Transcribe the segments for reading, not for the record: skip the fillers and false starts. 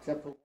except for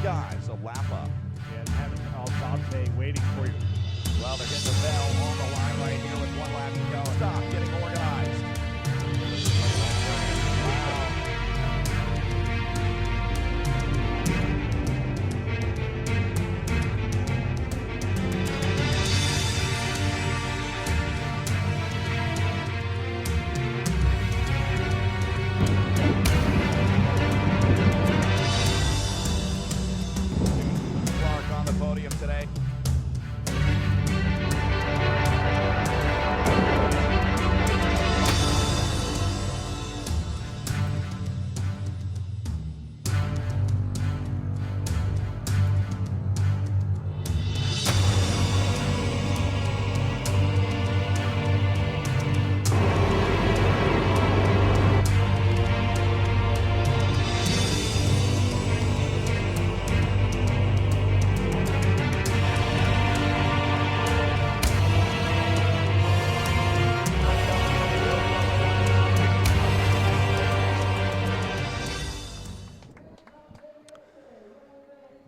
guys, a lap up. And having Dante waiting for you. Well, they're getting the bell on the line right here with 1 lap to go. Stop getting organized. Clark on the podium today.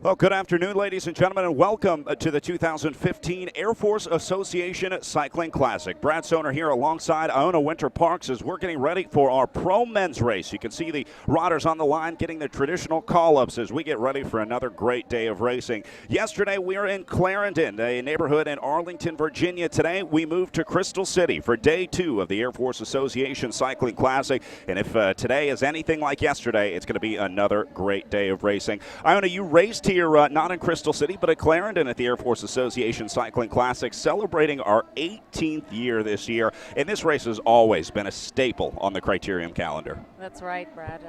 Well, good afternoon, ladies and gentlemen, and welcome to the 2015 Air Force Association Cycling Classic. Brad Soner here alongside Iona Winter Parks as we're getting ready for our pro men's race. You can see the riders on the line getting their traditional call-ups as we get ready for another great day of racing. Yesterday, we were in Clarendon, a neighborhood in Arlington, Virginia. Today, we moved to Crystal City for day 2 of the Air Force Association Cycling Classic. And if today is anything like yesterday, it's going to be another great day of racing. Iona, you raced here not in Crystal City, but at Clarendon at the Air Force Association Cycling Classic, celebrating our 18th year this year. And this race has always been a staple on the Criterium calendar. That's right, Brad.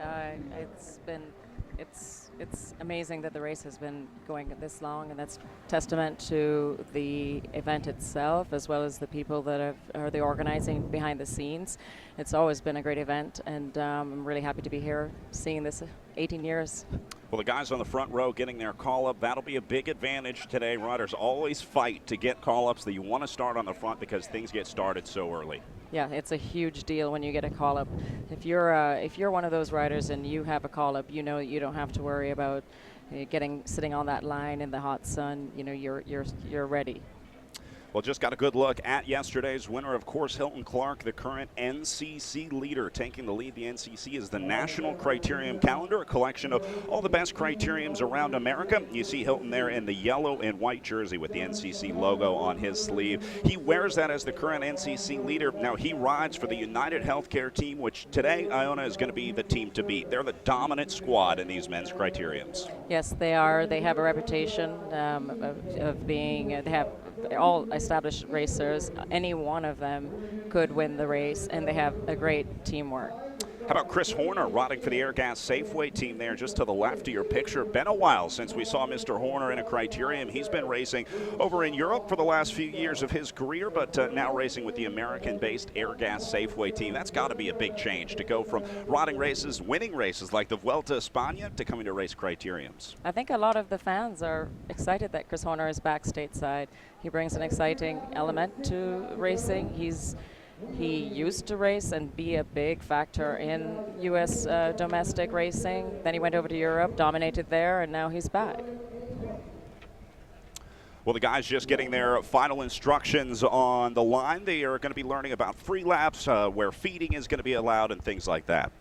It's amazing that the race has been going this long, and that's testament to the event itself as well as the people that are the organizing behind the scenes. It's always been a great event, and I'm really happy to be here seeing this 18 years. Well, the guys on the front row getting their call-up, that'll be a big advantage today. Riders always fight to get call-ups that you want to start on the front because things get started so early. Yeah, it's a huge deal when you get a call-up. If you're one of those riders and you have a call-up, you know you don't have to worry about sitting on that line in the hot sun. You know you're ready. Well, just got a good look at yesterday's winner, of course, Hilton Clark, the current NCC leader. Taking the lead, the NCC is the National Criterium Calendar, a collection of all the best criteriums around America. You see Hilton there in the yellow and white jersey with the NCC logo on his sleeve. He wears that as the current NCC leader. Now, he rides for the United Healthcare team, which today, Iona, is going to be the team to beat. They're the dominant squad in these men's criteriums. Yes, they are. They have a reputation of being, they have all established racers. Any one of them could win the race, and they have a great teamwork. How about Chris Horner riding for the Airgas Safeway team there just to the left of your picture? Been a while since we saw Mr. Horner in a criterium. He's been racing over in Europe for the last few years of his career, but now racing with the American-based Airgas Safeway team. That's got to be a big change to go from riding races, winning races like the Vuelta a España to coming to race criteriums. I think a lot of the fans are excited that Chris Horner is back stateside. He brings an exciting element to racing. He used to race and be a big factor in U.S. Domestic racing. Then he went over to Europe, dominated there, and now he's back. Well, the guys just getting their final instructions on the line. They are going to be learning about free laps, where feeding is going to be allowed, and things like that.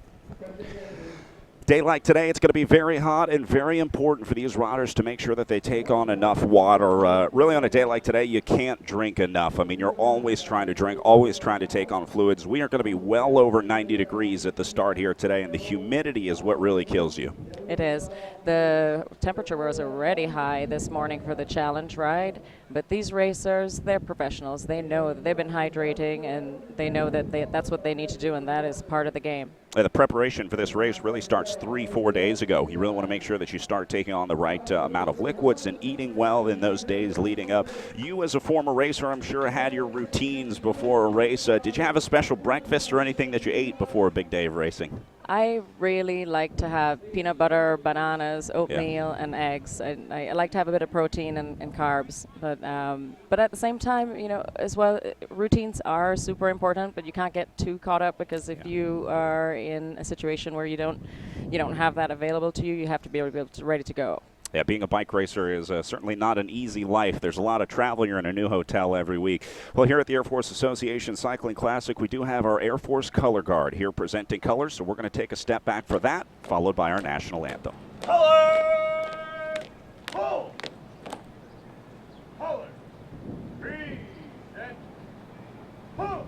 Day like today, it's going to be very hot and very important for these riders to make sure that they take on enough water. Really, on a day like today, you can't drink enough. I mean, you're always trying to drink, always trying to take on fluids. We are going to be well over 90 degrees at the start here today, and the humidity is what really kills you. It is. The temperature was already high this morning for the challenge ride, but these racers, they're professionals. They know that they've been hydrating, and they know that that's what they need to do, and that is part of the game. The preparation for this race really starts 3-4 days ago. You really want to make sure that you start taking on the right amount of liquids and eating well in those days leading up. You, as a former racer, I'm sure had your routines before a race. Did you have a special breakfast or anything that you ate before a big day of racing? I really like to have peanut butter, bananas, oatmeal, and eggs. I like to have a bit of protein and carbs, but at the same time, you know, as well, routines are super important. But you can't get too caught up, because if you are in a situation where you don't have that available to you, you have to be ready to go. Yeah, being a bike racer is certainly not an easy life. There's a lot of travel. You're in a new hotel every week. Well, here at the Air Force Association Cycling Classic, we do have our Air Force Color Guard here presenting colors, so we're going to take a step back for that, followed by our national anthem. Color! Pull! Color! Green! And pull!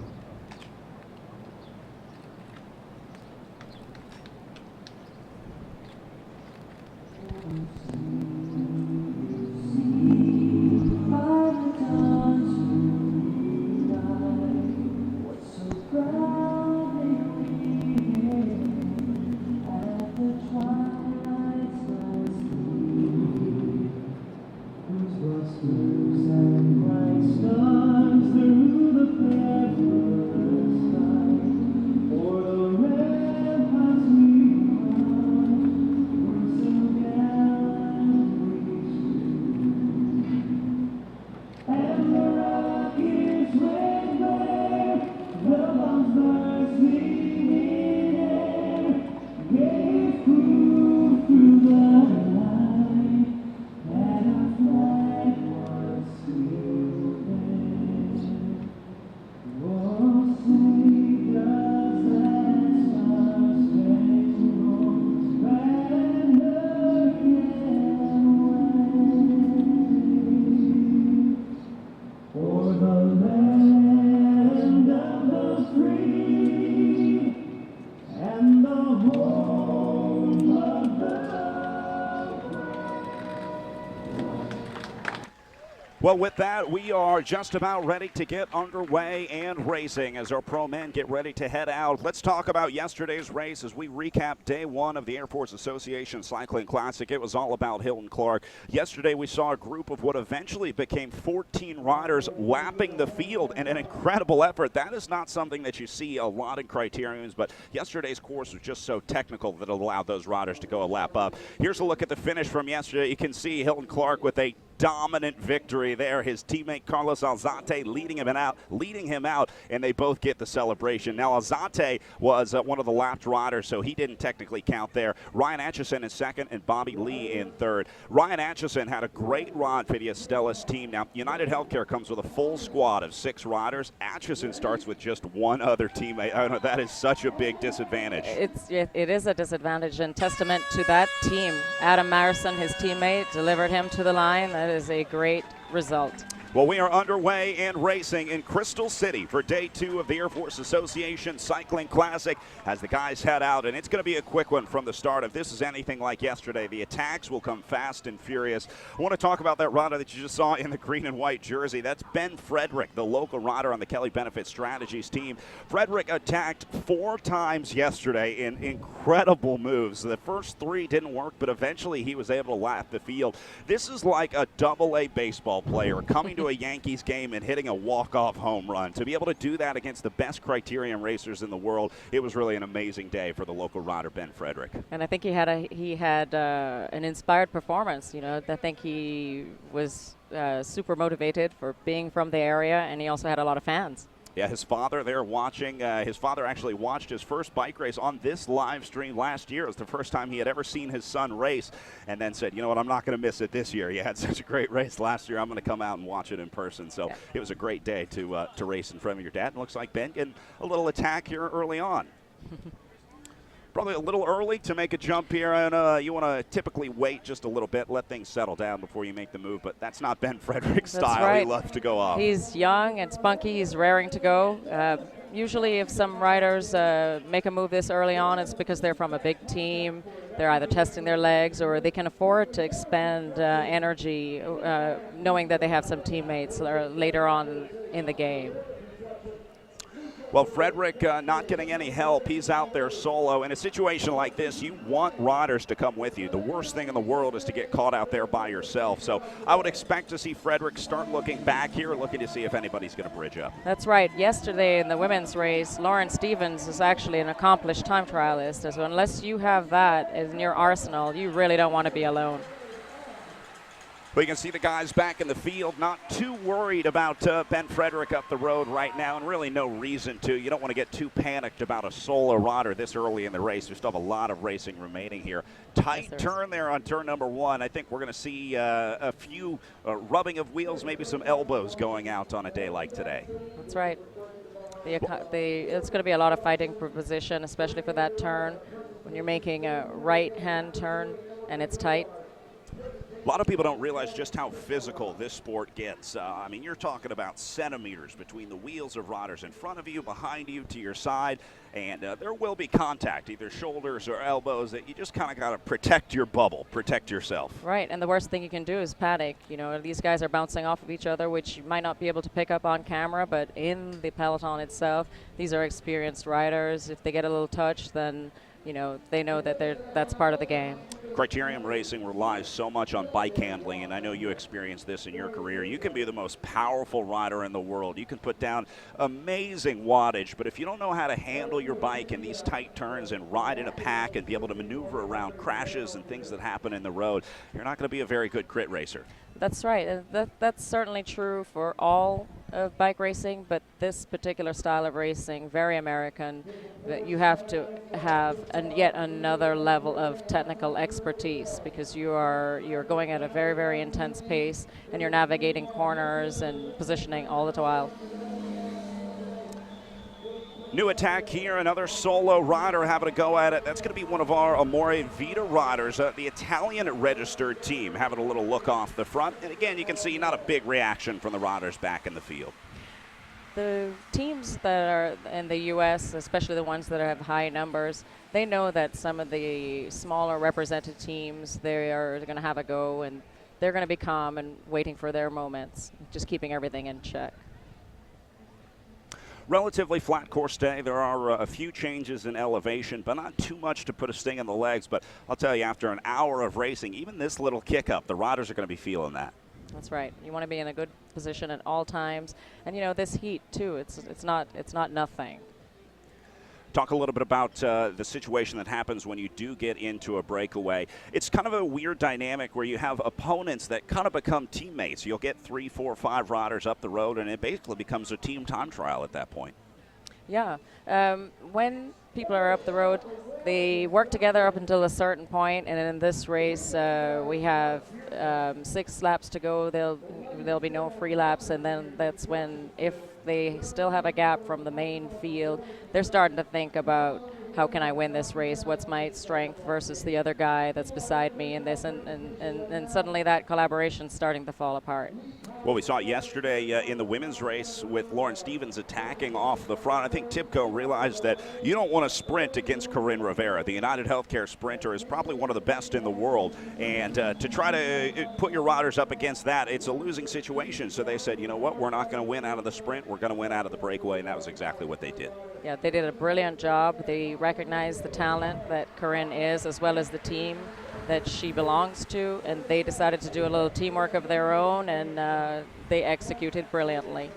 Well, with that, we are just about ready to get underway and racing as our pro men get ready to head out. Let's talk about yesterday's race as we recap day one of the Air Force Association Cycling Classic. It was all about Hilton Clark. Yesterday, we saw a group of what eventually became 14 riders lapping the field, and an incredible effort. That is not something that you see a lot in criteriums, but yesterday's course was just so technical that it allowed those riders to go a lap up. Here's a look at the finish from yesterday. You can see Hilton Clark with a dominant victory there. His teammate Carlos Alzate leading him out, and they both get the celebration. Now, Alzate was one of the lapped riders, so he didn't technically count there. Ryan Atchison in second and Bobby Lee in third. Ryan Atchison had a great ride for the Estelis team. Now, United Healthcare comes with a full squad of 6 riders. Atchison starts with just one other teammate. I know that is such a big disadvantage. It is a disadvantage, and testament to that team. Adam Marison, his teammate, delivered him to the line. That is a great result. Well, we are underway and racing in Crystal City for day 2 of the Air Force Association Cycling Classic as the guys head out, and it's going to be a quick one from the start. If this is anything like yesterday, the attacks will come fast and furious. I want to talk about that rider that you just saw in the green and white jersey. That's Ben Frederick, the local rider on the Kelly Benefit Strategies team. Frederick attacked 4 times yesterday in incredible moves. The first 3 didn't work, but eventually he was able to lap the field. This is like a double-A baseball player coming to a Yankees game and hitting a walk-off home run. To be able to do that against the best criterium racers in the world, it was really an amazing day for the local rider Ben Frederick. And I think he had an inspired performance. You know, I think he was super motivated for being from the area, and he also had a lot of fans. Yeah, his father there watching. His father actually watched his first bike race on this live stream last year. It was the first time he had ever seen his son race, and then said, you know what, I'm not going to miss it this year. You had such a great race last year. I'm going to come out and watch it in person. So It was a great day to race in front of your dad. And looks like Ben getting a little attack here early on. Probably a little early to make a jump here, and you want to typically wait just a little bit, let things settle down before you make the move, but that's not Ben Frederick's style. Right. He loves to go off. He's young and spunky. He's raring to go. Usually if some riders make a move this early on, it's because they're from a big team. They're either testing their legs or they can afford to expend energy knowing that they have some teammates later on in the game. Well, Frederick not getting any help. He's out there solo. In a situation like this, you want riders to come with you. The worst thing in the world is to get caught out there by yourself. So I would expect to see Frederick start looking back here, looking to see if anybody's going to bridge up. That's right. Yesterday in the women's race, Lauren Stevens is actually an accomplished time trialist. So unless you have that in your arsenal, you really don't want to be alone. But you can see the guys back in the field, not too worried about Ben Frederick up the road right now, and really no reason to. You don't want to get too panicked about a solo rider this early in the race. We still have a lot of racing remaining here. Tight turn there on turn number 1. I think we're going to see a few rubbing of wheels, maybe some elbows going out on a day like today. That's right. It's going to be a lot of fighting for position, especially for that turn. When you're making a right-hand turn and it's tight. A lot of people don't realize just how physical this sport gets. I mean, you're talking about centimeters between the wheels of riders in front of you, behind you, to your side, and there will be contact, either shoulders or elbows, that you just kind of got to protect your bubble, protect yourself. Right, and the worst thing you can do is panic. You know, these guys are bouncing off of each other, which you might not be able to pick up on camera, but in the peloton itself, these are experienced riders. If they get a little touch, then you know, they know that that's part of the game. Criterium racing relies so much on bike handling, and I know you experienced this in your career. You can be the most powerful rider in the world. You can put down amazing wattage, but if you don't know how to handle your bike in these tight turns and ride in a pack and be able to maneuver around crashes and things that happen in the road, you're not going to be a very good crit racer. That's right. That's certainly true for all of bike racing, but this particular style of racing, very American, that you have to have yet another level of technical expertise because you're going at a very, very intense pace and you're navigating corners and positioning all the while. New attack here, another solo rider having a go at it. That's going to be one of our Amore Vita riders, the Italian registered team, having a little look off the front. And again, you can see not a big reaction from the riders back in the field. The teams that are in the U.S., especially the ones that have high numbers, they know that some of the smaller represented teams, they are going to have a go, and they're going to be calm and waiting for their moments, just keeping everything in check. Relatively flat course day. There are a few changes in elevation, but not too much to put a sting in the legs. But I'll tell you, after an hour of racing, even this little kick up, the riders are going to be feeling that. That's right. You want to be in a good position at all times. And, you know, this heat, too, it's not nothing. Talk a little bit about the situation that happens when you do get into a breakaway. It's kind of a weird dynamic where you have opponents that kind of become teammates. You'll get 3, 4, 5 riders up the road, and it basically becomes a team time trial at that point. Yeah. When people are up the road, they work together up until a certain point, and in this race, we have 6 laps to go. There'll be no free laps, and then that's when, if they still have a gap from the main field, they're starting to think about, how can I win this race? What's my strength versus the other guy that's beside me in this? And suddenly that collaboration's starting to fall apart. Well, we saw it yesterday in the women's race with Lauren Stevens attacking off the front. I think Tibco realized that you don't want to sprint against Corinne Rivera. The United Healthcare sprinter is probably one of the best in the world. And to try to put your riders up against that, it's a losing situation. So they said, you know what, we're not going to win out of the sprint. We're going to win out of the breakaway. And that was exactly what they did. Yeah, they did a brilliant job. They recognized the talent that Corinne is, as well as the team that she belongs to, and they decided to do a little teamwork of their own, and they executed brilliantly.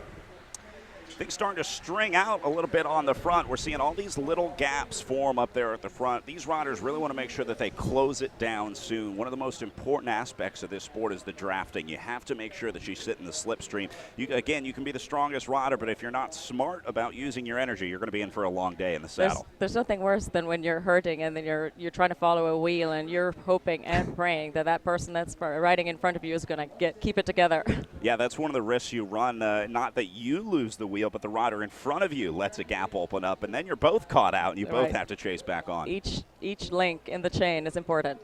Things starting to string out a little bit on the front. We're seeing all these little gaps form up there at the front. These riders really want to make sure that they close it down soon. One of the most important aspects of this sport is the drafting. You have to make sure that you sit in the slipstream. Again, you can be the strongest rider, but if you're not smart about using your energy, you're going to be in for a long day in the saddle. There's nothing worse than when you're hurting and then you're trying to follow a wheel and you're hoping and praying that person that's riding in front of you is going to keep it together. Yeah, that's one of the risks you run. Not that you lose the wheel, but the rider in front of you lets a gap open up, and then you're both caught out, and you both have to chase back on. Each link in the chain is important.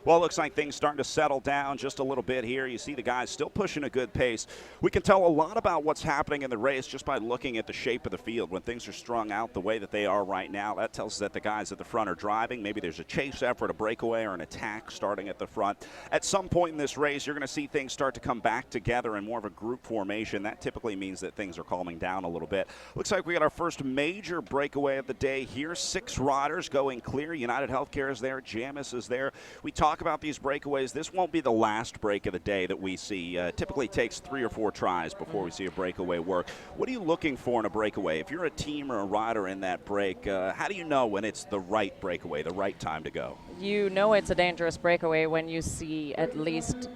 Well, it looks like things starting to settle down just a little bit here. You see the guys still pushing a good pace. We can tell a lot about what's happening in the race just by looking at the shape of the field. When things are strung out the way that they are right now, that tells us that the guys at the front are driving. Maybe there's a chase effort, a breakaway, or an attack starting at the front. At some point in this race, you're going to see things start to come back together in more of a group formation. That typically means that things are calming down a little bit. Looks like we got our first major breakaway of the day here. 6 riders going clear. United Healthcare is there. Jamis is there. We talk about these breakaways. This won't be the last break of the day that we see. Typically takes 3 or 4 tries before we see a breakaway work. What are you looking for in a breakaway? If you're a team or a rider in that break, how do you know when it's the right breakaway, the right time to go? You know it's a dangerous breakaway when you see at least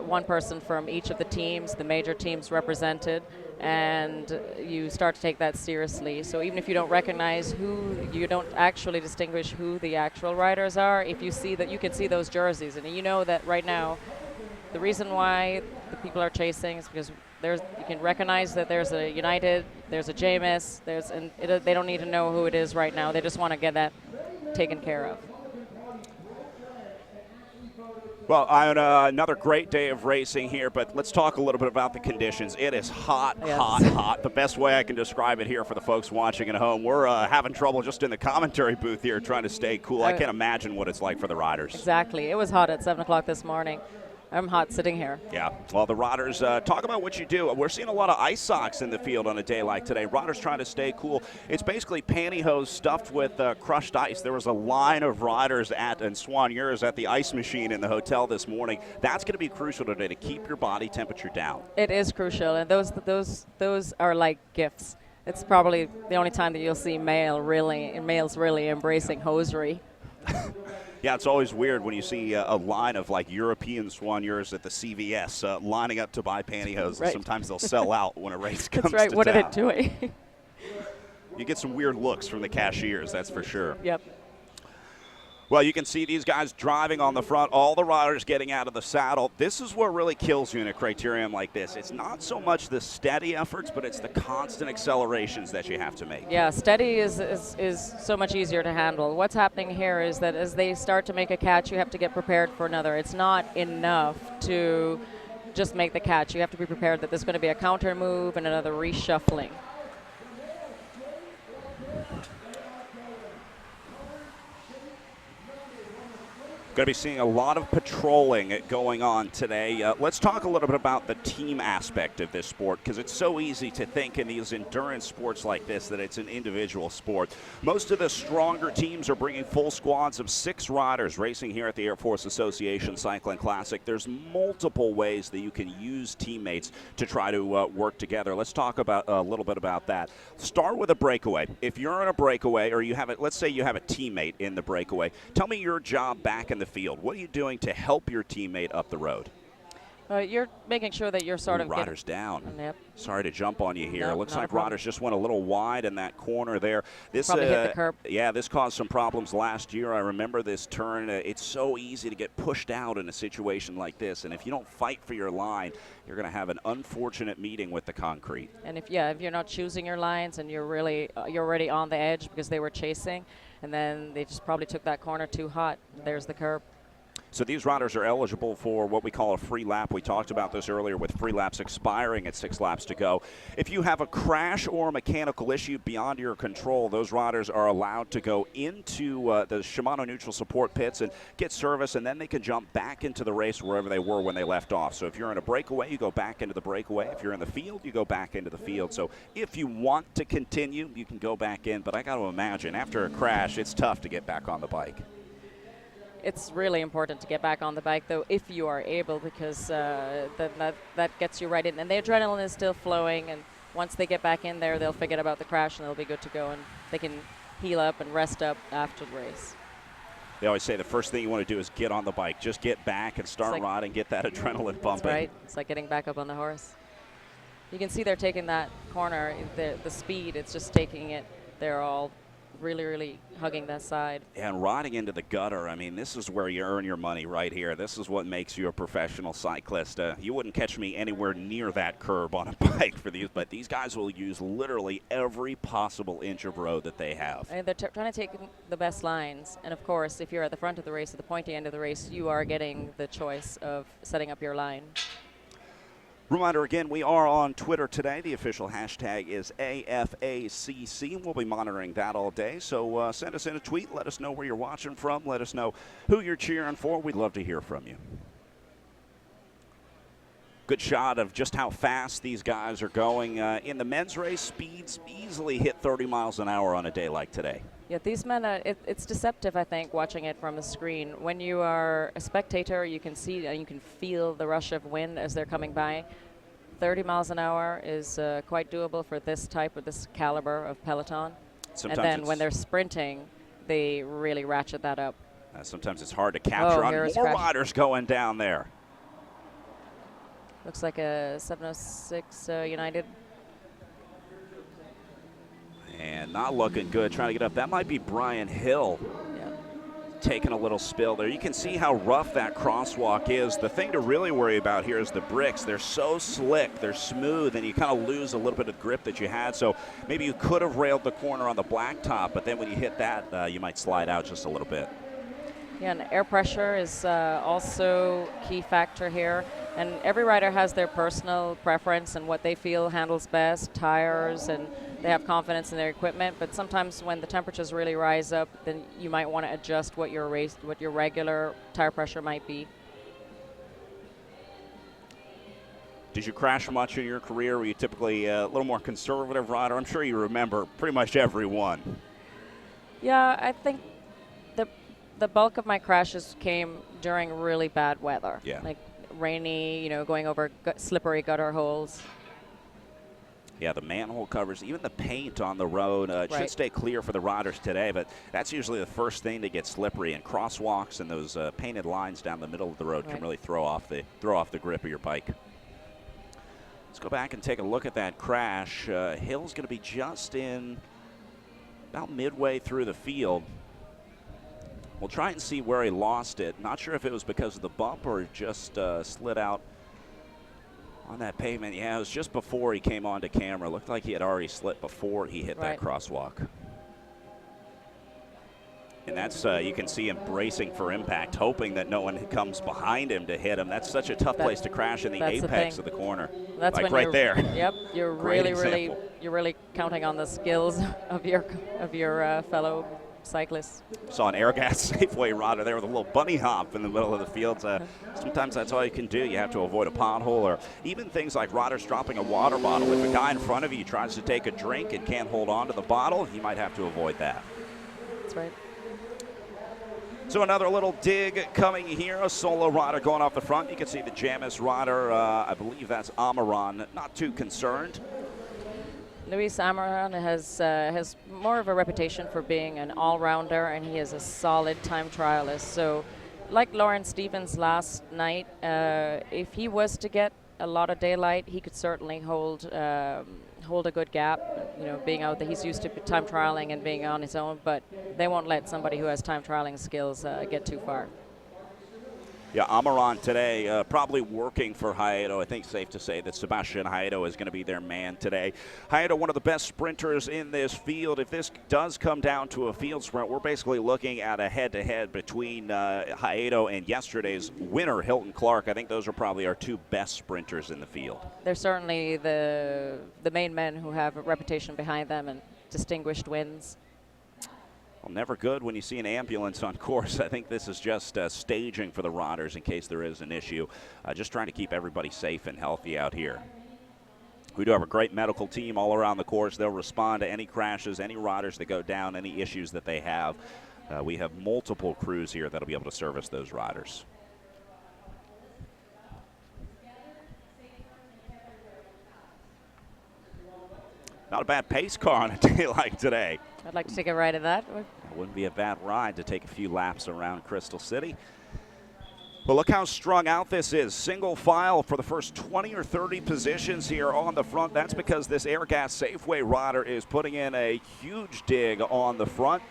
one person from each of the teams, the major teams represented, and you start to take that seriously. So even if you don't recognize you don't actually distinguish who the actual riders are, if you see that, you can see those jerseys, and you know that right now the reason why the people are chasing is because you can recognize that there's a United, there's a Jamis, they don't need to know who it is right now. They just want to get that taken care of. Well, another great day of racing here, but let's talk a little bit about the conditions. It is hot, yes. hot. The best way I can describe it here for the folks watching at home, we're having trouble just in the commentary booth here trying to stay cool. I can't imagine what it's like for the riders. Exactly. It was hot at 7 o'clock this morning. I'm hot sitting here. Yeah. Well, the riders, talk about what you do. We're seeing a lot of ice socks in the field on a day like today. Riders trying to stay cool. It's basically pantyhose stuffed with crushed ice. There was a line of riders and Swan Ures at the ice machine in the hotel this morning. That's going to be crucial today to keep your body temperature down. It is crucial, and those are like gifts. It's probably the only time that you'll see males really embracing hosiery. Yeah, it's always weird when you see a line of like European Swan Ures at the CVS lining up to buy pantyhose. Right. Sometimes they'll sell out when a race comes That's right. to What town. are they doing? You get some weird looks from the cashiers, that's for sure. Yep. Well, you can see these guys driving on the front, all the riders getting out of the saddle. This is what really kills you in a criterium like this. It's not so much the steady efforts, but it's the constant accelerations that you have to make. Yeah, steady is so much easier to handle. What's happening here is that as they start to make a catch, you have to get prepared for another. It's not enough to just make the catch. You have to be prepared that there's going to be a counter move and another reshuffling. Going to be seeing a lot of patrolling going on today. Let's talk a little bit about the team aspect of this sport, because it's so easy to think in these endurance sports like this that it's an individual sport. Most of the stronger teams are bringing full squads of 6 riders racing here at the Air Force Association Cycling Classic. There's multiple ways that you can use teammates to try to work together. Let's talk about a little bit about that. Start with a breakaway. If you're in a breakaway, or you have let's say you have a teammate in the breakaway, tell me your job back in the field. What are you doing to help your teammate up the road? You're making sure that you're sort of Rodder's down. Yep. Sorry to jump on you here. No, Looks like Rodder's just went a little wide in that corner there. This probably hit the curb. Yeah, this caused some problems last year. I remember this turn. It's so easy to get pushed out in a situation like this, and if you don't fight for your line, you're going to have an unfortunate meeting with the concrete. And if you're not choosing your lines and you're already on the edge because they were chasing, and then they just probably took that corner too hot. There's the curb. So these riders are eligible for what we call a free lap. We talked about this earlier with free laps expiring at 6 laps to go. If you have a crash or a mechanical issue beyond your control, those riders are allowed to go into the Shimano neutral support pits and get service, and then they can jump back into the race wherever they were when they left off. So if you're in a breakaway, you go back into the breakaway. If you're in the field, you go back into the field. So if you want to continue, you can go back in. But I got to imagine after a crash, it's tough to get back on the bike. It's really important to get back on the bike, though, if you are able, because that gets you right in. And the adrenaline is still flowing, and once they get back in there, they'll forget about the crash, and they'll be good to go, and they can heal up and rest up after the race. They always say the first thing you want to do is get on the bike. Just get back and start riding, get that adrenaline pumping. That's right. It's like getting back up on the horse. You can see they're taking that corner, the speed, it's just taking it. They're all really, really hugging that side. And riding into the gutter, I mean, this is where you earn your money right here. This is what makes you a professional cyclist. You wouldn't catch me anywhere near that curb on a bike for these, but these guys will use literally every possible inch of road that they have. And they're trying to take the best lines. And, of course, if you're at the front of the race, at the pointy end of the race, you are getting the choice of setting up your line. Reminder again, we are on Twitter today. The official hashtag is AFACC, and we'll be monitoring that all day. So send us in a tweet. Let us know where you're watching from. Let us know who you're cheering for. We'd love to hear from you. Good shot of just how fast these guys are going. In the men's race, speeds easily hit 30 miles an hour on a day like today. Yeah, these men, it's deceptive, I think, watching it from a screen. When you are a spectator, you can see and you can feel the rush of wind as they're coming by. 30 miles an hour is quite doable for this caliber of peloton. Sometimes and then when they're sprinting, they really ratchet that up. Sometimes it's hard to capture on more riders going down there. Looks like a 706 United. And not looking good, trying to get up. That might be Brian Hill. Yeah. Taking a little spill there. You can see how rough that crosswalk is. The thing to really worry about here is the bricks. They're so slick, they're smooth, and you kind of lose a little bit of grip that you had. So maybe you could have railed the corner on the blacktop, but then when you hit that, you might slide out just a little bit. Yeah, and air pressure is also a key factor here. And every rider has their personal preference and what they feel handles best, tires, and they have confidence in their equipment. But sometimes when the temperatures really rise up, then you might want to adjust what your regular tire pressure might be. Did you crash much in your career? Were you typically a little more conservative rider? I'm sure you remember pretty much every one. Yeah, I think the bulk of my crashes came during really bad weather. Yeah. Like rainy, going over slippery gutter holes. Yeah, the manhole covers, even the paint on the road should stay clear for the riders today, but that's usually the first thing to get slippery, and crosswalks and those painted lines down the middle of the road can really throw off the grip of your bike. Let's go back and take a look at that crash. Hill's going to be just in about midway through the field. We'll try and see where he lost it. Not sure if it was because of the bump or just slid out on that pavement. Yeah, it was just before he came onto camera. Looked like he had already slid before he hit that crosswalk. And that's, you can see him bracing for impact, hoping that no one comes behind him to hit him. That's such a tough place to crash in the apex of the corner. That's like when right there. Yep, you're really counting on the skills of your fellow cyclists. Saw an Airgas Safeway rider there with a little bunny hop in the middle of the field. Sometimes that's all you can do. You have to avoid a pothole, or even things like riders dropping a water bottle. If a guy in front of you tries to take a drink and can't hold on to the bottle, he might have to avoid that. That's right. So another little dig coming here, a solo rider going off the front. You can see the Jamis rider, I believe that's Amaran, not too concerned. Luis Amaran has more of a reputation for being an all-rounder, and he is a solid time trialist. So, like Lauren Stevens last night, if he was to get a lot of daylight, he could certainly hold a good gap. You know, being out there, he's used to time trialing and being on his own, but they won't let somebody who has time trialing skills get too far. Yeah, Amaran today probably working for Hayato. I think safe to say that Sebastian Hayato is going to be their man today. Hayato, one of the best sprinters in this field. If this does come down to a field sprint, we're basically looking at a head-to-head between Hayato and yesterday's winner, Hilton Clark. I think those are probably our two best sprinters in the field. They're certainly the main men who have a reputation behind them and distinguished wins. Well, never good when you see an ambulance on course. I think this is just staging for the riders in case there is an issue. Just trying to keep everybody safe and healthy out here. We do have a great medical team all around the course. They'll respond to any crashes, any riders that go down, any issues that they have. We have multiple crews here that'll be able to service those riders. Not a bad pace car on a day like today. I'd like to take a ride of that. It wouldn't be a bad ride to take a few laps around Crystal City. But look how strung out this is. Single file for the first 20 or 30 positions here on the front. That's because this Airgas Safeway rider is putting in a huge dig on the front,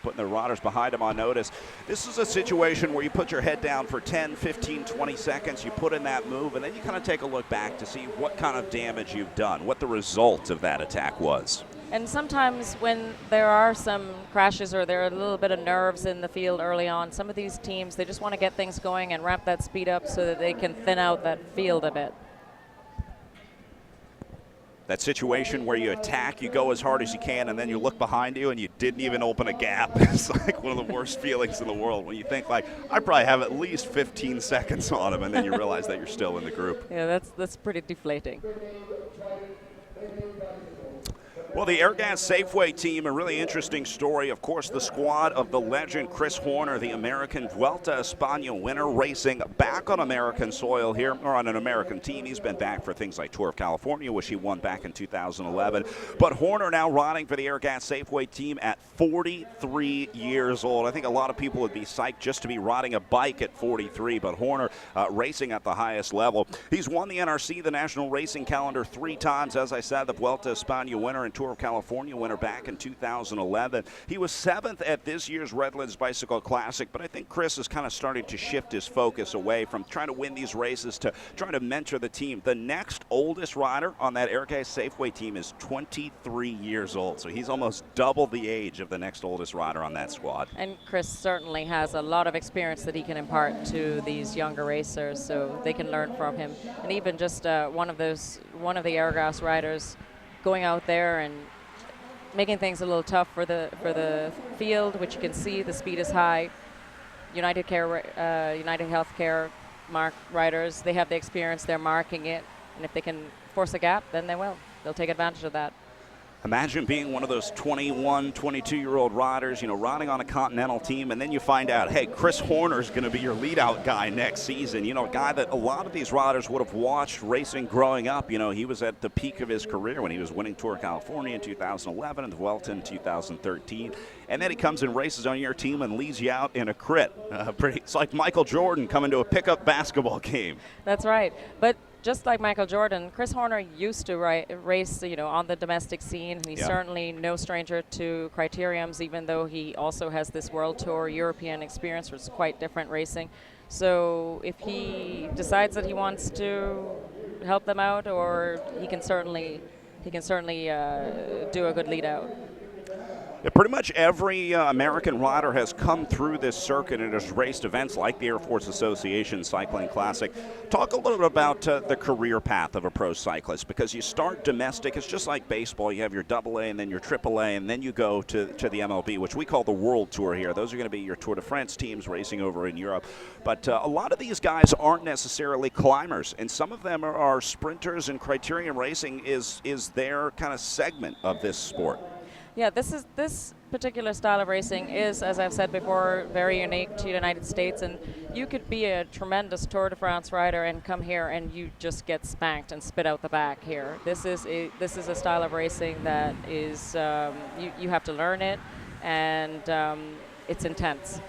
putting the riders behind him on notice. This is a situation where you put your head down for 10, 15, 20 seconds, you put in that move, and then you kind of take a look back to see what kind of damage you've done, what the result of that attack was. And sometimes when there are some crashes or there are a little bit of nerves in the field early on, some of these teams, they just want to get things going and ramp that speed up so that they can thin out that field a bit. That situation where you attack, you go as hard as you can, and then you look behind you and you didn't even open a gap. It's like one of the worst feelings in the world when you think, like, I probably have at least 15 seconds on him, and then you realize that you're still in the group. Yeah, that's pretty deflating. Well, the Airgas Safeway team, a really interesting story. Of course, the squad of the legend Chris Horner, the American Vuelta España winner, racing back on American soil here, or on an American team. He's been back for things like Tour of California, which he won back in 2011. But Horner now riding for the Airgas Safeway team at 43 years old. I think a lot of people would be psyched just to be riding a bike at 43, but Horner racing at the highest level. He's won the NRC, the National Racing Calendar, 3 times. As I said, the Vuelta España winner and Tour of California winner back in 2011. He was 7th at this year's Redlands Bicycle Classic, but I think Chris is kind of starting to shift his focus away from trying to win these races to trying to mentor the team. The next oldest rider on that Airgas Safeway team is 23 years old, so he's almost double the age of the next oldest rider on that squad. And Chris certainly has a lot of experience that he can impart to these younger racers, so they can learn from him. And even just one of the Airgas riders going out there and making things a little tough for the field, which you can see the speed is high. United Healthcare riders, they have the experience, they're marking it, and if they can force a gap, then they will. They'll take advantage of that. Imagine being one of those 21, 22-year-old riders, riding on a Continental team, and then you find out, hey, Chris Horner's going to be your lead-out guy next season. A guy that a lot of these riders would have watched racing growing up. He was at the peak of his career when he was winning Tour of California in 2011 and the Vuelta in 2013. And then he comes and races on your team and leaves you out in a crit. It's like Michael Jordan coming to a pickup basketball game. That's right. But just like Michael Jordan, Chris Horner used to race, on the domestic scene. He's certainly no stranger to criteriums, even though he also has this World Tour European experience, which is quite different racing. So if he decides that he wants to help them out, or he can certainly do a good lead out. Yeah, pretty much every American rider has come through this circuit and has raced events like the Air Force Association Cycling Classic. Talk a little bit about the career path of a pro cyclist, because you start domestic. It's just like baseball. You have your AA and then your AAA, and then you go to the MLB, which we call the World Tour here. Those are going to be your Tour de France teams racing over in Europe. But a lot of these guys aren't necessarily climbers, and some of them are sprinters, and criterium racing is their kind of segment of this sport. Yeah, this particular style of racing is, as I've said before, very unique to the United States, and you could be a tremendous Tour de France rider and come here and you just get spanked and spit out the back here. This is a style of racing that is you have to learn it, and it's intense.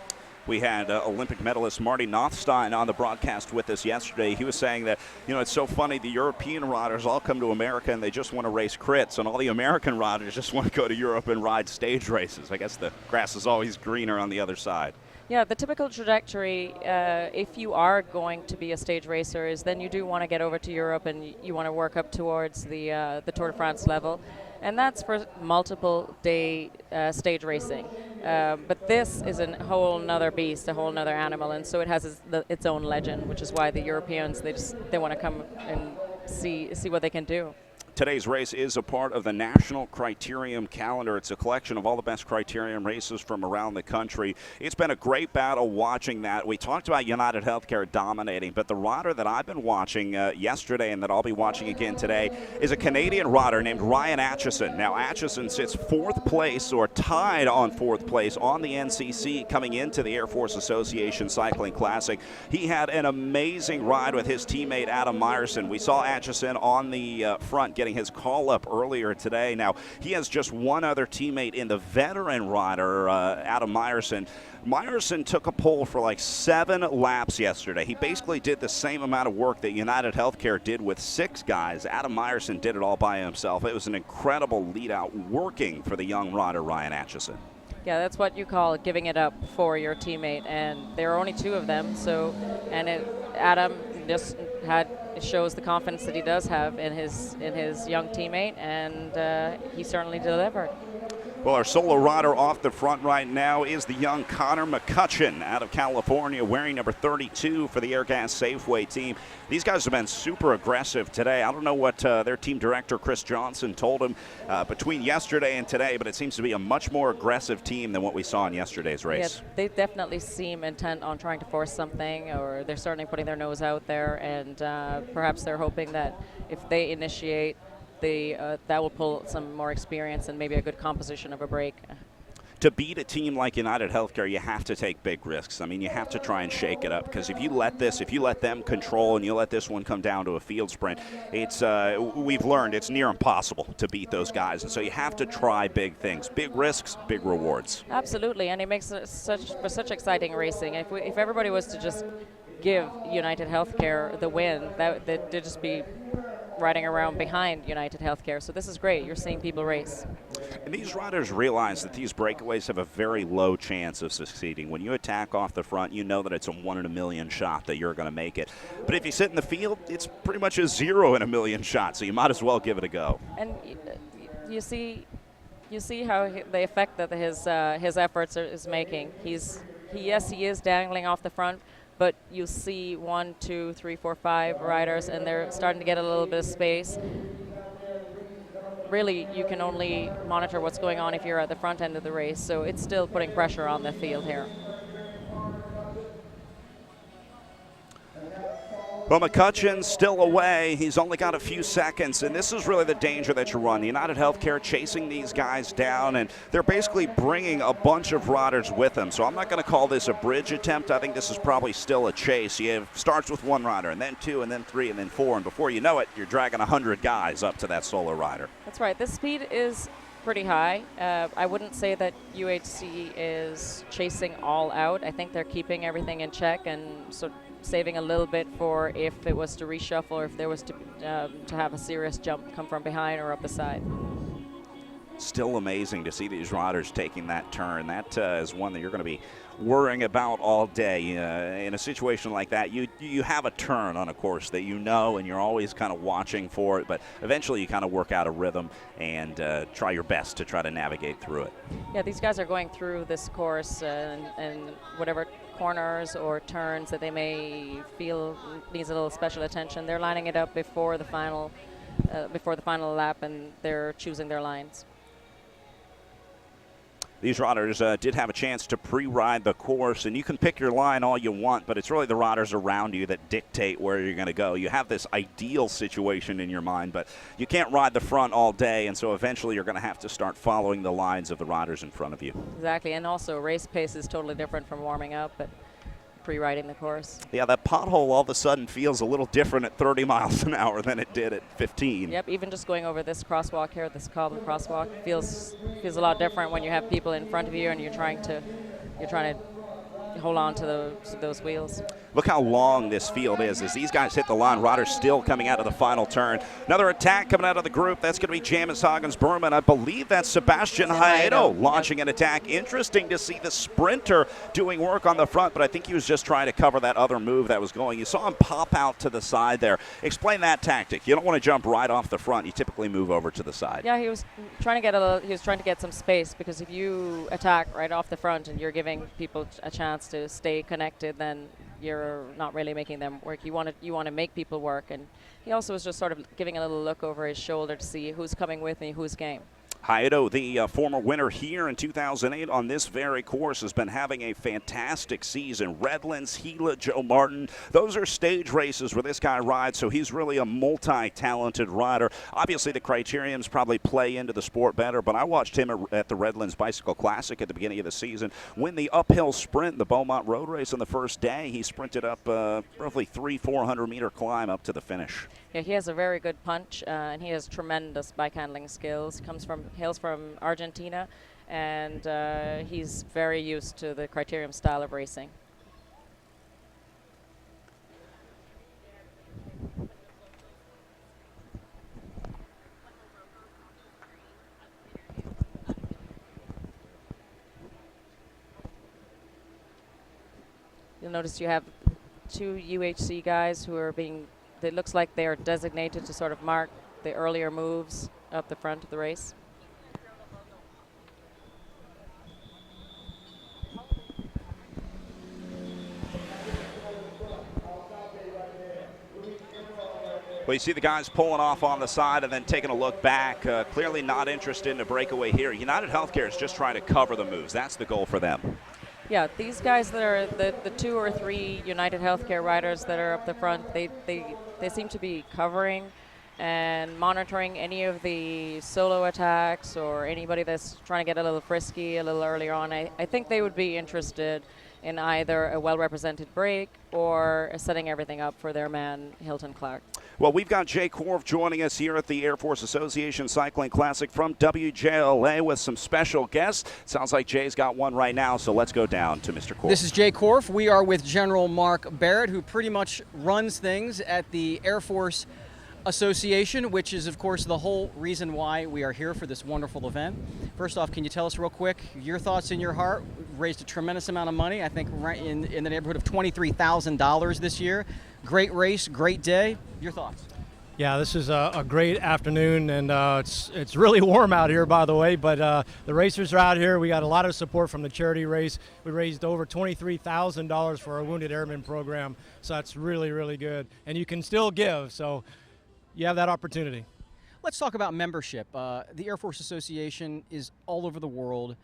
We had Olympic medalist Marty Nothstein on the broadcast with us yesterday. He was saying that, it's so funny, the European riders all come to America and they just want to race crits, and all the American riders just want to go to Europe and ride stage races. I guess the grass is always greener on the other side. Yeah, the typical trajectory, if you are going to be a stage racer, is then you do want to get over to Europe and you want to work up towards the Tour de France level. And that's for multiple day stage racing. But this is a whole nother beast, a whole nother animal, and so it has its own legend, which is why the Europeans, they want to come and see what they can do. Today's race is a part of the National Criterium calendar. It's a collection of all the best criterium races from around the country. It's been a great battle watching that. We talked about United Healthcare dominating, but the rider that I've been watching yesterday and that I'll be watching again today is a Canadian rider named Ryan Atchison. Now, Atchison sits fourth place, or tied on fourth place, on the NCC coming into the Air Force Association Cycling Classic. He had an amazing ride with his teammate Adam Meyerson. We saw Atchison on the front getting his call up earlier today. Now, he has just one other teammate in the veteran rider, Adam Meyerson. Meyerson took a pole for like 7 laps yesterday. He basically did the same amount of work that United Healthcare did with 6 guys. Adam Meyerson did it all by himself. It was an incredible lead out working for the young rider, Ryan Atchison. Yeah, that's what you call giving it up for your teammate, and there are only 2 of them. So, Adam just shows the confidence that he does have in his young teammate, and he certainly delivered. Well, our solo rider off the front right now is the young Connor McCutcheon out of California, wearing number 32 for the Airgas Safeway team. These guys have been super aggressive today. I don't know what their team director, Chris Johnson, told him between yesterday and today, but it seems to be a much more aggressive team than what we saw in yesterday's race. Yeah, they definitely seem intent on trying to force something, or they're certainly putting their nose out there, and perhaps they're hoping that if they initiate, that will pull some more experience and maybe a good composition of a break. To beat a team like United Healthcare, you have to take big risks. I mean, you have to try and shake it up, because if you let them control and you let this one come down to a field sprint, it's we've learned it's near impossible to beat those guys. And so you have to try big things, big risks, big rewards. Absolutely, and it makes it such exciting racing. If everybody was to just give United Healthcare the win, they'd just be riding around behind United Healthcare. So this is great. You're seeing people race. And these riders realize that these breakaways have a very low chance of succeeding. When you attack off the front, you know that it's a 1 in a million shot that you're going to make it. But if you sit in the field, it's pretty much a 0 in a million shot, so you might as well give it a go. And you see how the effect that his efforts is making. He is dangling off the front, but you see 1, 2, 3, 4, 5 riders, and they're starting to get a little bit of space. Really, you can only monitor what's going on if you're at the front end of the race, so it's still putting pressure on the field here. Well, McCutcheon's still away. He's only got a few seconds, and this is really the danger that you run. United Healthcare chasing these guys down, and they're basically bringing a bunch of riders with them. So I'm not going to call this a bridge attempt. I think this is probably still a chase. Starts with 1 rider, and then 2, and then 3, and then 4, and before you know it, you're dragging 100 guys up to that solo rider. That's right. This speed is pretty high. I wouldn't say that UHC is chasing all out. I think they're keeping everything in check and sort of saving a little bit for if it was to reshuffle, or if there was to have a serious jump come from behind or up the side. Still amazing to see these riders taking that turn. That is one that you're going to be worrying about all day. In a situation like that, you have a turn on a course that you know, and you're always kind of watching for it, but eventually you kind of work out a rhythm and try your best to try to navigate through it. Yeah, these guys are going through this course and whatever corners or turns that they may feel needs a little special attention, they're lining it up before the final lap, and they're choosing their lines. These riders did have a chance to pre-ride the course, and you can pick your line all you want, but it's really the riders around you that dictate where you're going to go. You have this ideal situation in your mind, but you can't ride the front all day, and so eventually you're going to have to start following the lines of the riders in front of you. Exactly, and also race pace is totally different from warming up, but pre-riding the course. Yeah, that pothole all of a sudden feels a little different at 30 miles an hour than it did at 15. Yep, even just going over this crosswalk here, this cobble crosswalk, feels a lot different when you have people in front of you and you're trying to hold on to those wheels. Look how long this field is. As these guys hit the line, riders still coming out of the final turn. Another attack coming out of the group. That's going to be Jamis Hagens-Berman. I believe that's Sebastian Haedo launching an attack. Interesting to see the sprinter doing work on the front, but I think he was just trying to cover that other move that was going. You saw him pop out to the side there. Explain that tactic. You don't want to jump right off the front. You typically move over to the side. Yeah, he was trying to get some space, because if you attack right off the front and you're giving people a chance to stay connected, then you're not really making them work. You want to make people work, and he also was just sort of giving a little look over his shoulder to see who's coming with me, who's game. Haedo, the former winner here in 2008 on this very course, has been having a fantastic season. Redlands, Gila, Joe Martin, those are stage races where this guy rides, so he's really a multi-talented rider. Obviously, the criteriums probably play into the sport better, but I watched him at the Redlands Bicycle Classic at the beginning of the season win the uphill sprint in the Beaumont Road Race on the first day. He sprinted up roughly 300-400 meter climb up to the finish. Yeah, he has a very good punch, and he has tremendous bike handling skills. He hails from Argentina, and he's very used to the criterium style of racing. You'll notice you have two UHC guys who are it looks like they are designated to sort of mark the earlier moves up the front of the race. Well, you see the guys pulling off on the side and then taking a look back, clearly not interested in a breakaway here. United Healthcare is just trying to cover the moves. That's the goal for them. Yeah, these guys that are the 2 or 3 United Healthcare riders that are up the front, they seem to be covering and monitoring any of the solo attacks or anybody that's trying to get a little frisky a little earlier on. I think they would be interested in either a well-represented break or setting everything up for their man, Hilton Clark. Well, we've got Jay Korf joining us here at the Air Force Association Cycling Classic from WJLA with some special guests. Sounds like Jay's got one right now, so let's go down to Mr. Korf. This is Jay Korf. We are with General Mark Barrett, who pretty much runs things at the Air Force Association, which is, of course, the whole reason why we are here for this wonderful event. First off, can you tell us real quick your thoughts in your heart? We've raised a tremendous amount of money, I think right in the neighborhood of $23,000 this year. Great race, great day. Your thoughts? Yeah, this is a great afternoon, and it's really warm out here, by the way, but the racers are out here. We got a lot of support from the charity race. We raised over $23,000 for our Wounded Airmen program, so that's really, really good. And you can still give, so you have that opportunity. Let's talk about membership. The Air Force Association is all over the world.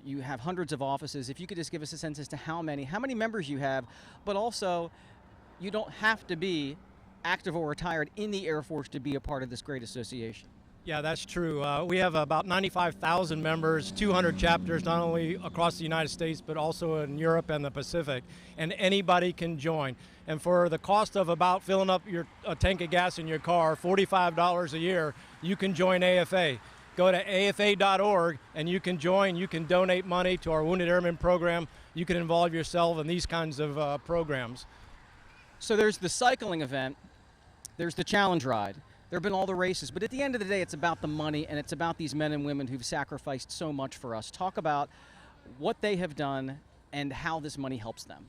You have hundreds of offices. If you could just give us a sense as to how many members you have, but also you don't have to be active or retired in the Air Force to be a part of this great association. Yeah, that's true. We have about 95,000 members, 200 chapters, not only across the United States, but also in Europe and the Pacific, and anybody can join. And for the cost of about filling up a tank of gas in your car, $45 a year, you can join AFA. Go to afa.org and you can join. You can donate money to our Wounded Airmen program. You can involve yourself in these kinds of programs. So there's the cycling event, there's the challenge ride. There have been all the races, but at the end of the day, it's about the money, and it's about these men and women who've sacrificed so much for us. Talk about what they have done and how this money helps them.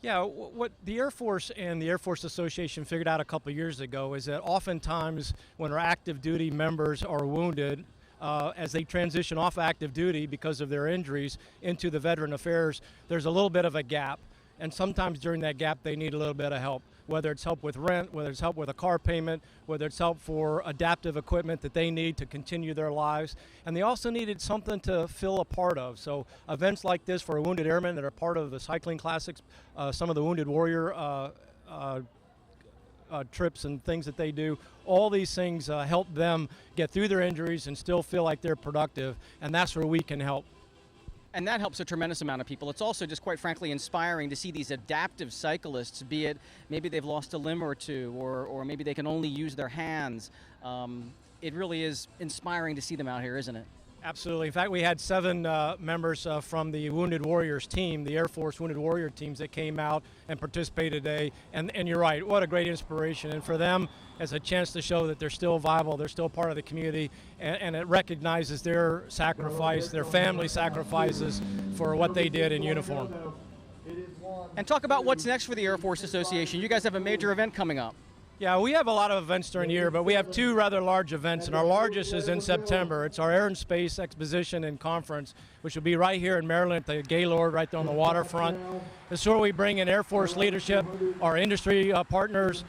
Yeah, what the Air Force and the Air Force Association figured out a couple of years ago is that oftentimes when our active duty members are wounded, as they transition off active duty because of their injuries into the Veteran Affairs, there's a little bit of a gap. And sometimes during that gap, they need a little bit of help, whether it's help with rent, whether it's help with a car payment, whether it's help for adaptive equipment that they need to continue their lives. And they also needed something to feel a part of. So events like this for wounded airmen that are part of the cycling classics, some of the Wounded Warrior trips and things that they do, all these things help them get through their injuries and still feel like they're productive. And that's where we can help. And that helps a tremendous amount of people. It's also just quite frankly inspiring to see these adaptive cyclists, be it maybe they've lost a limb or two, or maybe they can only use their hands. It really is inspiring to see them out here, isn't it? Absolutely. In fact, we had 7 members from the Wounded Warriors team, the Air Force Wounded Warrior teams that came out and participated today. And you're right, what a great inspiration. And for them, as a chance to show that they're still viable, they're still part of the community, and it recognizes their sacrifice, their family sacrifices for what they did in uniform. And talk about what's next for the Air Force Association. You guys have a major event coming up. Yeah, we have a lot of events during the year, but we have 2 rather large events, and our largest is in September. It's our Air and Space Exposition and Conference, which will be right here in Maryland at the Gaylord, right there on the waterfront. This is where we bring in Air Force leadership, our industry partners,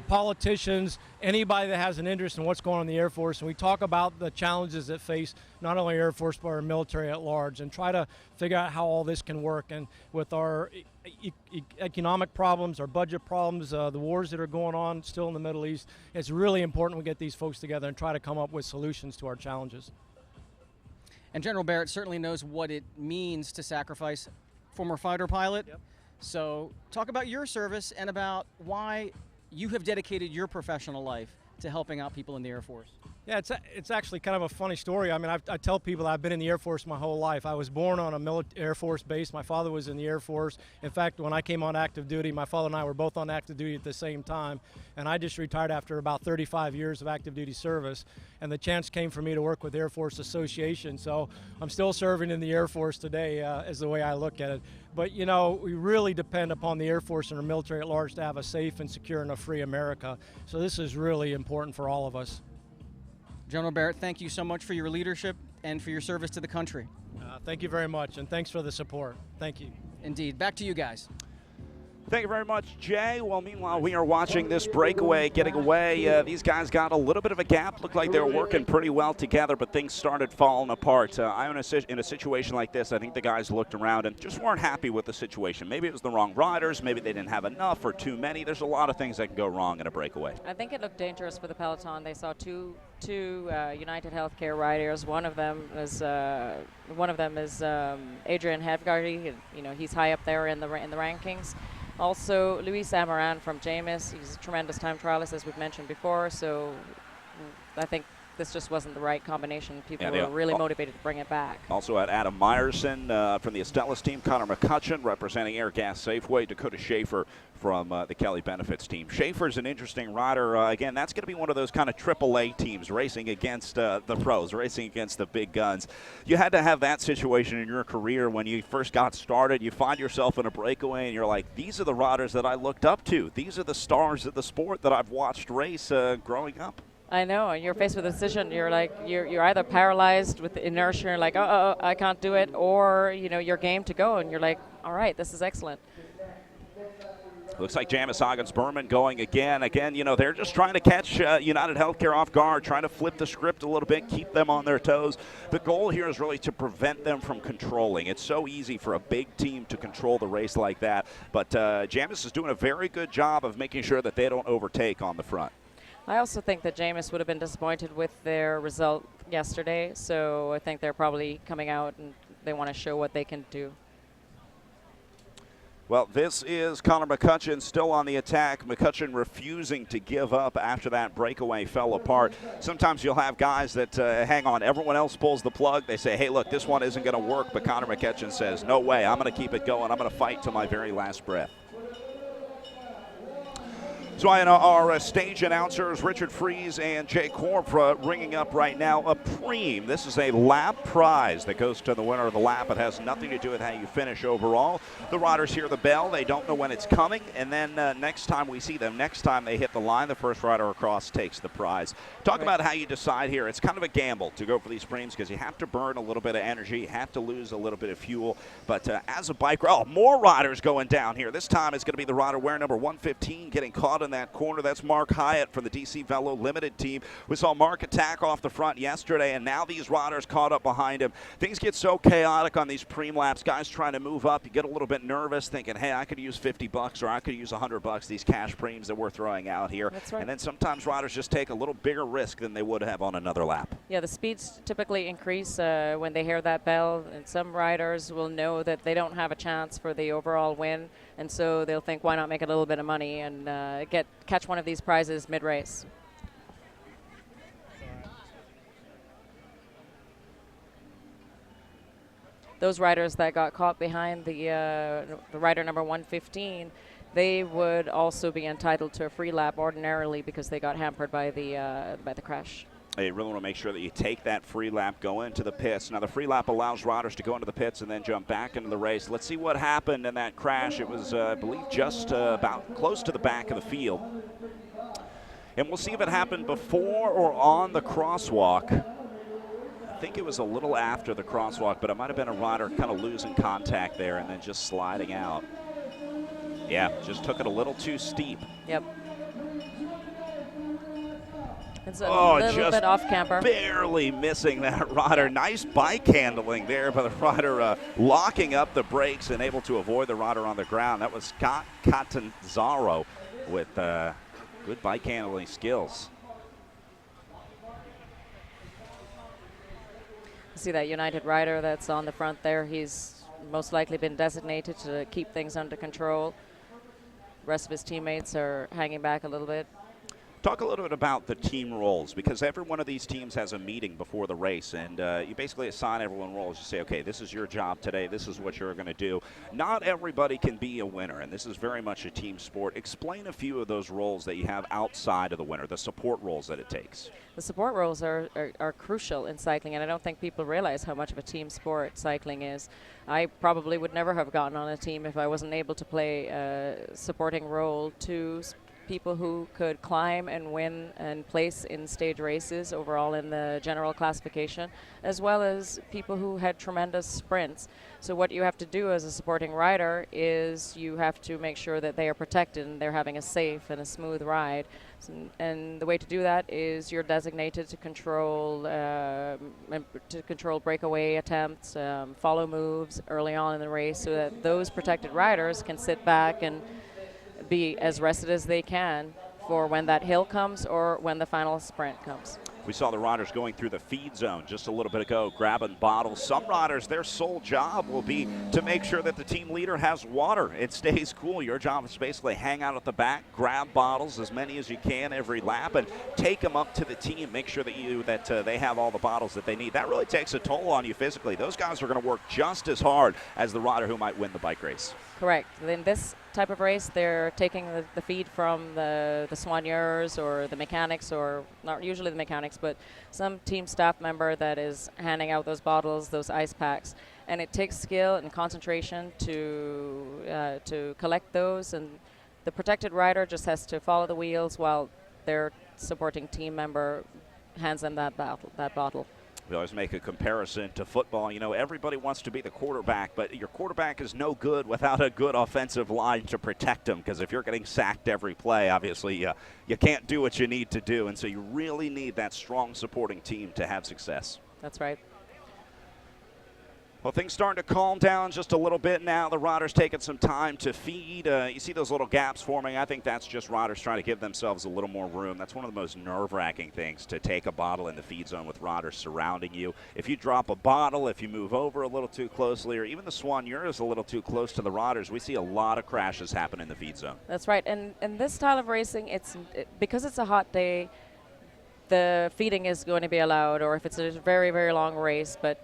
politicians, anybody that has an interest in what's going on in the Air Force, and we talk about the challenges that face not only Air Force but our military at large, and try to figure out how all this can work. And with our economic problems, our budget problems, the wars that are going on still in the Middle East, it's really important we get these folks together and try to come up with solutions to our challenges. And General Barrett certainly knows what it means to sacrifice. Former fighter pilot. Yep. So talk about your service and about why you have dedicated your professional life to helping out people in the Air Force. Yeah, it's actually kind of a funny story. I mean, I tell people I've been in the Air Force my whole life. I was born on a Air Force base. My father was in the Air Force. In fact, when I came on active duty, my father and I were both on active duty at the same time. And I just retired after about 35 years of active duty service. And the chance came for me to work with Air Force Association. So I'm still serving in the Air Force today, is the way I look at it. But, you know, we really depend upon the Air Force and our military at large to have a safe and secure and a free America. So this is really important for all of us. General Barrett, thank you so much for your leadership and for your service to the country. Thank you very much, and thanks for the support. Thank you. Indeed. Back to you guys. Thank you very much, Jay. Well, meanwhile, we are watching this breakaway getting away. These guys got a little bit of a gap. Looked like they were working pretty well together, but things started falling apart. In a situation like this, I think the guys looked around and just weren't happy with the situation. Maybe it was the wrong riders. Maybe they didn't have enough or too many. There's a lot of things that can go wrong in a breakaway. I think it looked dangerous for the peloton. They saw two United Healthcare riders. One of them is Adrian Hedgarty. You know, he's high up there in the rankings. Also, Luis Amaran from Jamis. He's a tremendous time trialist, as we've mentioned before. So I think this just wasn't the right combination. People were really motivated to bring it back. Also had Adam Meyerson from the Estellas team, Connor McCutcheon representing Air Gas Safeway, Dakota Schaefer from the Kelly Benefits team. Schaefer's an interesting rider. Again, that's going to be one of those kind of AAA teams racing against the pros, racing against the big guns. You had to have that situation in your career when you first got started. You find yourself in a breakaway and you're like, these are the riders that I looked up to. These are the stars of the sport that I've watched race growing up. I know, and you're faced with a decision. You're like, you're either paralyzed with the inertia, you're like, oh, I can't do it, or you know, you're game to go, and you're like, all right, this is excellent. Looks like Jamis Oggens-Berman going again. Again, you know, they're just trying to catch United Healthcare off guard, trying to flip the script a little bit, keep them on their toes. The goal here is really to prevent them from controlling. It's so easy for a big team to control the race like that, but Jamis is doing a very good job of making sure that they don't overtake on the front. I also think that Jamis would have been disappointed with their result yesterday, so I think they're probably coming out and they want to show what they can do. Well, this is Connor McCutcheon still on the attack. McCutcheon refusing to give up after that breakaway fell apart. Sometimes you'll have guys that hang on. Everyone else pulls the plug. They say, hey, look, this one isn't going to work. But Connor McCutcheon says, no way. I'm going to keep it going. I'm going to fight to my very last breath. So I know our stage announcers, Richard Fries and Jay Corpra, ringing up right now a preem. This is a lap prize that goes to the winner of the lap. It has nothing to do with how you finish overall. The riders hear the bell. They don't know when it's coming. And then next time we see them, next time they hit the line, the first rider across takes the prize. Talk about how you decide here. It's kind of a gamble to go for these preems because you have to burn a little bit of energy. You have to lose a little bit of fuel. But as a biker, more riders going down here. This time it's going to be the rider wearing number 115 getting caught in that corner. That's Mark Hyatt from the DC Velo Limited team. We saw Mark attack off the front yesterday, and now these riders caught up behind him. Things get so chaotic on these preem laps. Guys trying to move up. You get a little bit nervous thinking, hey, I could use $50 or I could use $100, these cash preems that we're throwing out here. That's right. And then sometimes riders just take a little bigger risk than they would have on another lap. Yeah, the speeds typically increase when they hear that bell, and some riders will know that they don't have a chance for the overall win, and so they'll think, why not make a little bit of money and catch one of these prizes mid-race. Those riders that got caught behind the rider number 115, they would also be entitled to a free lap ordinarily because they got hampered by the crash. You really want to make sure that you take that free lap, go into the pits. Now, the free lap allows riders to go into the pits and then jump back into the race. Let's see what happened in that crash. It was, I believe, just about close to the back of the field. And we'll see if it happened before or on the crosswalk. I think it was a little after the crosswalk, but it might have been a rider kind of losing contact there and then just sliding out. Yeah, just took it a little too steep. Yep. It's a little bit off camper. Barely missing that rider. Nice bike handling there by the rider, locking up the brakes and able to avoid the rider on the ground. That was Scott Catanzaro with good bike handling skills. See that United rider that's on the front there. He's most likely been designated to keep things under control. The rest of his teammates are hanging back a little bit. Talk a little bit about the team roles, because every one of these teams has a meeting before the race, and you basically assign everyone roles. You say, okay, this is your job today. This is what you're going to do. Not everybody can be a winner, and this is very much a team sport. Explain a few of those roles that you have outside of the winner, the support roles that it takes. The support roles are crucial in cycling, and I don't think people realize how much of a team sport cycling is. I probably would never have gotten on a team if I wasn't able to play a supporting role to people who could climb and win and place in stage races overall in the general classification, as well as people who had tremendous sprints. So what you have to do as a supporting rider is you have to make sure that they are protected and they're having a safe and a smooth ride. And the way to do that is you're designated to control breakaway attempts, follow moves early on in the race, so that those protected riders can sit back and be as rested as they can for when that hill comes or when the final sprint comes. We saw the riders going through the feed zone just a little bit ago, grabbing bottles. Some riders, their sole job will be to make sure that the team leader has water. It stays cool. Your job is basically hang out at the back, grab bottles, as many as you can every lap, and take them up to the team. Make sure that they have all the bottles that they need. That really takes a toll on you physically. Those guys are going to work just as hard as the rider who might win the bike race. Correct. In this type of race, they're taking the feed from the soigneurs or the mechanics, or not usually the mechanics, but some team staff member that is handing out those bottles, those ice packs. And it takes skill and concentration to collect those, and the protected rider just has to follow the wheels while their supporting team member hands them that bottle. We always make a comparison to football. You know, everybody wants to be the quarterback, but your quarterback is no good without a good offensive line to protect him, because if you're getting sacked every play, obviously you can't do what you need to do, and so you really need that strong supporting team to have success. That's right. Well, things starting to calm down just a little bit now. The riders taking some time to feed. You see those little gaps forming. I think that's just riders trying to give themselves a little more room. That's one of the most nerve-wracking things, to take a bottle in the feed zone with riders surrounding you. If you drop a bottle, if you move over a little too closely, or even the soigneur is a little too close to the riders, we see a lot of crashes happen in the feed zone. That's right. And this style of racing, because it's a hot day, the feeding is going to be allowed, or if it's a very, very long race. But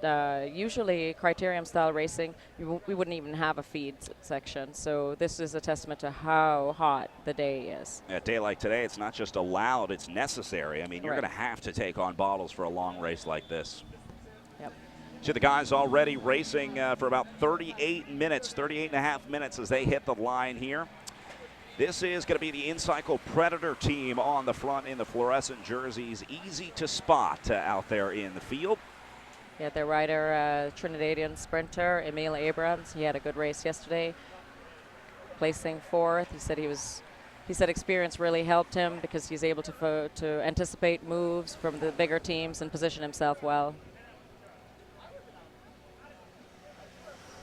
usually, criterium-style racing, we wouldn't even have a feed section. So this is a testament to how hot the day is. A day like today, it's not just allowed, it's necessary. I mean, you're Right. going to have to take on bottles for a long race like this. Yep. See the guys already racing for about 38 minutes, 38 and a half minutes as they hit the line here. This is going to be the InCycle Predator team on the front in the fluorescent jerseys. Easy to spot out there in the field. Yeah, their rider, Trinidadian sprinter, Emil Abrams, he had a good race yesterday, placing 4th. He said experience really helped him because he's able to anticipate moves from the bigger teams and position himself well.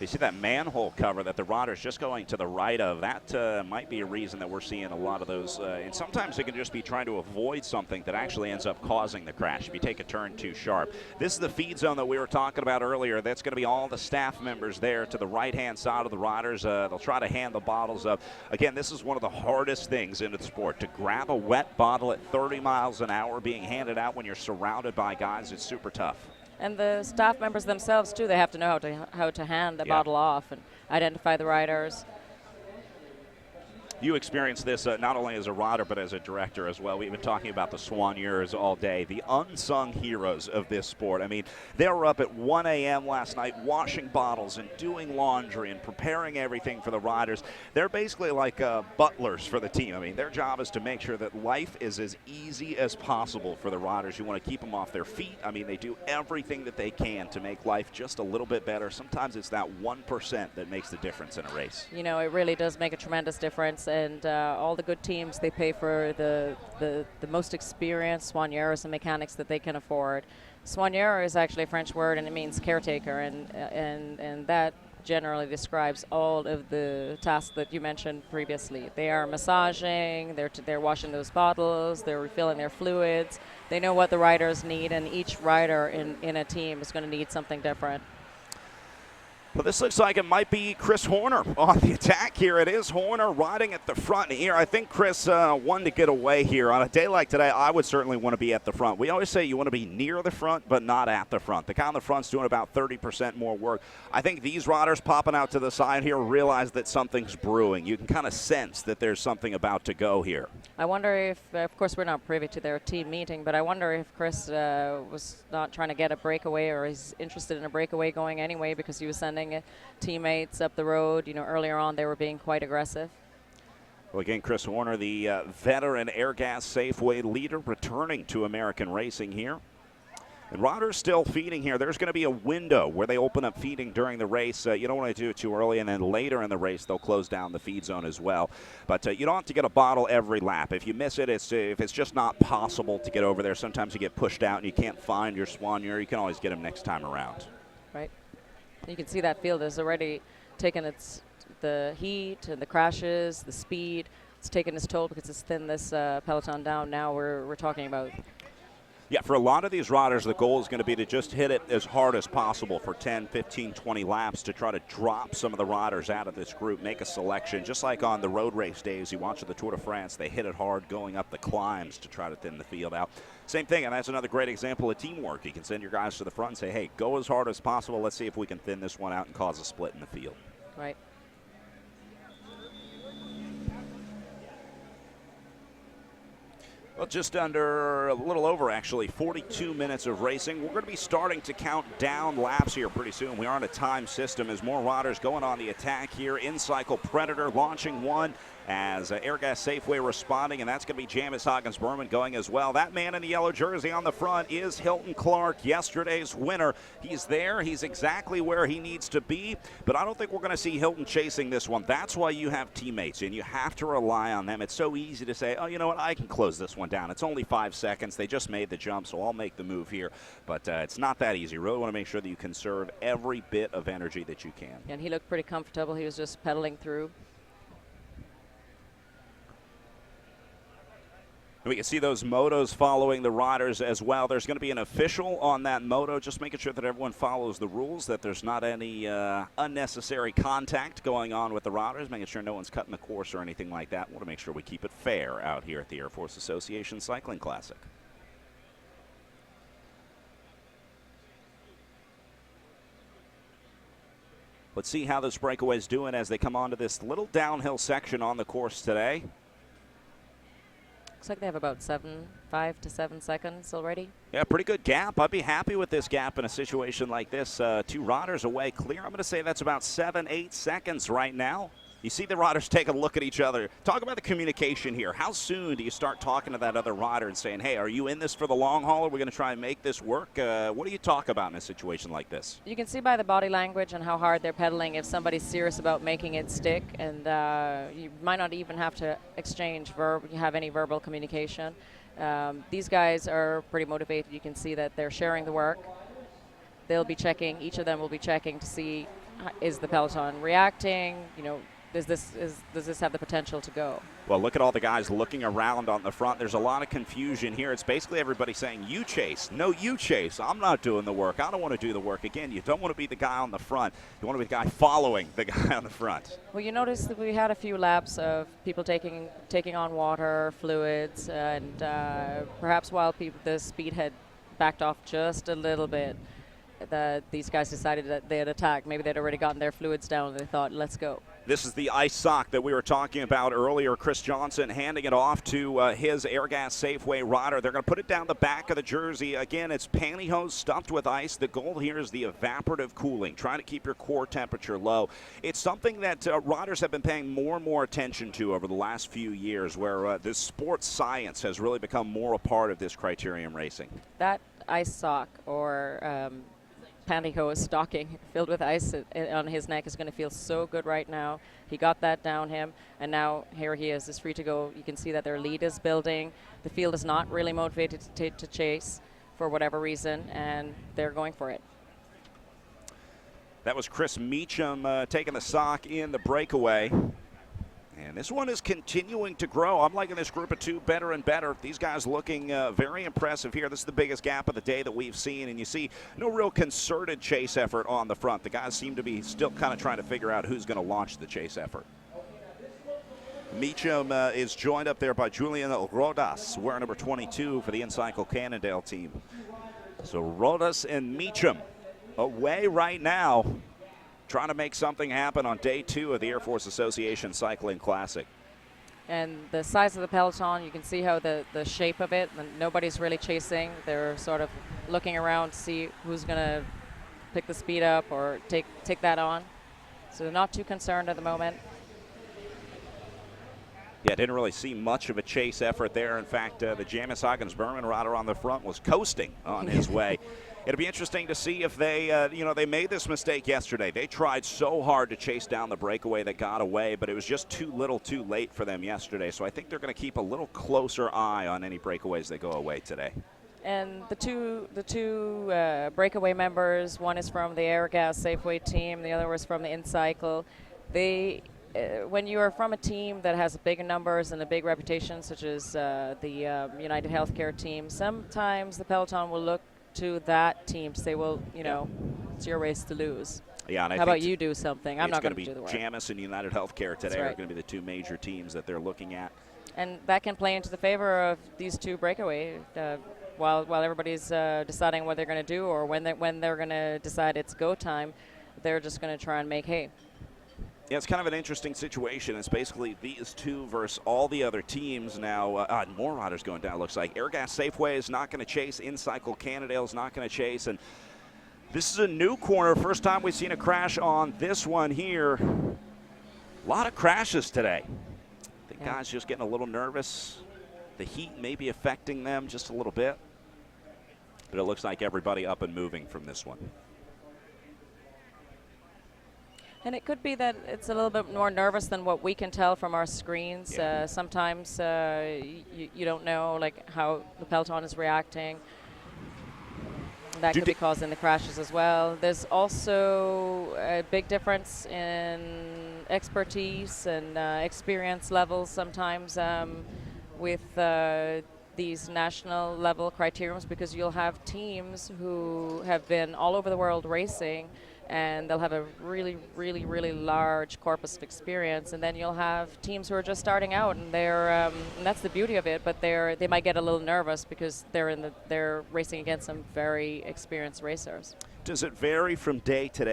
You see that manhole cover that the rider's just going to the right of. That might be a reason that we're seeing a lot of those. And sometimes it can just be trying to avoid something that actually ends up causing the crash if you take a turn too sharp. This is the feed zone that we were talking about earlier. That's going to be all the staff members there to the right-hand side of the riders. They'll try to hand the bottles up. Again, this is one of the hardest things in the sport. To grab a wet bottle at 30 miles an hour being handed out when you're surrounded by guys, it's super tough. And the staff members themselves, too, they have to know how to hand the bottle off and identify the riders. You experienced this not only as a rider but as a director as well. We've been talking about the soigneurs all day, the unsung heroes of this sport. I mean, they were up at 1 a.m. last night washing bottles and doing laundry and preparing everything for the riders. They're basically like butlers for the team. I mean, their job is to make sure that life is as easy as possible for the riders. You want to keep them off their feet. I mean, they do everything that they can to make life just a little bit better. Sometimes it's that 1% that makes the difference in a race. You know, it really does make a tremendous difference. And all the good teams, they pay for the most experienced soigneurs and mechanics that they can afford. Soigneur is actually a French word, and it means caretaker, and that generally describes all of the tasks that you mentioned previously. They are massaging, they're washing those bottles, they're refilling their fluids. They know what the riders need, and each rider in a team is going to need something different. Well, this looks like it might be Chris Horner on the attack here. It is Horner riding at the front here. I think Chris wanted to get away here. On a day like today, I would certainly want to be at the front. We always say you want to be near the front, but not at the front. The guy on the front's doing about 30% more work. I think these riders popping out to the side here realize that something's brewing. You can kind of sense that there's something about to go here. I wonder if, of course, we're not privy to their team meeting, but I wonder if Chris was not trying to get a breakaway, or he's interested in a breakaway going anyway because he was sending teammates up the road. You know, earlier on they were being quite aggressive. Well, again, Chris Horner, the veteran Airgas Safeway leader, returning to American racing here. And riders still feeding here. There's going to be a window where they open up feeding during the race. You don't want to do it too early, and then later in the race they'll close down the feed zone as well. But you don't have to get a bottle every lap. If you miss it, if it's just not possible to get over there, sometimes you get pushed out and you can't find your soigneur. You can always get them next time around. Right. You can see that field has already taken the heat and the crashes, the speed. It's taken its toll because it's thinned this peloton down. Now we're talking about. Yeah, for a lot of these riders, the goal is going to be to just hit it as hard as possible for 10, 15, 20 laps to try to drop some of the riders out of this group, make a selection. Just like on the road race days, you watch the Tour de France, they hit it hard going up the climbs to try to thin the field out. Same thing, and that's another great example of teamwork. You can send your guys to the front and say, hey, go as hard as possible. Let's see if we can thin this one out and cause a split in the field. Right. Well, just under, a little over actually, 42 minutes of racing. We're going to be starting to count down laps here pretty soon. We are on a time system as more riders going on the attack here. InCycle Predator launching one as Airgas Safeway responding, and that's going to be Jamis Hagens-Berman going as well. That man in the yellow jersey on the front is Hilton Clark, yesterday's winner. He's there. He's exactly where he needs to be, but I don't think we're going to see Hilton chasing this one. That's why you have teammates, and you have to rely on them. It's so easy to say, oh, you know what, I can close this one down. It's only 5 seconds. They just made the jump, so I'll make the move here. But it's not that easy. You really want to make sure that you conserve every bit of energy that you can. And he looked pretty comfortable. He was just pedaling through. We can see those motos following the riders as well. There's going to be an official on that moto, just making sure that everyone follows the rules, that there's not any unnecessary contact going on with the riders, making sure no one's cutting the course or anything like that. We want to make sure we keep it fair out here at the Air Force Association Cycling Classic. Let's see how this breakaway is doing as they come onto this little downhill section on the course today. Looks like they have about 5 to 7 seconds already. Yeah, pretty good gap. I'd be happy with this gap in a situation like this. 2 riders away clear. I'm going to say that's about 7, 8 seconds right now. You see the riders take a look at each other. Talk about the communication here. How soon do you start talking to that other rider and saying, hey, are you in this for the long haul? Are we going to try and make this work? What do you talk about in a situation like this? You can see by the body language and how hard they're pedaling if somebody's serious about making it stick, and you might not even have to have any verbal communication. These guys are pretty motivated. You can see that they're sharing the work. They'll be checking, each of them will be checking to see, is the peloton reacting? You know, does this have the potential to go? Well, look at all the guys looking around on the front. There's a lot of confusion here. It's basically everybody saying, you chase. No, you chase. I'm not doing the work. I don't want to do the work. Again, you don't want to be the guy on the front. You want to be the guy following the guy on the front. Well, you notice that we had a few laps of people taking on water, fluids, and perhaps while the speed had backed off just a little bit, these guys decided that they had attacked. Maybe they'd already gotten their fluids down and they thought, let's go. This is the ice sock that we were talking about earlier. Chris Johnson handing it off to his Airgas Safeway rider. They're going to put it down the back of the jersey. Again, it's pantyhose stuffed with ice. The goal here is the evaporative cooling, trying to keep your core temperature low. It's something that riders have been paying more and more attention to over the last few years, where this sports science has really become more a part of this criterium racing. That ice sock or pantyhose stocking filled with ice on his neck is going to feel so good right now. He got that down him, and now here he is free to go. You can see that their lead is building. The field is not really motivated to chase for whatever reason, and they're going for it. That was Chris Meacham taking the sock in the breakaway. And this one is continuing to grow. I'm liking this group of 2 better and better. These guys looking very impressive here. This is the biggest gap of the day that we've seen, and you see no real concerted chase effort on the front. The guys seem to be still kind of trying to figure out who's going to launch the chase effort. Meacham is joined up there by Julian Rodas, wearing number 22 for the Encycle Cannondale team. So Rodas and Meacham away right now, trying to make something happen on day 2 of the Air Force Association Cycling Classic. And the size of the peloton, you can see how the shape of it, and nobody's really chasing. They're sort of looking around to see who's going to pick the speed up or take that on. So they're not too concerned at the moment. Yeah, didn't really see much of a chase effort there. In fact, the Jamis Huggins-Berman rider on the front was coasting on his way. It'll be interesting to see if they, they made this mistake yesterday. They tried so hard to chase down the breakaway that got away, but it was just too little too late for them yesterday. So I think they're going to keep a little closer eye on any breakaways that go away today. And the two breakaway members, one is from the Airgas Safeway team, the other was from the Encycle. They, when you are from a team that has big numbers and a big reputation, such as the United Healthcare team, sometimes the peloton will look to that team to say, well, it's your race to lose. Yeah, and how about you do something? I'm not going to do the work. It's going to be Jamis and United Healthcare today right. are going to be the 2 major teams that they're looking at. And that can play into the favor of these 2 breakaway while everybody's deciding what they're going to do, or when they're going to decide it's go time, they're just going to try and make hay. Yeah, it's kind of an interesting situation. It's basically these 2 versus all the other teams now. More riders going down, looks like. Airgas Safeway is not going to chase. Encycle Cannondale is not going to chase. And this is a new corner. First time we've seen a crash on this one here. A lot of crashes today. The guys just getting a little nervous. The heat may be affecting them just a little bit. But it looks like everybody up and moving from this one. And it could be that it's a little bit more nervous than what we can tell from our screens. Yeah. Sometimes you don't know how the peloton is reacting. That could be causing the crashes as well. There's also a big difference in expertise and experience levels sometimes with these national level criteriums, because you'll have teams who have been all over the world racing, and they'll have a really, really, really large corpus of experience. And then you'll have teams who are just starting out, and they're and that's the beauty of it. But they might get a little nervous because they're racing against some very experienced racers. Does it vary from day to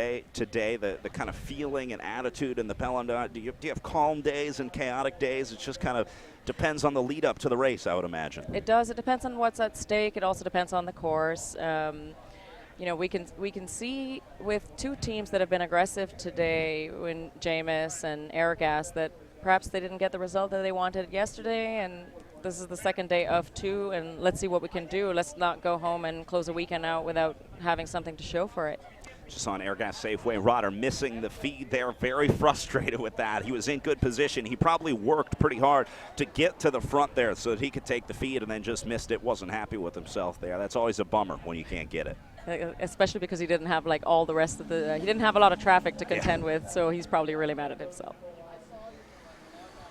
day, the kind of feeling and attitude in the peloton? Do you have calm days and chaotic days? It just kind of depends on the lead up to the race, I would imagine. It does. It depends on what's at stake. It also depends on the course. You know, we can see with two teams that have been aggressive today, when Jameis and Airgas, that perhaps they didn't get the result that they wanted yesterday, and this is the second day of two, and let's see what we can do. Let's not go home and close a weekend out without having something to show for it. Just on Airgas Safeway, Rodder missing the feed there, very frustrated with that. He was in good position. He probably worked pretty hard to get to the front there so that he could take the feed, and then just missed it. Wasn't happy with himself there. That's always a bummer when you can't get it. Especially because he didn't have like all the rest of the, he didn't have a lot of traffic to contend with, so he's probably really mad at himself.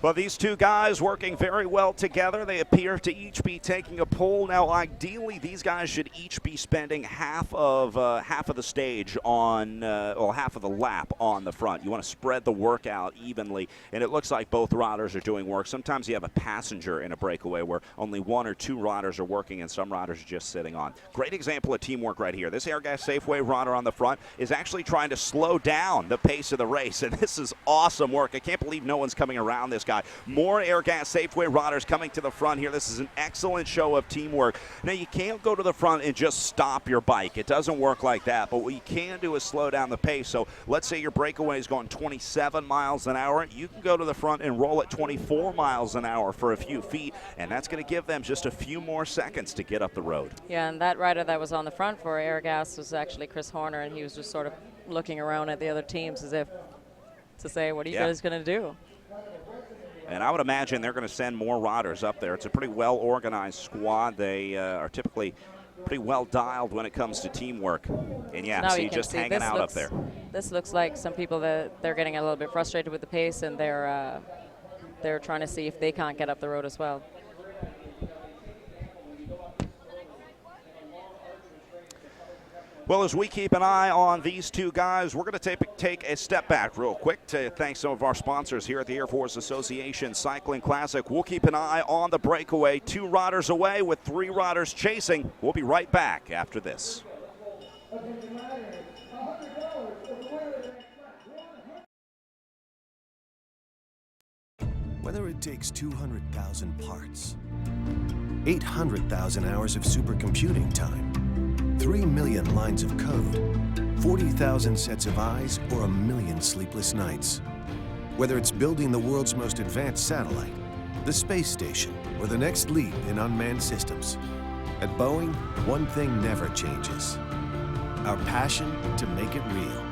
Well, these two guys working very well together. They appear to each be taking a pole. Now, ideally, these guys should each be spending half of the stage on, or half of the lap on the front. You want to spread the work out evenly, and it looks like both riders are doing work. Sometimes you have a passenger in a breakaway where only one or two riders are working, and some riders are just sitting on. Great example of teamwork right here. This Airgas Safeway rider on the front is actually trying to slow down the pace of the race, and this is awesome work. I can't believe no one's coming around this guy. More Airgas Safeway riders coming to the front here. This is an excellent show of teamwork. Now, you can't go to the front and just stop your bike. It doesn't work like that, but what you can do is slow down the pace. So let's say your breakaway is going 27 miles an hour. You can go to the front and roll at 24 miles an hour for a few feet, and that's going to give them just a few more seconds to get up the road. Yeah, and that rider that was on the front for Airgas was actually Chris Horner, and he was just sort of looking around at the other teams as if to say, what are you guys going to do? And I would imagine they're going to send more riders up there. It's a pretty well-organized squad. They are typically pretty well dialed when it comes to teamwork. And yeah, so see just hanging out up there. This looks like some people that they're getting a little bit frustrated with the pace, and they're trying to see if they can't get up the road as well. Well, as we keep an eye on these two guys, we're going to take a step back real quick to thank some of our sponsors here at the Air Force Association Cycling Classic. We'll keep an eye on the breakaway. 2 riders away with 3 riders chasing. We'll be right back after this. Whether it takes 200,000 parts, 800,000 hours of supercomputing time, 3 million lines of code, 40,000 sets of eyes, or 1 million sleepless nights. Whether it's building the world's most advanced satellite, the space station, or the next leap in unmanned systems, at Boeing, one thing never changes: our passion to make it real.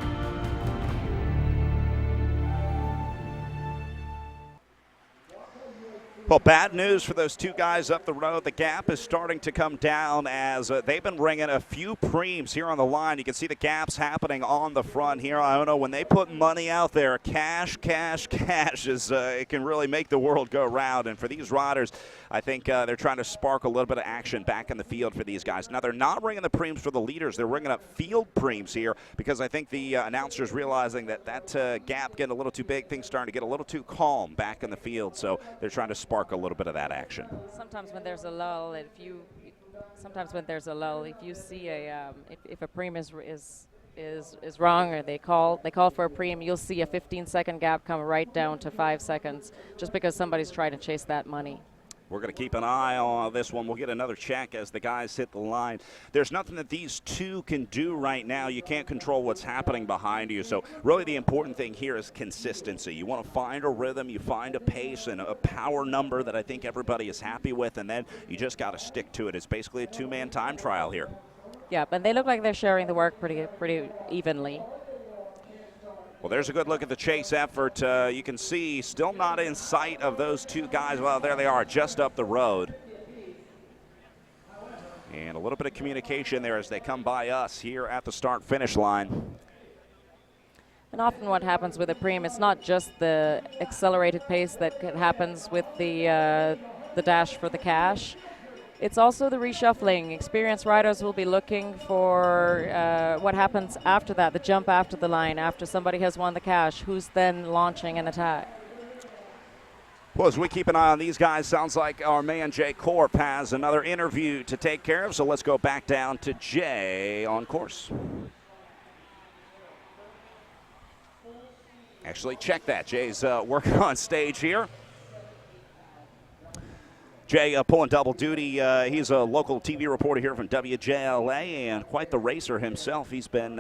Well, bad news for those 2 guys up the road. The gap is starting to come down as they've been ringing a few preems here on the line. You can see the gaps happening on the front here. I don't know, when they put money out there, cash, is it can really make the world go round. And for these riders, I think they're trying to spark a little bit of action back in the field for these guys. Now, they're not ringing the preems for the leaders. They're ringing up field preems here because I think the announcers realizing that gap getting a little too big, things starting to get a little too calm back in the field. So they're trying to spark a little bit of that action. Sometimes when there's a lull, if you see if a preem is wrong, or they call for a preem, you'll see a 15-second gap come right down to 5 seconds just because somebody's trying to chase that money. We're going to keep an eye on this one. We'll get another check as the guys hit the line. There's nothing that these 2 can do right now. You can't control what's happening behind you. So really the important thing here is consistency. You want to find a rhythm, you find a pace and a power number that I think everybody is happy with, and then you just got to stick to it. It's basically a 2-man time trial here. Yeah, but they look like they're sharing the work pretty evenly. Well, there's a good look at the chase effort. You can see still not in sight of those 2 guys. Well, there they are, just up the road. And a little bit of communication there as they come by us here at the start-finish line. And often what happens with a preem, it's not just the accelerated pace that happens with the dash for the cash. It's also the reshuffling. Experienced riders will be looking for what happens after that, the jump after the line, after somebody has won the cash, who's then launching an attack. Well, as we keep an eye on these guys, sounds like our man Jay Korp has another interview to take care of, so let's go back down to Jay on course. Actually, check that. Jay's working on stage here. Jay pulling double duty. He's a local TV reporter here from WJLA and quite the racer himself. He's been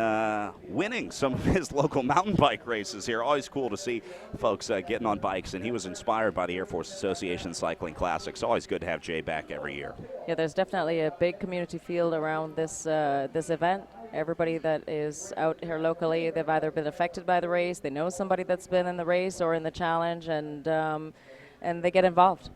winning some of his local mountain bike races here. Always cool to see folks getting on bikes, and he was inspired by the Air Force Association Cycling Classics. Always good to have Jay back every year. Yeah, there's definitely a big community field around this this event. Everybody that is out here locally, they've either been affected by the race, they know somebody that's been in the race or in the challenge, and they get involved.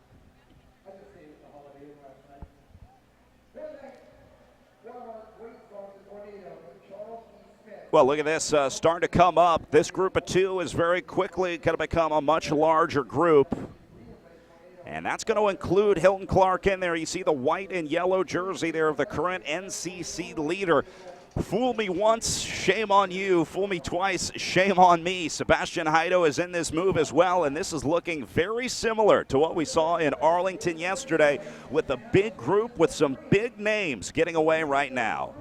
Well, look at this starting to come up. This group of two is very quickly going to become a much larger group. And that's going to include Hilton Clark in there. You see the white and yellow jersey there of the current NCC leader. Fool me once, shame on you. Fool me twice, shame on me. Sebastian Heido is in this move as well, and this is looking very similar to what we saw in Arlington yesterday with a big group with some big names getting away right now.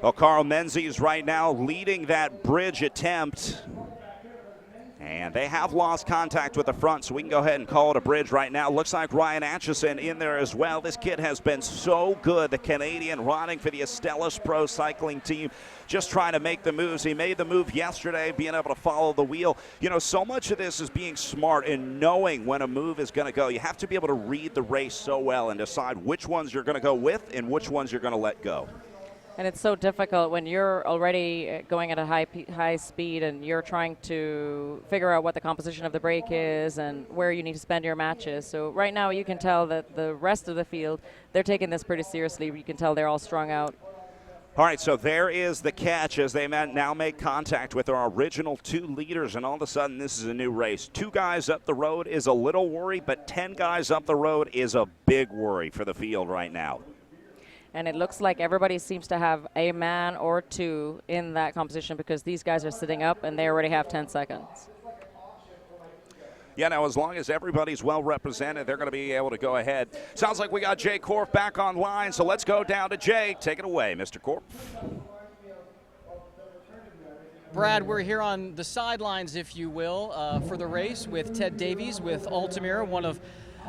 Well, Carl Menzies right now leading that bridge attempt. And they have lost contact with the front, so we can go ahead and call it a bridge right now. Looks like Ryan Atchison in there as well. This kid has been so good, the Canadian riding for the Estellas Pro Cycling team, just trying to make the moves. He made the move yesterday, being able to follow the wheel. You know, so much of this is being smart and knowing when a move is going to go. You have to be able to read the race so well and decide which ones you're going to go with and which ones you're going to let go. And it's so difficult when you're already going at a high speed and you're trying to figure out what the composition of the brake is and where you need to spend your matches. So right now you can tell that the rest of the field, they're taking this pretty seriously. You can tell they're all strung out. All right, so there is the catch as they now make contact with our original two leaders, and all of a sudden this is a new race. 2 guys up the road is a little worry, but 10 guys up the road is a big worry for the field right now. And it looks like everybody seems to have a man or two in that competition because these guys are sitting up and they already have 10 seconds. Yeah, now as long as everybody's well represented, they're going to be able to go ahead. Sounds like we got Jay Korf back online, so let's go down to Jay. Take it away, Mr. Korf. Brad, we're here on the sidelines, if you will, for the race with Ted Davies with Altamira, one of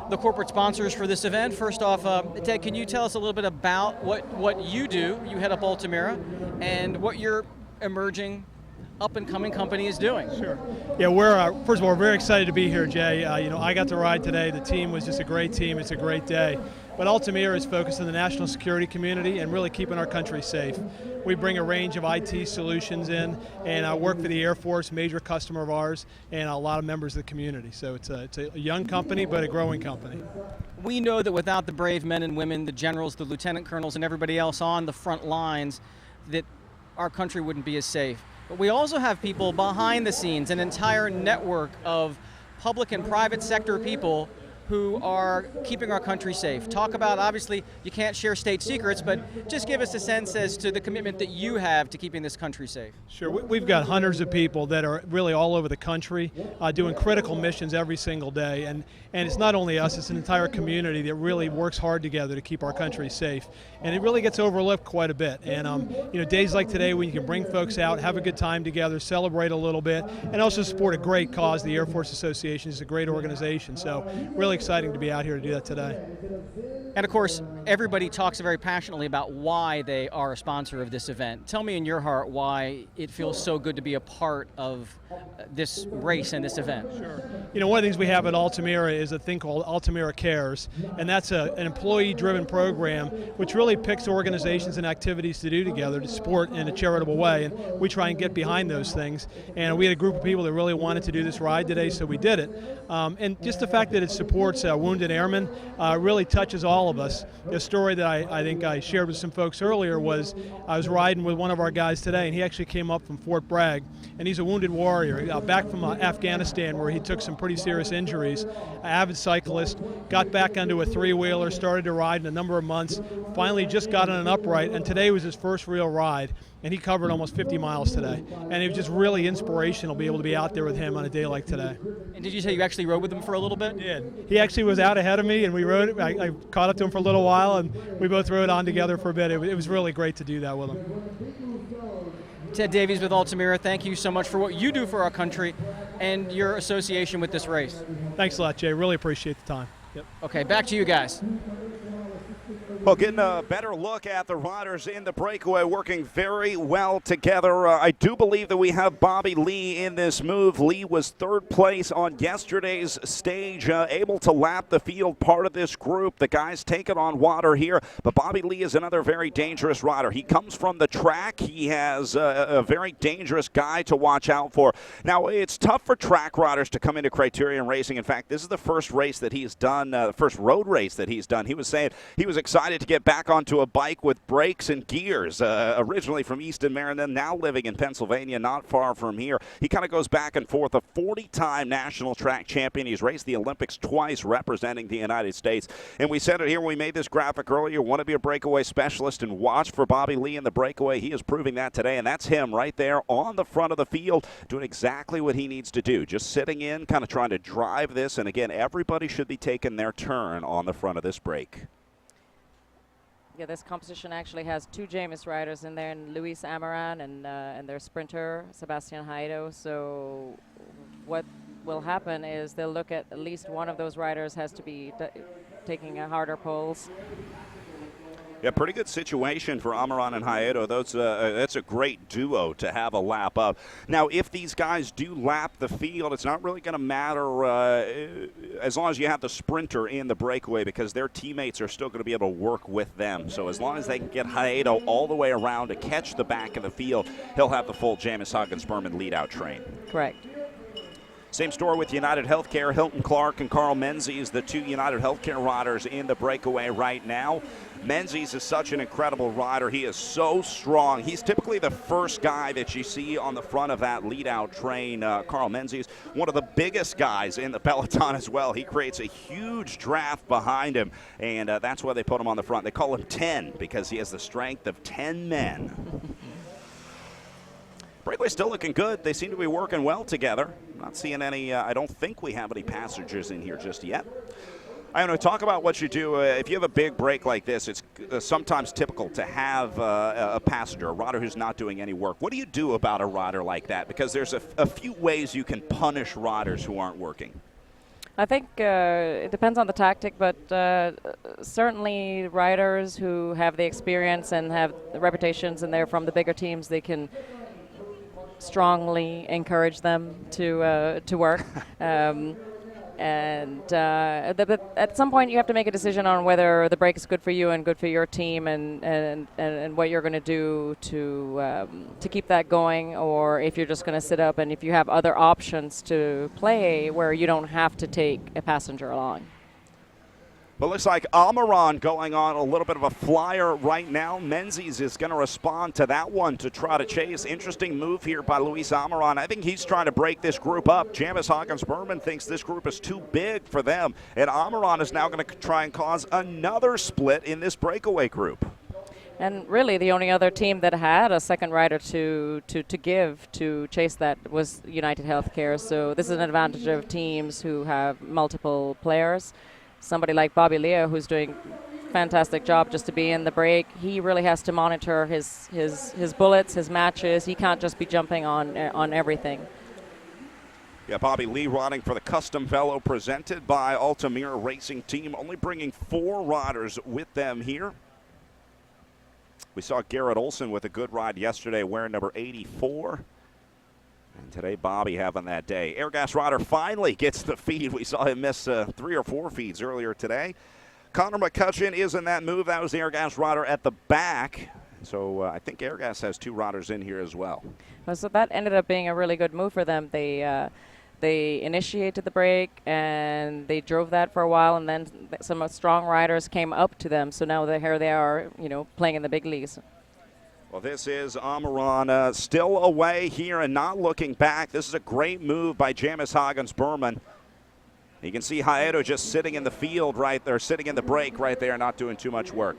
the corporate sponsors for this event. First off, Ted, can you tell us a little bit about what you do? You head up Altamira, and what your emerging up-and-coming company is doing. Sure. Yeah, we're first of all, we're very excited to be here, Jay. You know, I got to ride today. The team was just a great team. It's a great day. But Altamira is focused on the national security community and really keeping our country safe. We bring a range of IT solutions in, and I work for the Air Force, major customer of ours, and a lot of members of the community. So it's a young company, but a growing company. We know that without the brave men and women, the generals, the lieutenant colonels, and everybody else on the front lines, that our country wouldn't be as safe. But we also have people behind the scenes, an entire network of public and private sector people who are keeping our country safe. Talk about, obviously, you can't share state secrets, but just give us a sense as to the commitment that you have to keeping this country safe. Sure, we've got hundreds of people that are really all over the country doing critical missions every single day, and it's not only us, it's an entire community that really works hard together to keep our country safe, and it really gets overlooked quite a bit. And you know, days like today when you can bring folks out, have a good time together, celebrate a little bit, and also support a great cause. The Air Force Association is a great organization, so really exciting to be out here to do that today. And of course, everybody talks very passionately about why they are a sponsor of this event. Tell me in your heart why it feels so good to be a part of this race and this event. Sure. You know, one of the things we have at Altamira is a thing called Altamira Cares, and that's an employee-driven program which really picks organizations and activities to do together to support in a charitable way, and we try and get behind those things. And we had a group of people that really wanted to do this ride today, so we did it. And just the fact that it supports wounded airmen really touches all of us. The story that I think I shared with some folks earlier was I was riding with one of our guys today, and he actually came up from Fort Bragg, and he's a wounded warrior back from Afghanistan where he took some pretty serious injuries. An avid cyclist, got back onto a three-wheeler, started to ride in a number of months, finally just got on an upright, and today was his first real ride, and he covered almost 50 miles today. And it was just really inspirational to be able to be out there with him on a day like today. And did you say you actually rode with him for a little bit? I did. He actually was out ahead of me, and we rode. I caught up to him for a little while, and we both rode on together for a bit. It was really great to do that with him. Ted Davies with Altamira, thank you so much for what you do for our country and your association with this race. Thanks a lot, Jay. Really appreciate the time. Yep. Okay, back to you guys. Well, getting a better look at the riders in the breakaway, working very well together. I do believe that we have Bobby Lee in this move. Lee was third place on yesterday's stage, able to lap the field, part of this group. The guys take it on water here, but Bobby Lee is another very dangerous rider. He comes from the track. He has a very dangerous guy to watch out for. Now, it's tough for track riders to come into Criterion Racing. In fact, this is the first race that he's done, the first road race that he's done. He was saying he was excited to get back onto a bike with brakes and gears. Originally from Easton, Maryland, now living in Pennsylvania, not far from here. He kind of goes back and forth, a 40-time national track champion. He's raced the Olympics twice representing the United States. And we said it here when we made this graphic earlier, want to be a breakaway specialist and watch for Bobby Lee in the breakaway. He is proving that today, and that's him right there on the front of the field doing exactly what he needs to do. Just sitting in, kind of trying to drive this. And again, everybody should be taking their turn on the front of this break. Yeah, this competition actually has two Jamis riders in there, and Luis Amaran and their sprinter, Sebastian Haido. So what will happen is they'll look at least one of those riders has to be taking a harder pulls. Yeah, pretty good situation for Amaran and Haedo. That's a great duo to have a lap up. Now, if these guys do lap the field, it's not really going to matter as long as you have the sprinter in the breakaway, because their teammates are still going to be able to work with them. So as long as they can get Haedo all the way around to catch the back of the field, he'll have the full Jamis Huggins-Berman lead-out train. Correct. Same story with United Healthcare. Hilton Clark and Carl Menzies, the two United Healthcare riders in the breakaway right now. Menzies is such an incredible rider. He is so strong. He's typically the first guy that you see on the front of that lead-out train. Carl Menzies, one of the biggest guys in the peloton as well. He creates a huge draft behind him, and that's why they put him on the front. They call him 10 because he has the strength of 10 men. Breakaway's still looking good. They seem to be working well together. Not seeing any, I don't think we have any passengers in here just yet. I want to talk about what you do. If you have a big break like this, it's sometimes typical to have a passenger, a rider who's not doing any work. What do you do about a rider like that? Because there's a few ways you can punish riders who aren't working. I think it depends on the tactic, but certainly riders who have the experience and have the reputations and they're from the bigger teams, they can strongly encourage them to work. But at some point you have to make a decision on whether the break is good for you and good for your team, and what you're going to do to keep that going, or if you're just going to sit up and if you have other options to play where you don't have to take a passenger along. But looks like Amaran going on a little bit of a flyer right now. Menzies is going to respond to that one to try to chase. Interesting move here by Luis Amaran. I think he's trying to break this group up. Jamis Huggins-Berman thinks this group is too big for them. And Amaran is now going to try and cause another split in this breakaway group. And really the only other team that had a second rider to give to chase that was United Healthcare. So this is an advantage of teams who have multiple players. Somebody like Bobby Lea, who's doing a fantastic job just to be in the break, he really has to monitor his bullets, his matches. He can't just be jumping on everything. Yeah, Bobby Lee riding for the custom velo presented by Altamira Racing Team, only bringing 4 riders with them here. We saw Garrett Olson with a good ride yesterday wearing number 84. And today, Bobby having that day. Airgas rider finally gets the feed. We saw him miss 3 or 4 feeds earlier today. Connor McCutcheon is in that move. That was the Airgas rider at the back. So I think Airgas has 2 riders in here as well. So that ended up being a really good move for them. They initiated the break and they drove that for a while, and then some strong riders came up to them. So now here they are, playing in the big leagues. Well, this is Amaran still away here and not looking back. This is a great move by Jamis Huggins-Berman. You can see Haedo just sitting in the field right there, sitting in the break right there, not doing too much work.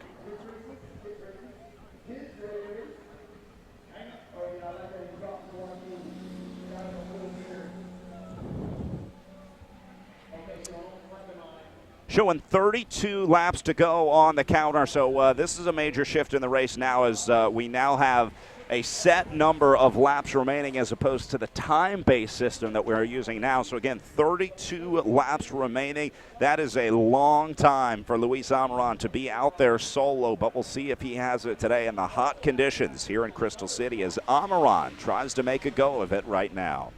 Showing 32 laps to go on the counter, so this is a major shift in the race now, as we now have a set number of laps remaining as opposed to the time-based system that we're using now. So again, 32 laps remaining. That is a long time for Luis Amaran to be out there solo, but we'll see if he has it today in the hot conditions here in Crystal City as Amaran tries to make a go of it right now.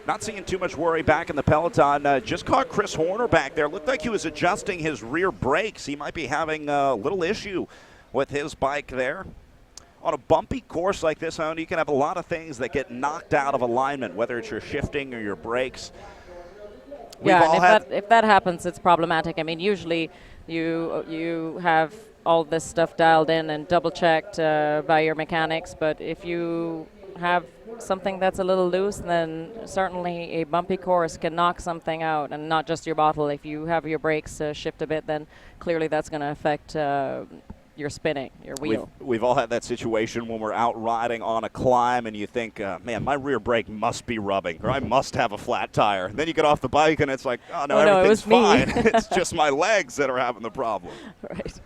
Not seeing too much worry back in the peloton. Just caught Chris Horner back there. Looked like he was adjusting his rear brakes. He might be having a little issue with his bike there. On a bumpy course like this, you can have a lot of things that get knocked out of alignment, whether it's your shifting or your brakes. Yeah, and if that happens, it's problematic. I mean, usually you have all this stuff dialed in and double-checked by your mechanics, but if you have something that's a little loose, then certainly a bumpy course can knock something out, and not just your bottle. If you have your brakes shift a bit, then clearly that's going to affect your spinning, your wheel. We've all had that situation when we're out riding on a climb and you think, man, my rear brake must be rubbing, or I must have a flat tire. And then you get off the bike and it's like, oh, no, everything's fine. It's just my legs that are having the problem. Right.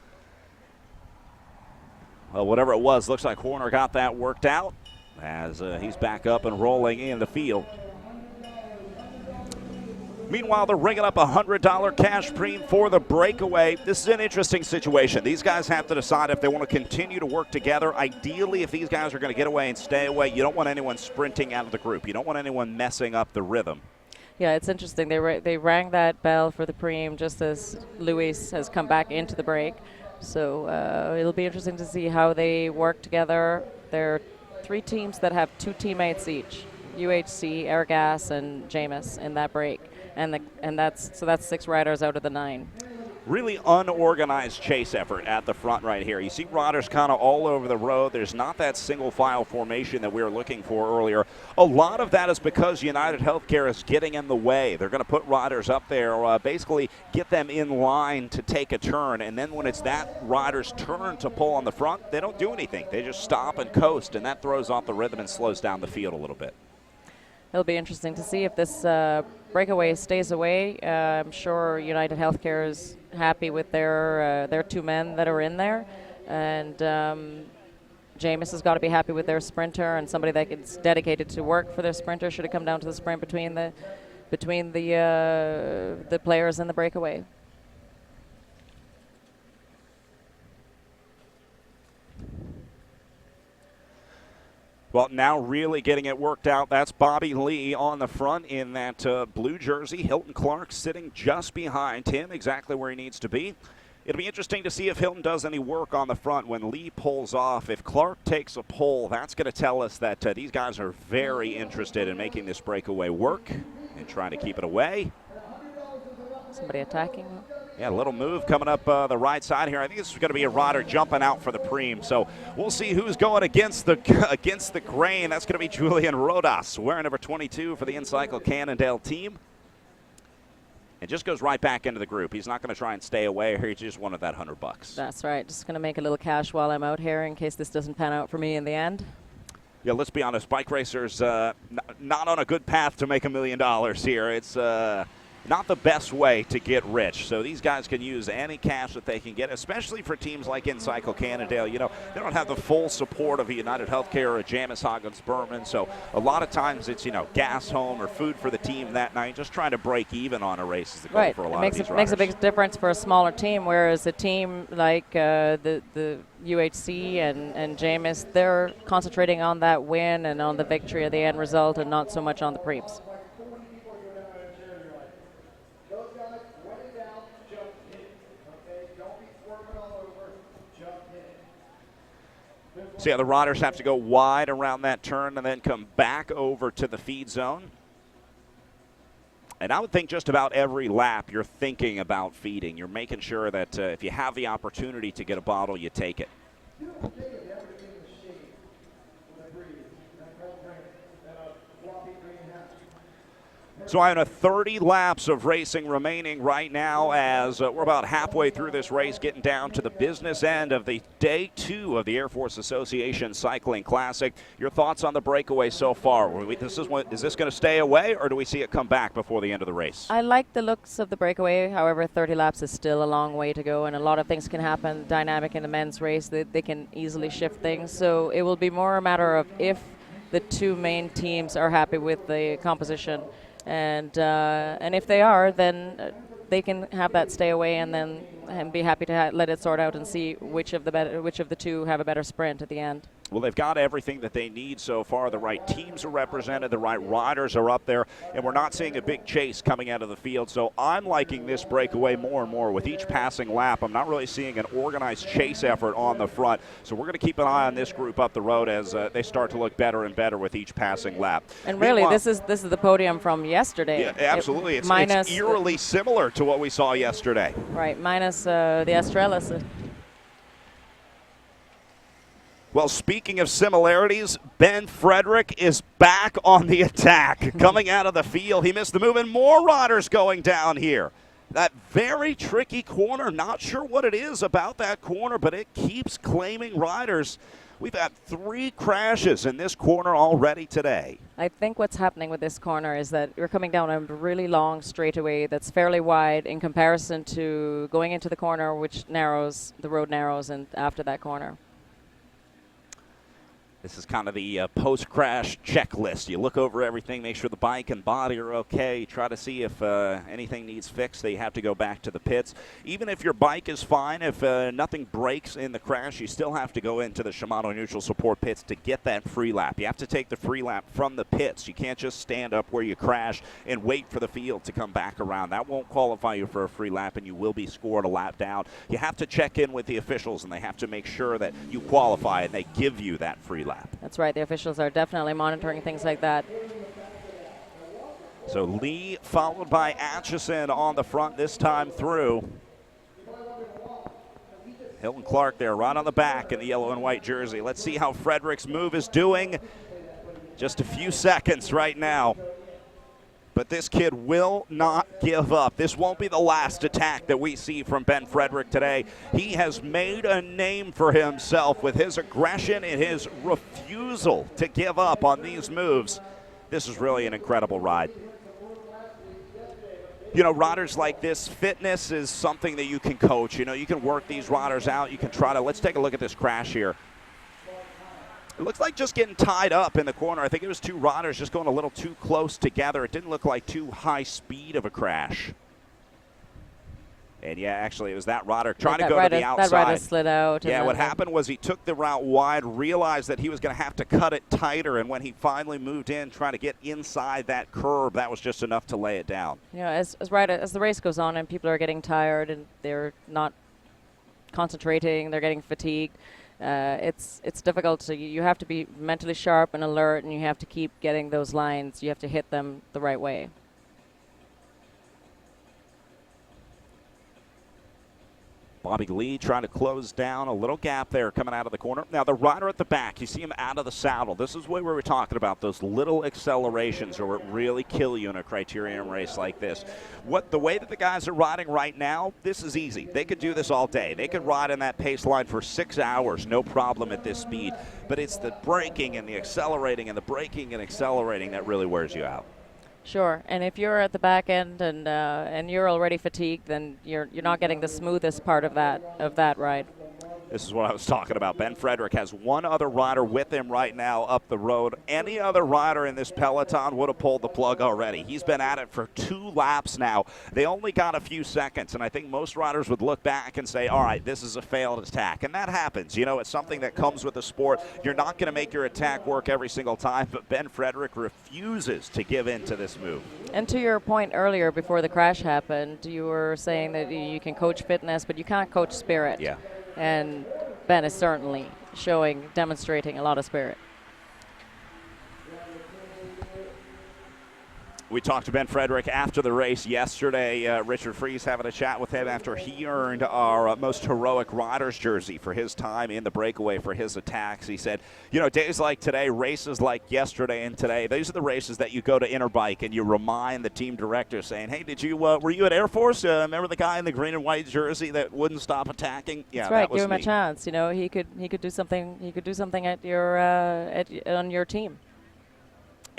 Well, whatever it was, looks like Horner got that worked out as he's back up and rolling in the field. Meanwhile, they're ringing up a $100 cash premium for the breakaway. This is an interesting situation. These guys have to decide if they want to continue to work together. Ideally, if these guys are going to get away and stay away, you don't want anyone sprinting out of the group. You don't want anyone messing up the rhythm. Yeah, it's interesting. They rang that bell for the preem just as Luis has come back into the break. So it'll be interesting to see how they work together. There are 3 teams that have 2 teammates each, UHC, Airgas, and Jamis in that break. And that's 6 riders out of the 9. Really unorganized chase effort at the front right here. You see riders kind of all over the road. There's not that single file formation that we were looking for earlier. A lot of that is because United Healthcare is getting in the way. They're going to put riders up there, basically get them in line to take a turn, and then when it's that rider's turn to pull on the front, they don't do anything. They just stop and coast, and that throws off the rhythm and slows down the field a little bit. It'll be interesting to see if this breakaway stays away. I'm sure United Healthcare is happy with their 2 men that are in there, and Jamis has got to be happy with their sprinter, and somebody that is dedicated to work for their sprinter should have come down to the sprint between the players in the breakaway. Well, now really getting it worked out. That's Bobby Lee on the front in that blue jersey. Hilton Clark sitting just behind him, exactly where he needs to be. It'll be interesting to see if Hilton does any work on the front when Lee pulls off. If Clark takes a pull, that's going to tell us that these guys are very interested in making this breakaway work and trying to keep it away. Somebody attacking. Yeah, a little move coming up the right side here. I think this is going to be a rider jumping out for the preem. So we'll see who's going against the grain. That's going to be Julian Rodas, wearing number 22 for the Encycle Cannondale team. And just goes right back into the group. He's not going to try and stay away. He just wanted that $100. That's right. Just going to make a little cash while I'm out here in case this doesn't pan out for me in the end. Yeah, let's be honest. Bike racers not on a good path to make $1 million here. It's not the best way to get rich. So these guys can use any cash that they can get, especially for teams like Encycle Cannondale. You know, they don't have the full support of a United Healthcare or a Jamis Hoggins Berman. So a lot of times it's, gas home or food for the team that night. Just trying to break even on a race is the goal for a lot of these riders. Makes a big difference for a smaller team, whereas a team like the UHC and Jamis, they're concentrating on that win and on the victory of the end result and not so much on the preeps. So, yeah, the riders have to go wide around that turn and then come back over to the feed zone. And I would think just about every lap you're thinking about feeding. You're making sure that if you have the opportunity to get a bottle, you take it. So I have 30 laps of racing remaining right now as we're about halfway through this race, getting down to the business end of the day 2 of the Air Force Association Cycling Classic. Your thoughts on the breakaway so far? Is this going to stay away, or do we see it come back before the end of the race? I like the looks of the breakaway. However, 30 laps is still a long way to go, and a lot of things can happen dynamic in the men's race. They can easily shift things. So it will be more a matter of if the 2 main teams are happy with the composition. And if they are, then they can have that stay away and be happy to let it sort out and see which of the 2 have a better sprint at the end. Well, they've got everything that they need so far. The right teams are represented, the right riders are up there, and we're not seeing a big chase coming out of the field. So I'm liking this breakaway more and more. With each passing lap, I'm not really seeing an organized chase effort on the front. So we're going to keep an eye on this group up the road as they start to look better and better with each passing lap. And really, this is the podium from yesterday. Yeah, absolutely. It's eerily similar to what we saw yesterday. Right, minus the Estrellas. Well, speaking of similarities, Ben Frederick is back on the attack. Coming out of the field, he missed the move, and more riders going down here. That very tricky corner, not sure what it is about that corner, but it keeps claiming riders. We've had 3 crashes in this corner already today. I think what's happening with this corner is that you're coming down a really long straightaway that's fairly wide in comparison to going into the corner, which narrows, the road narrows, and after that corner. This is kind of the post-crash checklist. You look over everything, make sure the bike and body are okay, try to see if anything needs fixed. They have to go back to the pits. Even if your bike is fine, if nothing breaks in the crash, you still have to go into the Shimano Neutral Support pits to get that free lap. You have to take the free lap from the pits. You can't just stand up where you crash and wait for the field to come back around. That won't qualify you for a free lap, and you will be scored a lap down. You have to check in with the officials, and they have to make sure that you qualify, and they give you that free lap. That's right. The officials are definitely monitoring things like that. So Lee followed by Atchison on the front this time through. Hilton Clark there right on the back in the yellow and white jersey. Let's see how Frederick's move is doing. Just a few seconds right now. But this kid will not give up. This won't be the last attack that we see from Ben Frederick today. He has made a name for himself with his aggression and his refusal to give up on these moves. This is really an incredible ride. You know, riders like this, fitness is something that you can coach. You know, you can work these riders out. You can try to, let's take a look at this crash here. It looks like just getting tied up in the corner. I think it was 2 riders just going a little too close together. It didn't look like too high speed of a crash. And yeah, actually, it was that rider trying to go to the outside. That rider slid out. Yeah, what happened was he took the route wide, realized that he was going to have to cut it tighter, and when he finally moved in, trying to get inside that curb, that was just enough to lay it down. You know, as the race goes on and people are getting tired and they're not concentrating, they're getting fatigued, it's difficult. So you have to be mentally sharp and alert, and you have to keep getting those lines. You have to hit them the right way. Bobby Lee trying to close down a little gap there coming out of the corner. Now the rider at the back, you see him out of the saddle. This is what we were talking about, those little accelerations or it really kill you in a criterium race like this. The way that the guys are riding right now, this is easy. They could do this all day. They could ride in that pace line for 6 hours, no problem at this speed. But it's the braking and the accelerating and the braking and accelerating that really wears you out. Sure, and if you're at the back end and you're already fatigued, then you're not getting the smoothest part of that ride. This is what I was talking about. Ben Frederick has one other rider with him right now up the road. Any other rider in this peloton would have pulled the plug already. He's been at it for 2 laps now. They only got a few seconds, and I think most riders would look back and say, all right, this is a failed attack. And that happens. You know, it's something that comes with the sport. You're not going to make your attack work every single time, but Ben Frederick refuses to give in to this move. And to your point earlier, before the crash happened, you were saying that you can coach fitness, but you can't coach spirit. Yeah. And Ben is certainly demonstrating a lot of spirit. We talked to Ben Frederick after the race yesterday. Richard Freeze having a chat with him after he earned our most heroic riders jersey for his time in the breakaway for his attacks. He said, you know, days like today, races like yesterday and today, these are the races that you go to Interbike and you remind the team director saying, hey, were you at Air Force? Remember the guy in the green and white jersey that wouldn't stop attacking? Yeah, that's right. That was Give him me. a chance. You know, he could do something. He could do something at your on your team.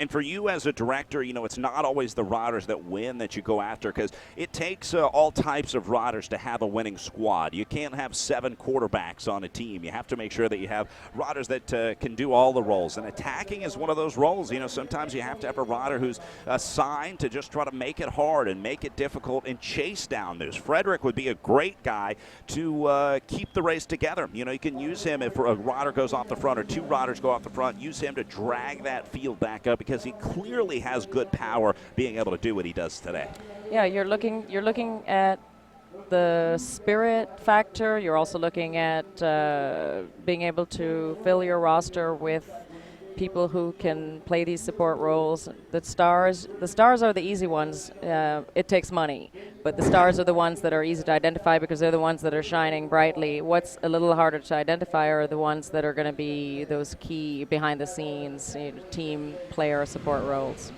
And for you as a director, you know, it's not always the riders that win that you go after, because it takes all types of riders to have a winning squad. You can't have 7 quarterbacks on a team. You have to make sure that you have riders that can do all the roles. And attacking is one of those roles. You know, sometimes you have to have a rider who's assigned to just try to make it hard and make it difficult and chase down those. Frederick would be a great guy to keep the race together. You know, you can use him if a rider goes off the front or 2 riders go off the front. Use him to drag that field back up, because he clearly has good power being able to do what he does today. Yeah, you're looking at the spirit factor. You're also looking at being able to fill your roster with people who can play these support roles. The stars are the easy ones. It takes money, but the stars are the ones that are easy to identify because they're the ones that are shining brightly. What's a little harder to identify are the ones that are going to be those key behind the scenes, you know, team player support roles.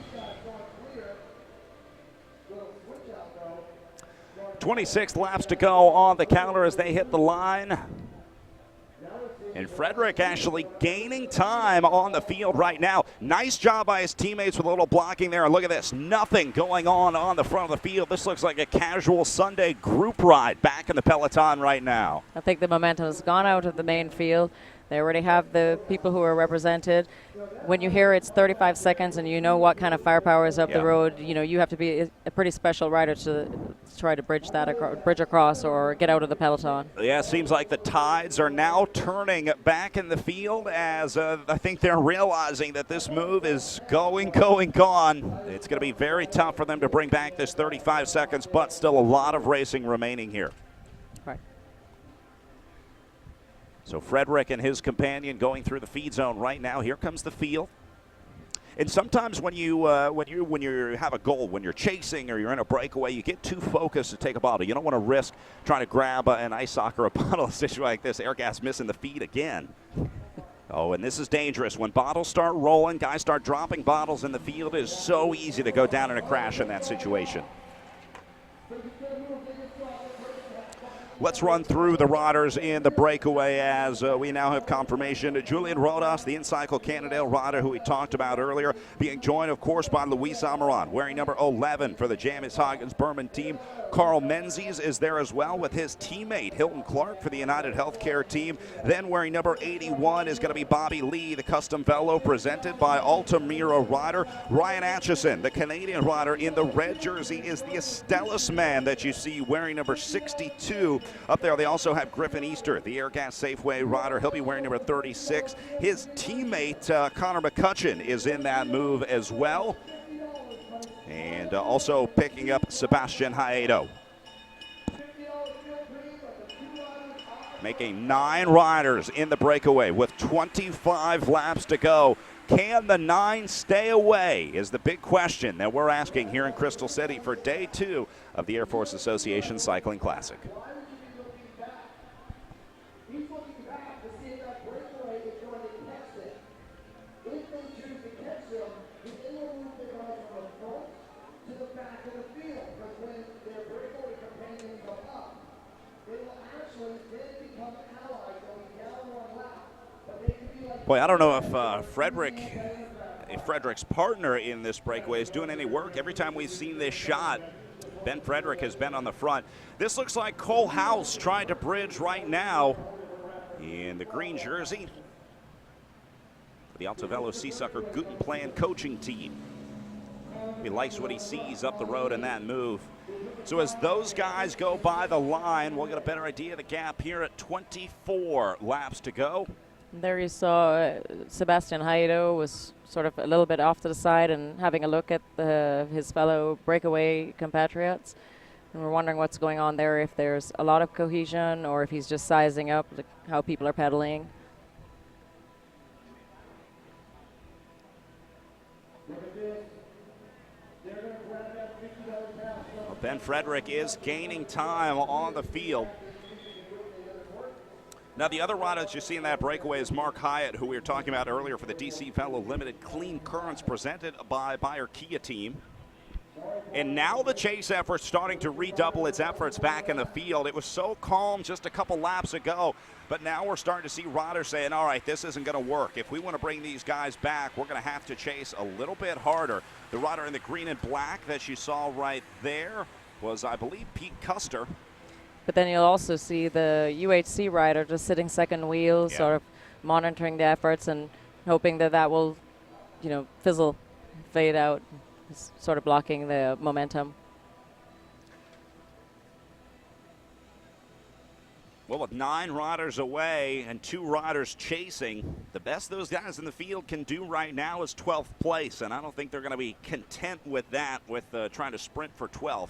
26 laps to go on the counter as they hit the line. And Frederick actually gaining time on the field right now. Nice job by his teammates with a little blocking there. And look at this, nothing going on the front of the field. This looks like a casual Sunday group ride back in the peloton right now. I think the momentum has gone out of the main field. They already have the people who are represented. When you hear it's 35 seconds and you know what kind of firepower is up the road, you know, you have to be a pretty special rider to try to bridge across or get out of the peloton. Yeah, seems like the tides are now turning back in the field as I think they're realizing that this move is gone. It's going to be very tough for them to bring back this 35 seconds, but still a lot of racing remaining here. Right. So Frederick and his companion going through the feed zone right now. Here comes the field. And sometimes when you have a goal, when you're chasing or you're in a breakaway, you get too focused to take a bottle. You don't want to risk trying to grab an ice sock or a bottle in a situation like this. Air gas missing the feed again. Oh, and this is dangerous. When bottles start rolling, guys start dropping bottles in the field, it is so easy to go down in a crash in that situation. Let's run through the riders in the breakaway as we now have confirmation. Julian Rodas, the in-cycle Cannondale rider who we talked about earlier, being joined, of course, by Luis Amaran, wearing number 11 for the Jamis Huggins Berman team. Carl Menzies is there as well with his teammate Hilton Clark for the United Healthcare team. Then wearing number 81 is going to be Bobby Lee, the custom velo presented by Altamira rider. Ryan Atchison, the Canadian rider in the red jersey, is the Estellas man that you see wearing number 62. Up there, they also have Griffin Easter, the Airgas Safeway rider. He'll be wearing number 36. His teammate, Connor McCutcheon, is in that move as well. And also picking up Sebastian Haedo. Making 9 riders in the breakaway with 25 laps to go. Can the 9 stay away is the big question that we're asking here in Crystal City for day 2 of the Air Force Association Cycling Classic. Boy, I don't know if Frederick's partner in this breakaway is doing any work. Every time we've seen this shot, Ben Frederick has been on the front. This looks like Cole House trying to bridge right now in the green jersey for the Alta Velo Seasucker Guten Plan coaching team. He likes what he sees up the road in that move. So as those guys go by the line, we'll get a better idea of the gap here at 24 laps to go. There you saw Sebastian Haedo was sort of a little bit off to the side and having a look at his fellow breakaway compatriots. And we're wondering what's going on there, if there's a lot of cohesion or if he's just sizing up how people are pedaling. Well, Ben Frederick is gaining time on the field. Now, the other rider that you see in that breakaway is Mark Hyatt, who we were talking about earlier for the DC Fellow Limited Clean Currents presented by Bayer Kia team. And now the chase effort starting to redouble its efforts back in the field. It was so calm just a couple laps ago, but now we're starting to see riders saying, all right, this isn't going to work. If we want to bring these guys back, we're going to have to chase a little bit harder. The rider in the green and black that you saw right there was, I believe, Pete Custer. But then you'll also see the UHC rider just sitting second wheel, sort of monitoring the efforts and hoping that that will, fizzle, fade out, sort of blocking the momentum. Well, with 9 riders away and 2 riders chasing, the best those guys in the field can do right now is 12th place, and I don't think they're going to be content with that, with trying to sprint for 12th.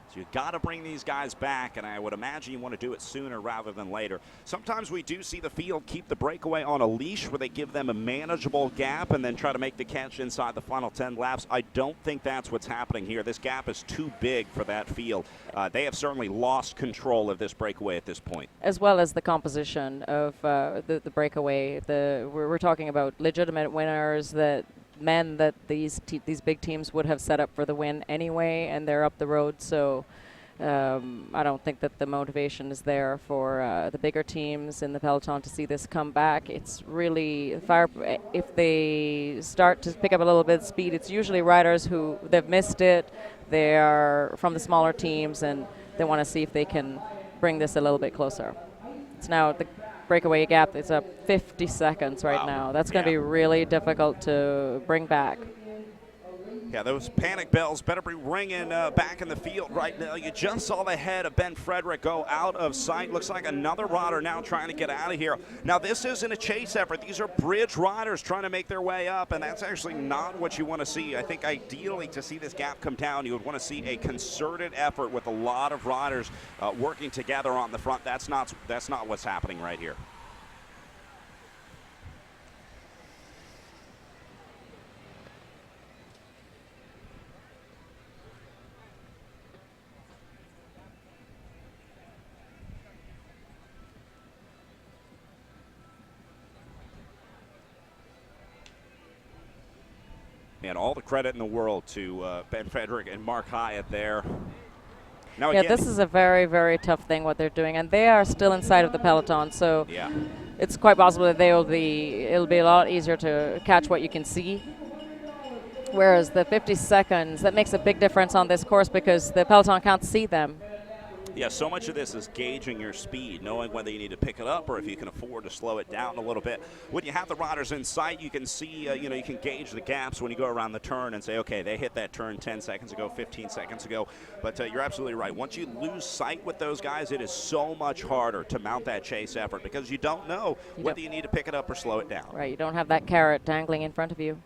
So you've got to bring these guys back, and I would imagine you want to do it sooner rather than later. Sometimes we do see the field keep the breakaway on a leash where they give them a manageable gap and then try to make the catch inside the final 10 laps. I don't think that's what's happening here. This gap is too big for that field. They have certainly lost control of this breakaway at this point. As well as the composition of the breakaway. We're talking about legitimate winners, that men that these big teams would have set up for the win anyway, and they're up the road. So I don't think that the motivation is there for the bigger teams in the peloton to see this come back. It's really if they start to pick up a little bit of speed, it's usually riders who they've missed it. They are from the smaller teams, and they want to see if they can bring this a little bit closer. It's now the breakaway gap is up 50 seconds right now. That's going to be really difficult to bring back. Yeah, those panic bells better be ringing back in the field right now. You just saw the head of Ben Frederick go out of sight. Looks like another rider now trying to get out of here. Now, this isn't a chase effort. These are bridge riders trying to make their way up, and that's actually not what you want to see. I think ideally to see this gap come down, you would want to see a concerted effort with a lot of riders working together on the front. That's not what's happening right here. And all the credit in the world to Ben Frederick and Mark Hyatt there. Now yeah, again, this is a very, very tough thing what they're doing, and they are still inside of the peloton, so it's quite possible that it'll be a lot easier to catch what you can see. Whereas the 50 seconds, that makes a big difference on this course because the peloton can't see them. Yeah, so much of this is gauging your speed, knowing whether you need to pick it up or if you can afford to slow it down a little bit. When you have the riders in sight, you can see, you can gauge the gaps when you go around the turn and say, okay, they hit that turn 10 seconds ago, 15 seconds ago. But you're absolutely right. Once you lose sight with those guys, it is so much harder to mount that chase effort because you don't know whether you need to pick it up or slow it down. Right, you don't have that carrot dangling in front of you.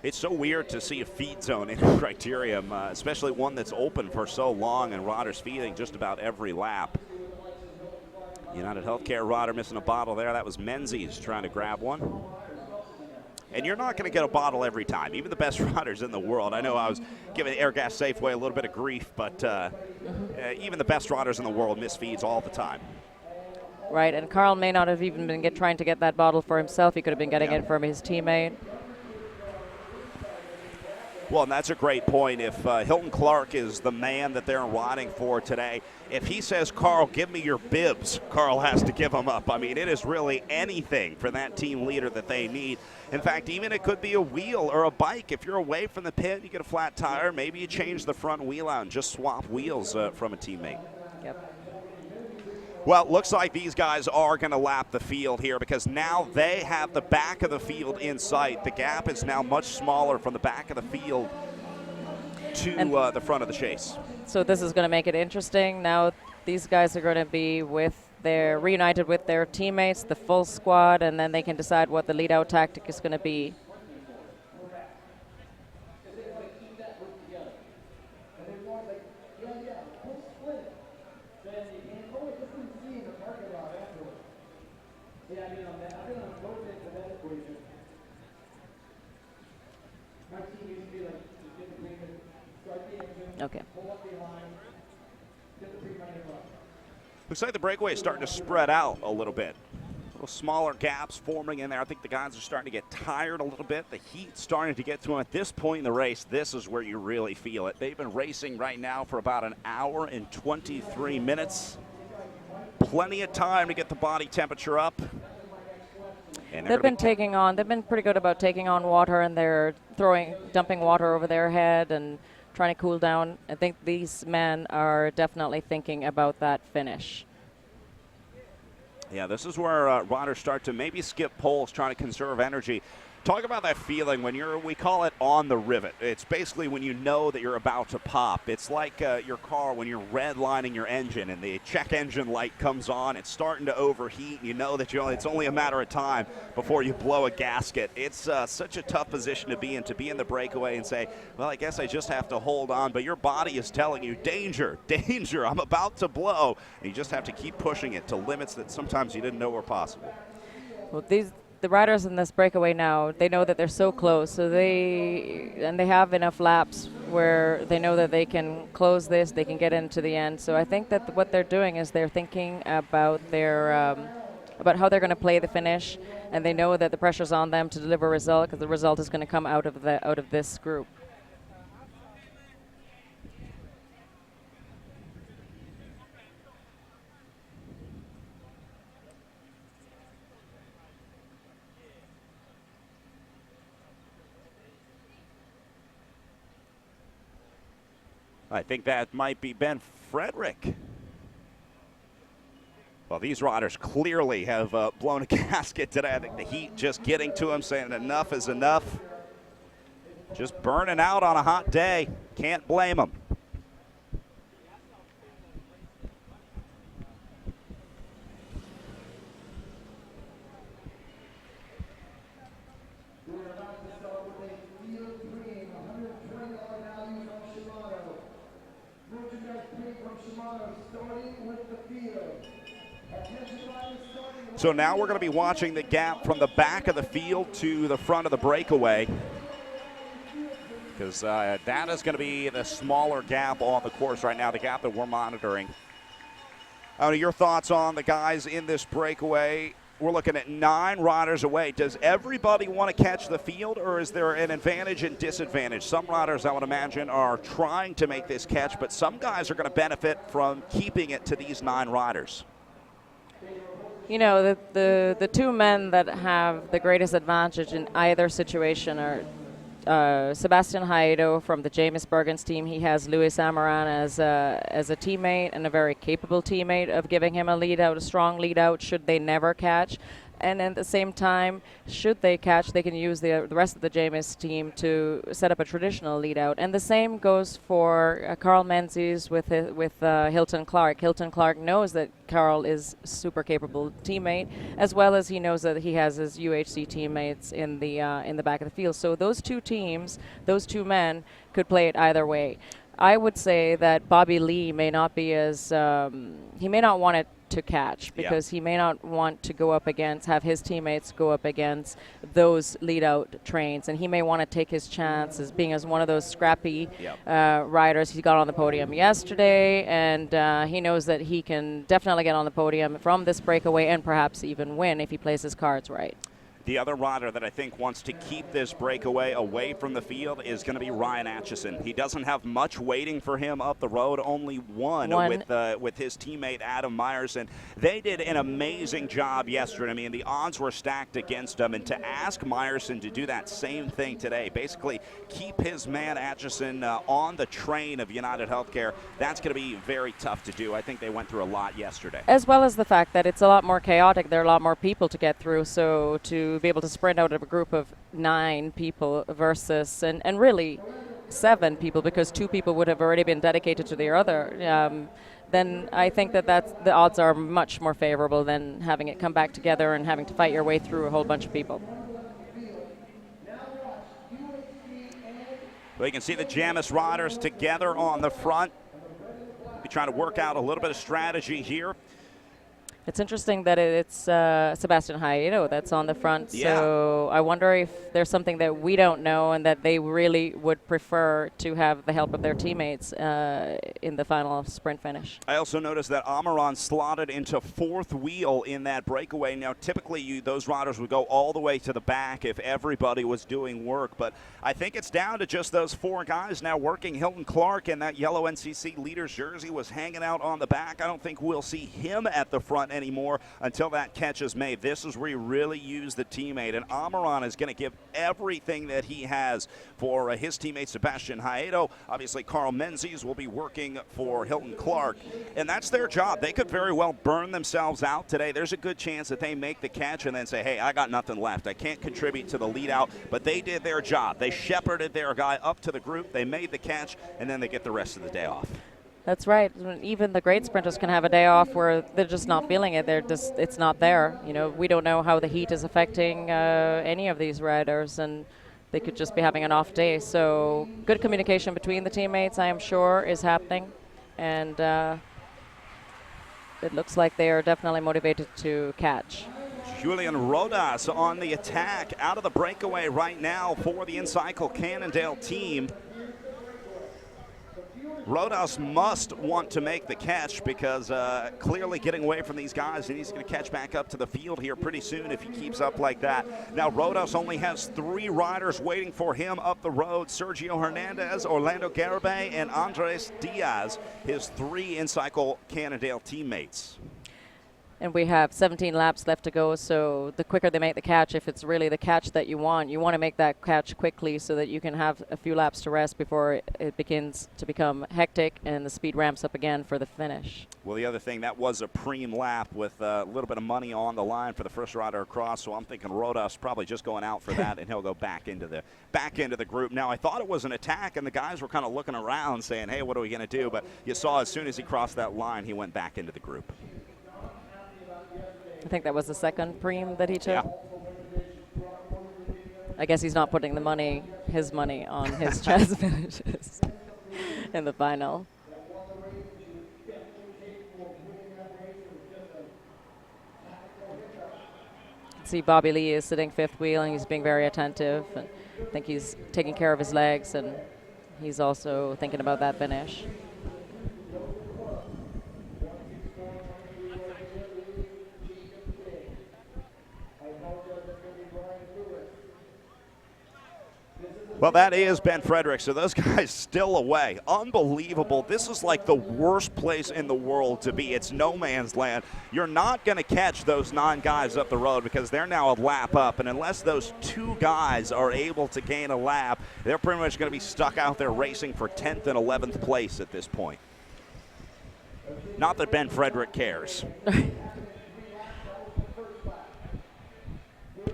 It's so weird to see a feed zone in Criterium, especially one that's open for so long and riders feeding just about every lap. United Healthcare rider missing a bottle there. That was Menzies trying to grab one. And you're not going to get a bottle every time, even the best riders in the world. I know I was giving Airgas Safeway a little bit of grief, but even the best riders in the world miss feeds all the time. Right, and Carl may not have even been trying to get that bottle for himself. He could have been getting it from his teammate. Well, and that's a great point. If Hilton Clark is the man that they're riding for today, if he says, Carl, give me your bibs, Carl has to give them up. I mean, it is really anything for that team leader that they need. In fact, even it could be a wheel or a bike. If you're away from the pit, you get a flat tire, maybe you change the front wheel out and just swap wheels from a teammate. Yep. Well, it looks like these guys are going to lap the field here because now they have the back of the field in sight. The gap is now much smaller from the back of the field to the front of the chase. So this is going to make it interesting. Now these guys are going to be reunited with their teammates, the full squad, and then they can decide what the lead-out tactic is going to be. Okay. Looks like the breakaway is starting to spread out a little bit. Little smaller gaps forming in there. I think the guys are starting to get tired a little bit. The heat's starting to get to them. At this point in the race, this is where you really feel it. They've been racing right now for about an hour and 23 minutes. Plenty of time to get the body temperature up. And They've been pretty good about taking on water, and they're dumping water over their head and trying to cool down. I think these men are definitely thinking about that finish. Yeah, this is where riders start to maybe skip poles, trying to conserve energy. Talk about that feeling when we call it on the rivet. It's basically when you know that you're about to pop. It's like your car when you're redlining your engine and the check engine light comes on. It's starting to overheat, and you know that it's only a matter of time before you blow a gasket. It's such a tough position to be in the breakaway and say, well, I guess I just have to hold on. But your body is telling you, danger, danger, I'm about to blow. And you just have to keep pushing it to limits that sometimes you didn't know were possible. Well, the riders in this breakaway now, they know that they're so close, so they have enough laps where they know that they can close this, they can get into the end. So I think that what they're doing is they're thinking about about how they're going to play the finish, and they know that the pressure's on them to deliver a result, because the result is going to come out of this group. I think that might be Ben Frederick. Well, these riders clearly have blown a gasket today. I think the heat just getting to them, saying enough is enough. Just burning out on a hot day. Can't blame them. So now we're going to be watching the gap from the back of the field to the front of the breakaway, because that is going to be the smaller gap on the course right now, the gap that we're monitoring. Your thoughts on the guys in this breakaway? We're looking at 9 riders away. Does everybody want to catch the field, or is there an advantage and disadvantage? Some riders, I would imagine, are trying to make this catch, but some guys are going to benefit from keeping it to these 9 riders. You know, the two men that have the greatest advantage in either situation are Sebastian Haedo from the James Bergens team. He has Luis Amaran as a teammate, and a very capable teammate of giving him a lead out, a strong lead out should they never catch. And at the same time, should they catch, they can use the rest of the James team to set up a traditional lead out. And the same goes for Carl Menzies with Hilton Clark. Hilton Clark knows that Carl is a super capable teammate, as well as he knows that he has his UHC teammates in the back of the field. So those two teams, those two men, could play it either way. I would say that Bobby Lee may not be as he may not want it to catch, because he may not want to have his teammates go up against those lead out trains, and he may want to take his chances being as one of those scrappy riders. He got on the podium yesterday, and he knows that he can definitely get on the podium from this breakaway and perhaps even win if he plays his cards right. The other rider that I think wants to keep this breakaway away from the field is going to be Ryan Atchison. He doesn't have much waiting for him up the road, only one. With his teammate Adam Meyerson. They did an amazing job yesterday. I mean, the odds were stacked against him, and to ask Meyerson to do that same thing today, basically keep his man Atchison on the train of United Healthcare, that's going to be very tough to do. I think they went through a lot yesterday. As well as the fact that it's a lot more chaotic. There are a lot more people to get through, so to be able to sprint out of a group of 9 people versus, and really 7 people, because 2 people would have already been dedicated to the other, then I think that the odds are much more favorable than having it come back together and having to fight your way through a whole bunch of people. Well, you can see the Jamis riders together on the front. Be trying to work out a little bit of strategy here. It's interesting that it's Sebastian Haedo that's on the front. Yeah. So I wonder if there's something that we don't know and that they really would prefer to have the help of their teammates in the final sprint finish. I also noticed that Amaran slotted into fourth wheel in that breakaway. Now, typically those riders would go all the way to the back if everybody was doing work, but I think it's down to just those four guys now working. Hilton Clark in that yellow NCC leader's jersey was hanging out on the back. I don't think we'll see him at the front anymore until that catch is made. This is where you really use the teammate, and Amaran is going to give everything that he has for his teammate Sebastian Haedo. Obviously, Carl Menzies will be working for Hilton Clark, and that's their job. They could very well burn themselves out today. There's a good chance that they make the catch and then say, hey, I got nothing left. I can't contribute to the lead out, but they did their job. They shepherded their guy up to the group. They made the catch, and then they get the rest of the day off. That's right. Even the great sprinters can have a day off where they're just not feeling it. It's not there. You know, we don't know how the heat is affecting any of these riders, and they could just be having an off day. So good communication between the teammates, I am sure, is happening, and it looks like they are definitely motivated to catch. Julian Rodas on the attack out of the breakaway right now for the InCycle Cannondale team. Rodas must want to make the catch because clearly getting away from these guys, and he's going to catch back up to the field here pretty soon if he keeps up like that. Now, Rodas only has 3 riders waiting for him up the road: Sergio Hernandez, Orlando Garibay, and Andres Diaz, his 3 InCycle Cannondale teammates. And we have 17 laps left to go, so the quicker they make the catch, if it's really the catch that you want to make that catch quickly so that you can have a few laps to rest before it begins to become hectic and the speed ramps up again for the finish. Well, the other thing, that was a preem lap with a little bit of money on the line for the first rider across, so I'm thinking Rodas probably just going out for that, and he'll go back into the group. Now, I thought it was an attack, and the guys were kind of looking around saying, hey, what are we going to do? But you saw as soon as he crossed that line, he went back into the group. I think that was the second preem that he took. Yeah. I guess he's not putting his money on his chance finishes in the final. See, Bobby Lee is sitting fifth wheel, and he's being very attentive. And I think he's taking care of his legs, and he's also thinking about that finish. Well, that is Ben Frederick, so those guys still away. Unbelievable. This is like the worst place in the world to be. It's no man's land. You're not going to catch those 9 guys up the road because they're now a lap up, and unless those 2 guys are able to gain a lap, they're pretty much going to be stuck out there racing for 10th and 11th place at this point. Not that Ben Frederick cares.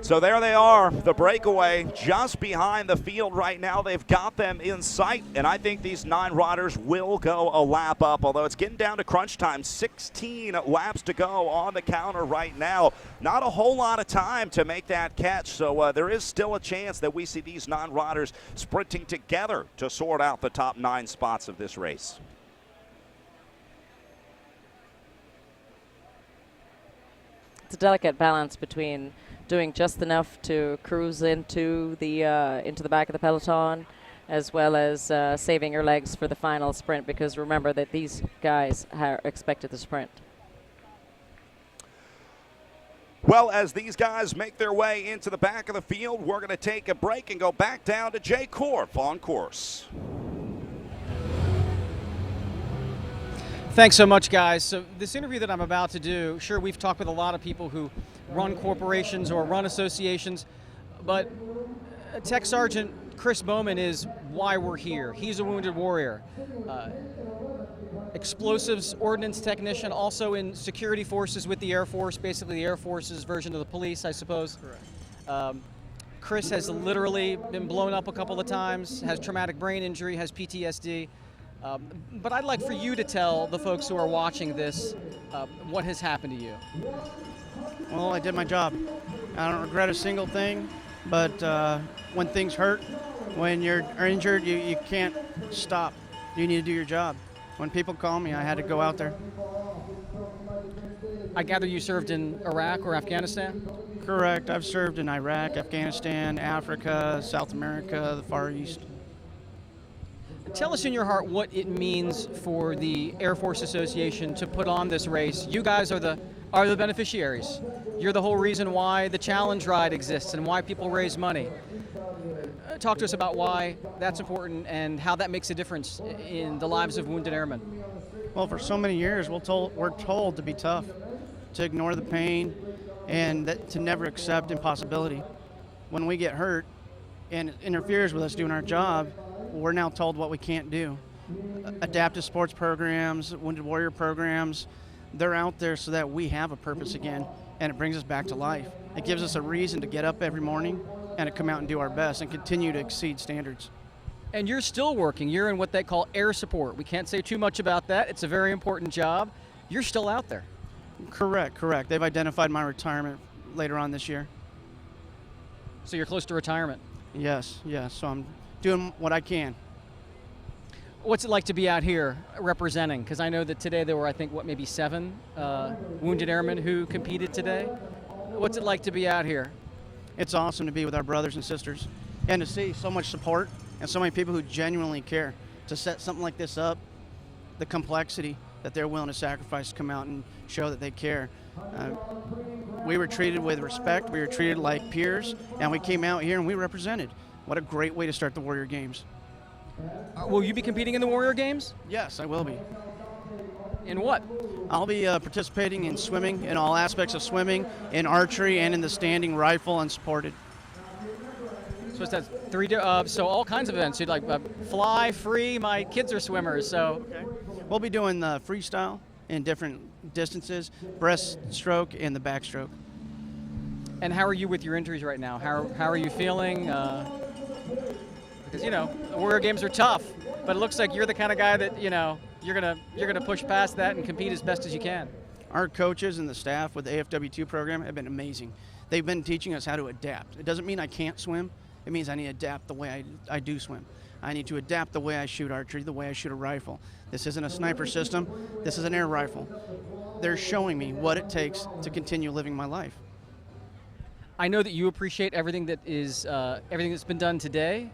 So there they are, the breakaway just behind the field right now. They've got them in sight, and I think these 9 riders will go a lap up, although it's getting down to crunch time. 16 laps to go on the counter right now. Not a whole lot of time to make that catch, so there is still a chance that we see these 9 riders sprinting together to sort out the top 9 spots of this race. It's a delicate balance between doing just enough to cruise into the back of the peloton, as well as saving your legs for the final sprint, because remember that these guys are expected to sprint. Well, as these guys make their way into the back of the field, we're going to take a break and go back down to Jay Korf on course. Thanks so much, guys. So this interview that I'm about to do, sure, we've talked with a lot of people who run corporations or run associations, but Tech Sergeant Chris Bowman is why we're here. He's a wounded warrior. Explosives ordnance technician, also in security forces with the Air Force, basically the Air Force's version of the police, I suppose. Correct. Chris has literally been blown up a couple of times, has traumatic brain injury, has PTSD. But I'd like for you to tell the folks who are watching this what has happened to you. Well, I did my job. I don't regret a single thing, but when things hurt, when you're injured, you can't stop. You need to do your job. When people call me, I had to go out there. I gather you served in Iraq or Afghanistan? Correct. I've served in Iraq, Afghanistan, Africa, South America, the Far East. Tell us in your heart what it means for the Air Force Association to put on this race. You guys are the beneficiaries. You're the whole reason why the challenge ride exists and why people raise money. Talk to us about why that's important and how that makes a difference in the lives of wounded airmen. Well, for so many years, we're told to be tough, to ignore the pain, and to never accept impossibility. When we get hurt and it interferes with us doing our job, we're now told what we can't do. Adaptive sports programs, Wounded Warrior programs, they're out there so that we have a purpose again, and it brings us back to life. It gives us a reason to get up every morning and to come out and do our best and continue to exceed standards. And you're still working. You're in what they call air support. We can't say too much about that. It's a very important job. You're still out there. Correct. They've identified my retirement later on this year. So you're close to retirement. Yes. So I'm doing what I can. What's it like to be out here representing? Because I know that today there were, I think, maybe 7 wounded airmen who competed today. What's it like to be out here? It's awesome to be with our brothers and sisters and to see so much support and so many people who genuinely care to set something like this up, the complexity that they're willing to sacrifice to come out and show that they care. We were treated with respect, we were treated like peers, and we came out here and we represented. What a great way to start the Warrior Games. Will you be competing in the Warrior Games? Yes, I will be. In what? I'll be participating in swimming, in all aspects of swimming, in archery, and in the standing rifle unsupported. So it's that so all kinds of events. You'd like fly, free. My kids are swimmers, so. Okay. We'll be doing the freestyle in different distances, breaststroke and the backstroke. And how are you with your injuries right now? How are you feeling? Because the Warrior Games are tough, but it looks like you're the kind of guy that you're gonna push past that and compete as best as you can. Our coaches and the staff with the AFW2 program have been amazing. They've been teaching us how to adapt. It doesn't mean I can't swim. It means I need to adapt the way I do swim. I need to adapt the way I shoot archery, the way I shoot a rifle. This isn't a sniper system. This is an air rifle. They're showing me what it takes to continue living my life. I know that you appreciate everything that's been done today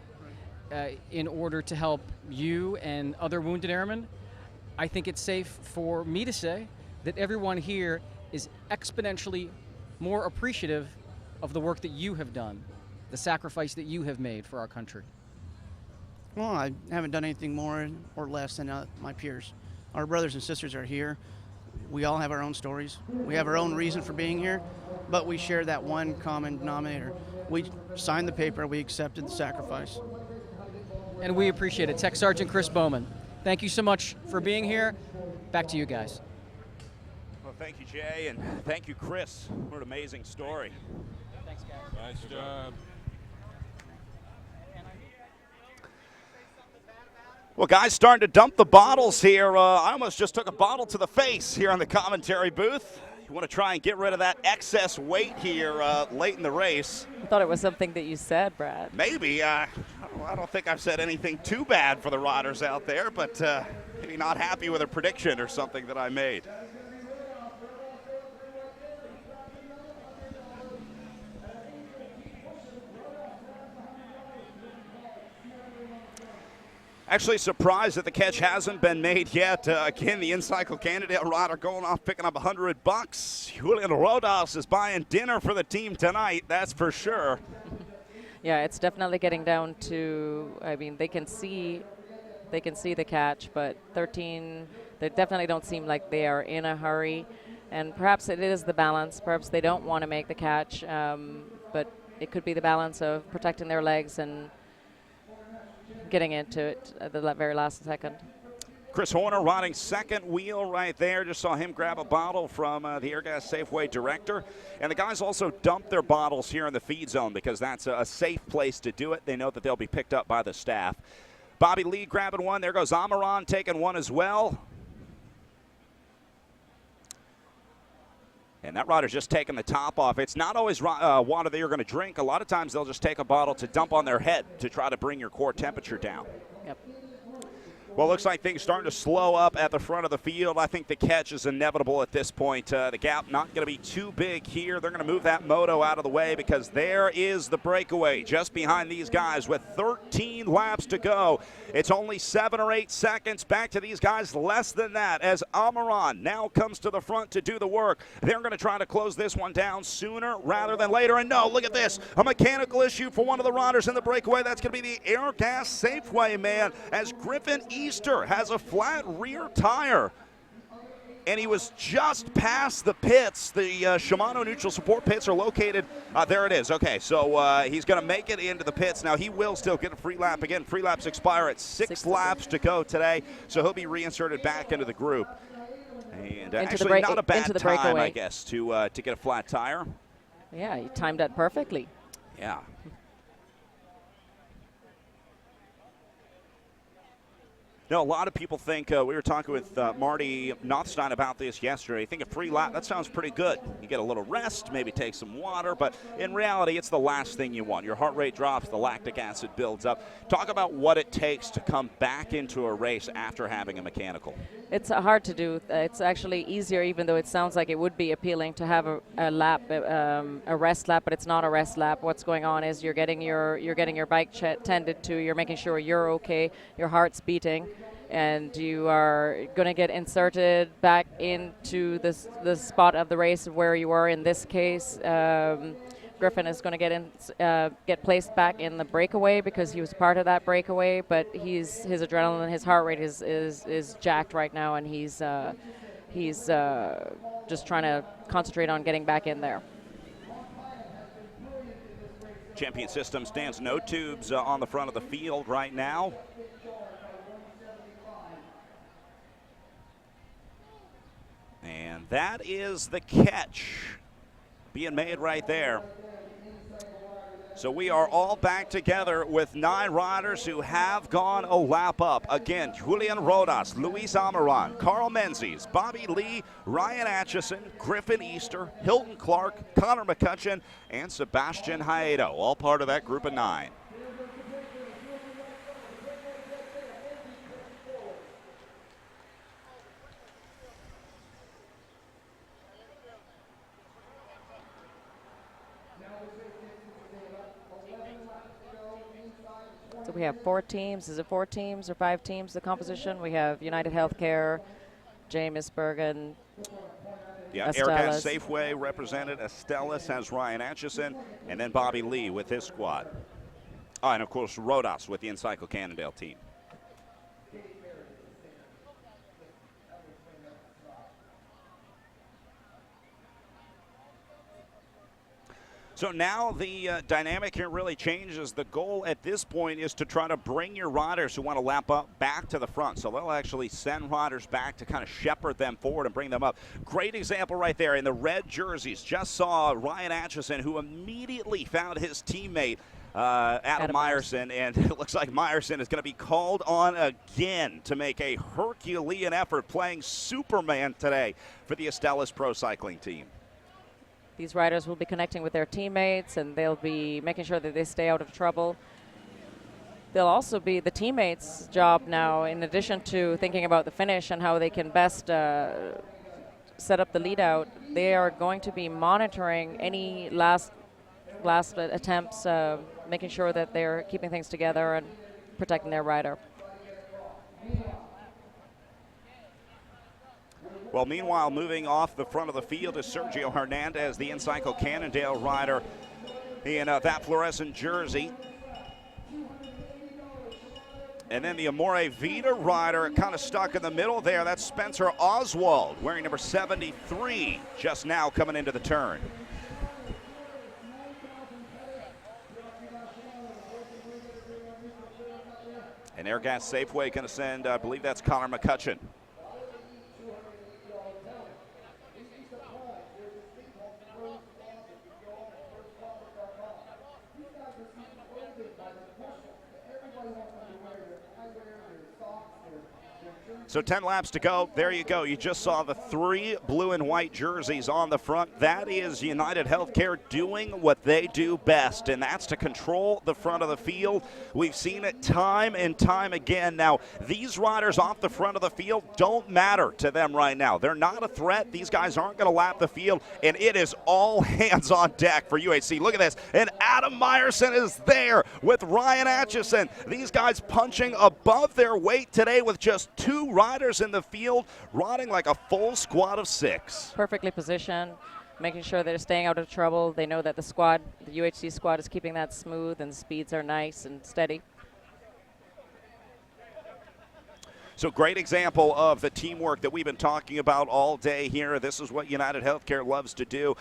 in order to help you and other wounded airmen. I think it's safe for me to say that everyone here is exponentially more appreciative of the work that you have done, the sacrifice that you have made for our country. Well, I haven't done anything more or less than my peers. Our brothers and sisters are here. We all have our own stories. We have our own reason for being here, but we share that one common denominator. We signed the paper, we accepted the sacrifice. And we appreciate it. Tech Sergeant Chris Bowman, thank you so much for being here. Back to you guys. Well, thank you, Jay, and thank you, Chris. What an amazing story. Thanks, guys. Nice job. Well, guys, starting to dump the bottles here. I almost just took a bottle to the face here on the commentary booth. You want to try and get rid of that excess weight here late in the race. I thought it was something that you said, Brad. Maybe. I don't think I've said anything too bad for the riders out there, but maybe not happy with a prediction or something that I made. Actually surprised that the catch hasn't been made yet. Again, the Encycle Cannondale rider going off picking up $100. Julian Rodas is buying dinner for the team tonight, that's for sure. Yeah, it's definitely getting down to, I mean, they can see the catch, but 13, they definitely don't seem like they are in a hurry. And perhaps it is the balance. Perhaps they don't want to make the catch, but it could be the balance of protecting their legs and getting into it at the very last second. Chris Horner riding second wheel right there. Just saw him grab a bottle from the Airgas Safeway director. And the guys also dump their bottles here in the feed zone because that's a safe place to do it. They know that they'll be picked up by the staff. Bobby Lee grabbing one. There goes Amaran taking one as well. And that rider's just taking the top off. It's not always water that you're going to drink. A lot of times they'll just take a bottle to dump on their head to try to bring your core temperature down. Yep. Well, looks like things starting to slow up at the front of the field. I think the catch is inevitable at this point. The gap not going to be too big here. They're going to move that moto out of the way because there is the breakaway just behind these guys with 13 laps to go. It's only 7 or 8 seconds back to these guys, less than that, as Amaran now comes to the front to do the work. They're going to try to close this one down sooner rather than later. And no, look at this, a mechanical issue for one of the riders in the breakaway. That's going to be the Air Gas Safeway man, as Griffin Easter has a flat rear tire. And he was just past the pits. The Shimano neutral support pits are located. There it is. Okay, so he's going to make it into the pits. Now, he will still get a free lap. Again, free laps expire at 6 laps to go today, so he'll be reinserted back into the group. And actually not a bad time, I guess, to get a flat tire. Yeah, he timed that perfectly. Yeah. No, a lot of people think, we were talking with Marty Nothstein about this yesterday. I think a free lap, that sounds pretty good. You get a little rest, maybe take some water, but in reality, it's the last thing you want. Your heart rate drops, the lactic acid builds up. Talk about what it takes to come back into a race after having a mechanical. It's hard to do. It's actually easier, even though it sounds like it would be appealing to have a lap, a rest lap, but it's not a rest lap. What's going on is you're getting your bike tended to. You're making sure you're okay. Your heart's beating, and you are going to get inserted back into the spot of the race where you were. In this case, Griffin is going to get placed back in the breakaway because he was part of that breakaway, but his adrenaline, his heart rate is jacked right now, and he's just trying to concentrate on getting back in there. Champion System stands no tubes on the front of the field right now. And that is the catch being made right there. So we are all back together with 9 riders who have gone a lap up. Again, Julian Rodas, Luis Amaran, Carl Menzies, Bobby Lee, Ryan Atchison, Griffin Easter, Hilton Clark, Connor McCutcheon, and Sebastian Haedo, all part of that group of 9. So we have 4 teams. Is it 4 teams or 5 teams, the composition? We have United Healthcare, James Bergen, yeah, Air Gas Safeway represented. Estellas has Ryan Atchison, and then Bobby Lee with his squad. Oh, and of course, Rodas with the Encycle Cannondale team. So now the dynamic here really changes. The goal at this point is to try to bring your riders who want to lap up back to the front. So they'll actually send riders back to kind of shepherd them forward and bring them up. Great example right there in the red jerseys. Just saw Ryan Atchison, who immediately found his teammate Adam Meyerson, and it looks like Meyerson is going to be called on again to make a Herculean effort, playing Superman today for the Estellas Pro Cycling team. These riders will be connecting with their teammates, and they'll be making sure that they stay out of trouble. They'll also be the teammates' job now, in addition to thinking about the finish and how they can best set up the lead out. They are going to be monitoring any last attempts, making sure that they're keeping things together and protecting their rider. Well, meanwhile, moving off the front of the field is Sergio Hernandez, the Encycle Cannondale rider in that fluorescent jersey. And then the Amore Vita rider kind of stuck in the middle there. That's Spencer Oswald, wearing number 73, just now coming into the turn. And Air Gas Safeway going to send, I believe that's Connor McCutcheon. So 10 laps to go. There you go. You just saw the 3 blue and white jerseys on the front. That is United Healthcare doing what they do best, and that's to control the front of the field. We've seen it time and time again. Now, these riders off the front of the field don't matter to them right now. They're not a threat. These guys aren't going to lap the field, and it is all hands on deck for UHC. Look at this. And Adam Meyerson is there with Ryan Atchison. These guys punching above their weight today with just 2 riders in the field, riding like a full squad of 6. Perfectly positioned, making sure they're staying out of trouble. They know that the UHC squad is keeping that smooth and the speeds are nice and steady. So great example of the teamwork that we've been talking about all day here. This is what United Healthcare loves to do.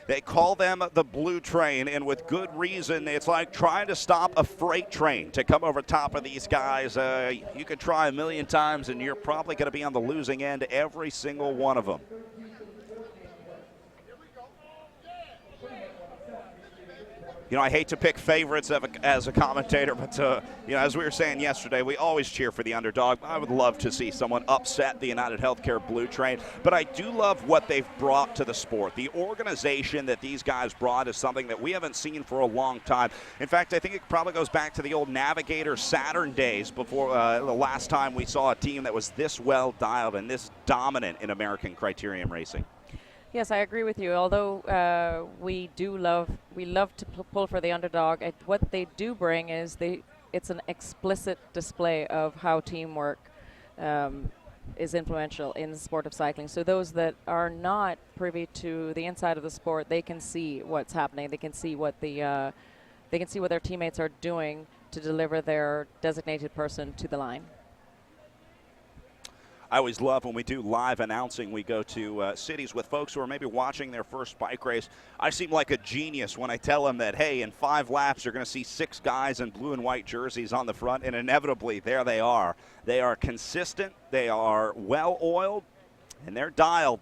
They call them the Blue Train, and with good reason. It's like trying to stop a freight train to come over top of these guys. You could try a million times, and you're probably going to be on the losing end every single one of them. You know, I hate to pick favorites as a commentator, but, you know, as we were saying yesterday, we always cheer for the underdog. I would love to see someone upset the United Healthcare Blue Train, but I do love what they've brought to the sport. The organization that these guys brought is something that we haven't seen for a long time. In fact, I think it probably goes back to the old Navigator Saturn days before the last time we saw a team that was this well dialed and this dominant in American criterium racing. Yes, I agree with you. Although we love to pull for the underdog. What they do bring is it's an explicit display of how teamwork is influential in the sport of cycling. So those that are not privy to the inside of the sport, they can see what's happening. They can see what their teammates are doing to deliver their designated person to the line. I always love when we do live announcing. We go to cities with folks who are maybe watching their first bike race. I seem like a genius when I tell them that, hey, in 5 laps, you're going to see 6 guys in blue and white jerseys on the front, and inevitably, there they are. They are consistent, they are well-oiled, and they're dialed.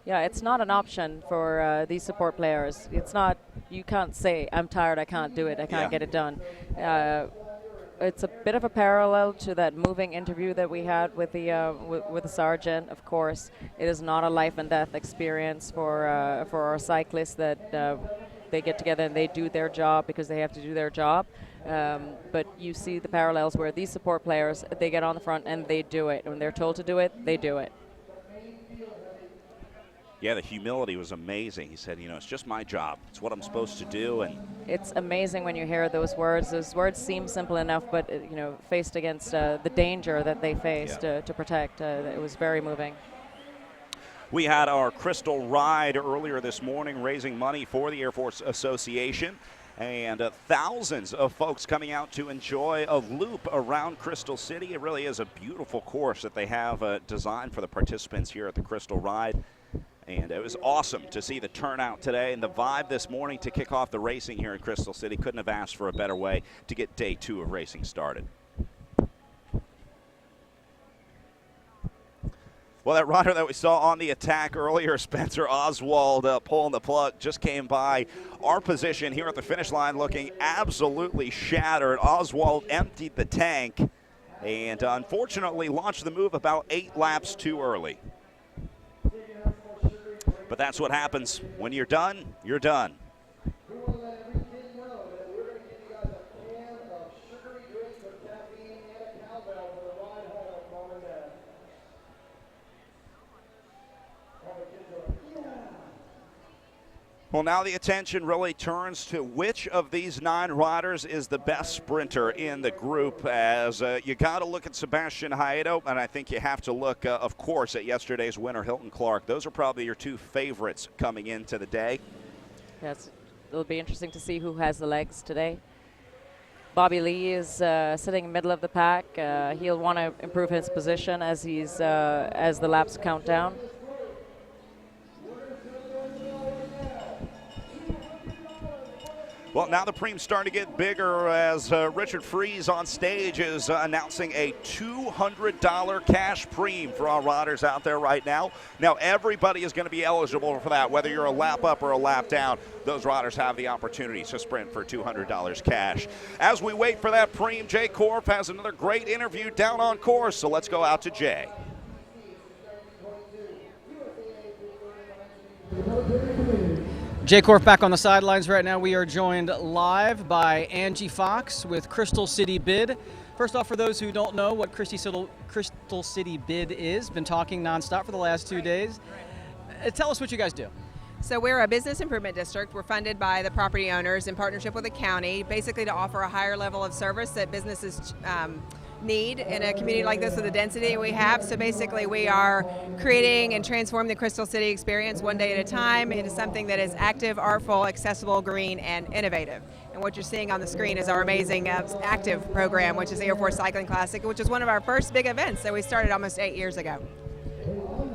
Yeah, it's not an option for these support players. It's not, you can't say, I'm tired, I can't do it, I can't get it done. It's a bit of a parallel to that moving interview that we had with the sergeant. Of course, it is not a life and death experience for our cyclists that they get together and they do their job because they have to do their job. But you see the parallels where these support players, they get on the front and they do it. When they're told to do it, they do it. Yeah, the humility was amazing. He said, you know, it's just my job. It's what I'm supposed to do. And it's amazing when you hear those words. Those words seem simple enough, but, you know, faced against the danger that they faced to protect, it was very moving. We had our Crystal Ride earlier this morning, raising money for the Air Force Association. And thousands of folks coming out to enjoy a loop around Crystal City. It really is a beautiful course that they have designed for the participants here at the Crystal Ride. And it was awesome to see the turnout today and the vibe this morning to kick off the racing here in Crystal City. Couldn't have asked for a better way to get day 2 of racing started. Well, that rider that we saw on the attack earlier, Spencer Oswald, pulling the plug, just came by our position here at the finish line looking absolutely shattered. Oswald emptied the tank and unfortunately launched the move about 8 laps too early. But that's what happens. When you're done, you're done. Well, now the attention really turns to which of these 9 riders is the best sprinter in the group, as you got to look at Sebastian Haedo, and I think you have to look, of course, at yesterday's winner, Hilton Clark. Those are probably your 2 favorites coming into the day. Yes, it'll be interesting to see who has the legs today. Bobby Lee is sitting middle of the pack. He'll want to improve his position as the laps count down. Well, now the preem's starting to get bigger as Richard Freeze on stage is announcing a $200 cash preem for our riders out there right now. Now, everybody is going to be eligible for that, whether you're a lap up or a lap down. Those riders have the opportunity to sprint for $200 cash. As we wait for that preem, Jay Korf has another great interview down on course, so let's go out to Jay. Jay Korf back on the sidelines right now. We are joined live by Angie Fox with Crystal City Bid. First off, for those who don't know what Crystal City Bid is, been talking nonstop for the last 2 days. Tell us what you guys do. So we're a business improvement district. We're funded by the property owners in partnership with the county, basically to offer a higher level of service that businesses need in a community like this with the density we have. So basically we are creating and transforming the Crystal City experience one day at a time into something that is active, artful, accessible, green, and innovative. And what you're seeing on the screen is our amazing active program, which is the Air Force Cycling Classic, which is one of our first big events that we started almost 8 years ago.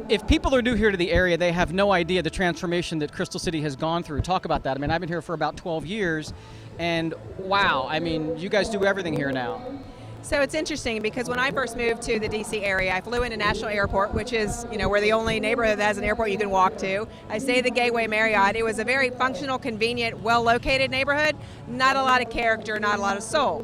If people are new here to the area, they have no idea the transformation that Crystal City has gone through. Talk about that. I mean, I've been here for about 12 years, and wow, I mean, you guys do everything here now. So it's interesting because when I first moved to the DC area, I flew into National Airport, which is, we're the only neighborhood that has an airport you can walk to. I stayed at the Gateway Marriott. It was a very functional, convenient, well-located neighborhood. Not a lot of character, not a lot of soul.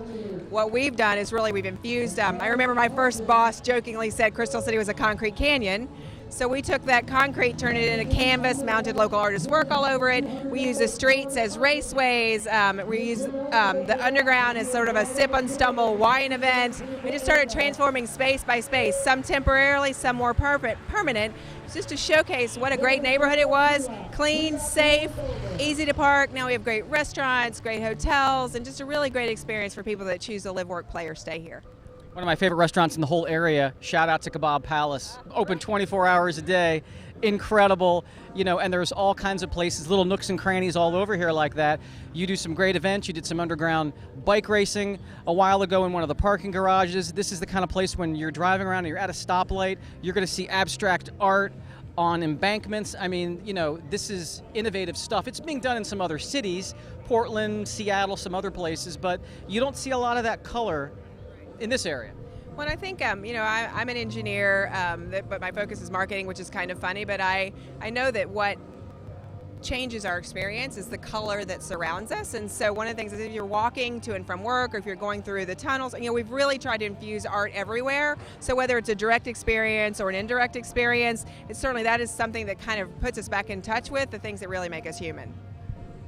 What we've done is really we've infused, I remember my first boss jokingly said Crystal City was a concrete canyon. So we took that concrete, turned it into canvas, mounted local artists' work all over it. We use the streets as raceways. We use the underground as sort of a sip and stumble wine event. We just started transforming space by space, some temporarily, some more permanent, just to showcase what a great neighborhood it was. Clean, safe, easy to park. Now we have great restaurants, great hotels, and just a really great experience for people that choose to live, work, play, or stay here. One of my favorite restaurants in the whole area, shout out to Kebab Palace, open 24 hours a day, incredible, and there's all kinds of places, little nooks and crannies all over here like that. You do some great events, you did some underground bike racing a while ago in one of the parking garages. This is the kind of place when you're driving around and you're at a stoplight, you're gonna see abstract art on embankments. I mean, this is innovative stuff. It's being done in some other cities, Portland, Seattle, some other places, but you don't see a lot of that color in this area. Well, I think, I'm an engineer, but my focus is marketing, which is kind of funny, but I know that what changes our experience is the color that surrounds us. And so one of the things is if you're walking to and from work or if you're going through the tunnels, we've really tried to infuse art everywhere. So whether it's a direct experience or an indirect experience, it's certainly that is something that kind of puts us back in touch with the things that really make us human.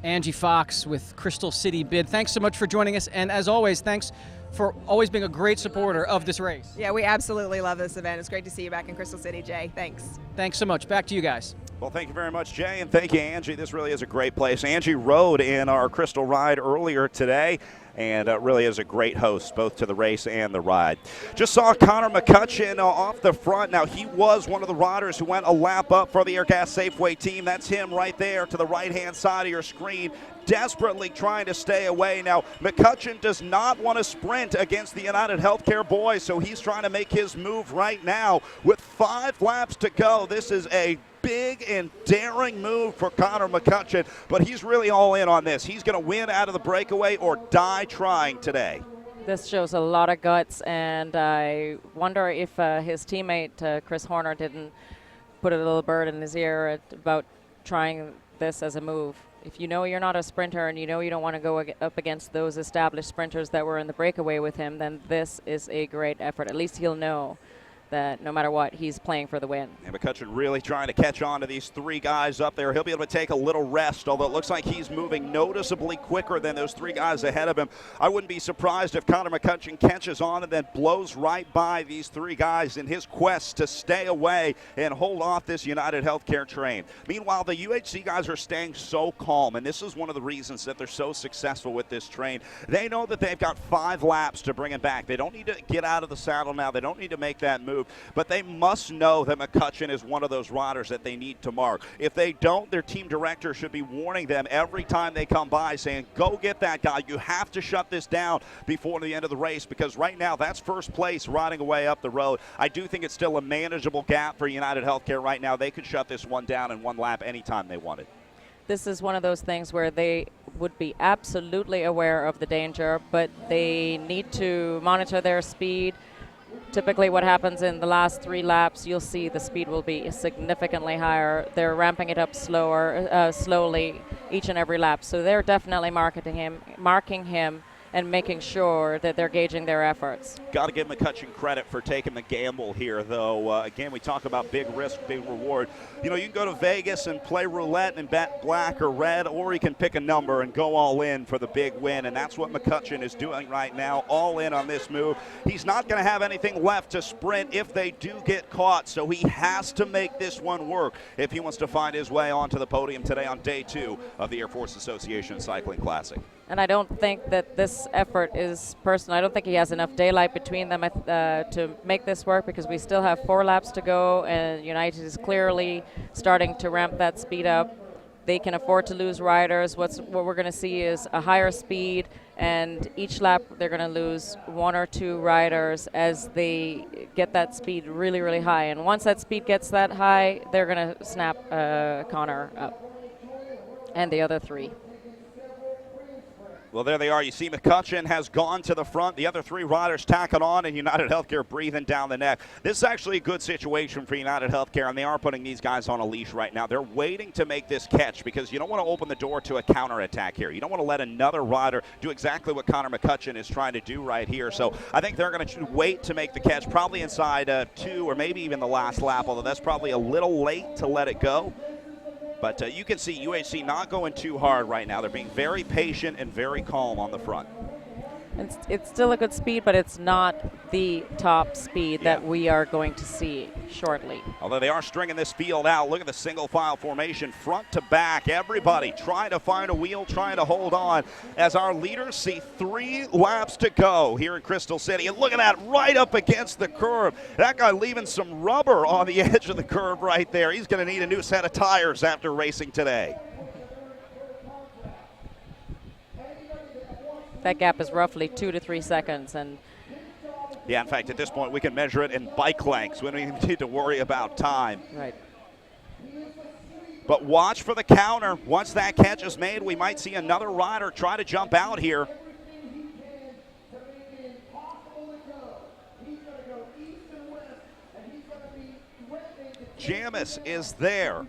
Angie Fox with Crystal City Bid. Thanks so much for joining us. And as always, thanks for always being a great supporter of this race. Yeah, we absolutely love this event. It's great to see you back in Crystal City, Jay. Thanks. Thanks so much. Back to you guys. Well, thank you very much, Jay, and thank you, Angie. This really is a great place. Angie rode in our Crystal Ride earlier today, and really is a great host, both to the race and the ride. Just saw Connor McCutcheon off the front. Now, he was one of the riders who went a lap up for the Airgas Safeway team. That's him right there to the right-hand side of your screen, desperately trying to stay away. Now, McCutcheon does not want to sprint against the United Healthcare boys, so he's trying to make his move right now. With 5 laps to go, this is a big and daring move for Connor McCutcheon, but he's really all in on this. He's going to win out of the breakaway or die trying today. This shows a lot of guts, and I wonder if his teammate Chris Horner didn't put a little bird in his ear about trying this as a move. If you know you're not a sprinter and you know you don't want to go up against those established sprinters that were in the breakaway with him, then this is a great effort. At least he'll know that no matter what, he's playing for the win. And McCutcheon really trying to catch on to these 3 guys up there. He'll be able to take a little rest, although it looks like he's moving noticeably quicker than those 3 guys ahead of him. I wouldn't be surprised if Connor McCutcheon catches on and then blows right by these 3 guys in his quest to stay away and hold off this United Healthcare train. Meanwhile, the UHC guys are staying so calm, and this is one of the reasons that they're so successful with this train. They know that they've got 5 laps to bring it back. They don't need to get out of the saddle now. They don't need to make that move. But they must know that McCutcheon is one of those riders that they need to mark. If they don't, their team director should be warning them every time they come by, saying, go get that guy. You have to shut this down before the end of the race, because right now that's first place riding away up the road. I do think it's still a manageable gap for United Healthcare right now. They could shut this one down in 1 lap anytime they wanted. this is one of those things where they would be absolutely aware of the danger, but they need to monitor their speed. Typically what happens in the last 3 laps, you'll see the speed will be significantly higher. They're ramping it up slowly each and every lap. So they're definitely marking him and making sure that they're gauging their efforts. Got to give McCutcheon credit for taking the gamble here, though. Again, we talk about big risk, big reward. You know, you can go to Vegas and play roulette and bet black or red, or you can pick a number and go all in for the big win, and that's what McCutcheon is doing right now, all in on this move. He's not going to have anything left to sprint if they do get caught, so he has to make this one work if he wants to find his way onto the podium today on day 2 of the Air Force Association Cycling Classic. And I don't think that this effort is personal. I don't think he has enough daylight between them to make this work, because we still have 4 laps to go, and United is clearly starting to ramp that speed up. They can afford to lose riders. What we're going to see is a higher speed, and each lap they're going to lose 1 or 2 riders as they get that speed really, really high. And once that speed gets that high, they're going to snap Connor up and the other 3. Well, there they are. You see McCutcheon has gone to the front. The other 3 riders tacking on, and United Healthcare breathing down the neck. This is actually a good situation for United Healthcare, and they are putting these guys on a leash right now. They're waiting to make this catch because you don't want to open the door to a counterattack here. You don't want to let another rider do exactly what Connor McCutcheon is trying to do right here. So I think they're going to wait to make the catch, probably inside 2 or maybe even the last lap, although that's probably a little late to let it go. But you can see UHC not going too hard right now. They're being very patient and very calm on the front. It's still a good speed, but it's not the top speed that we are going to see shortly. Although they are stringing this field out. Look at the single file formation, front to back. Everybody trying to find a wheel, trying to hold on as our leaders see 3 laps to go here in Crystal City. And look at that, right up against the curve. That guy leaving some rubber on the edge of the curve right there. He's going to need a new set of tires after racing today. That gap is roughly 2 to 3 seconds. And yeah, in fact, at this point, we can measure it in bike lengths. We don't even need to worry about time. Right. But watch for the counter. Once that catch is made, we might see another rider try to jump out here. Jamis is there.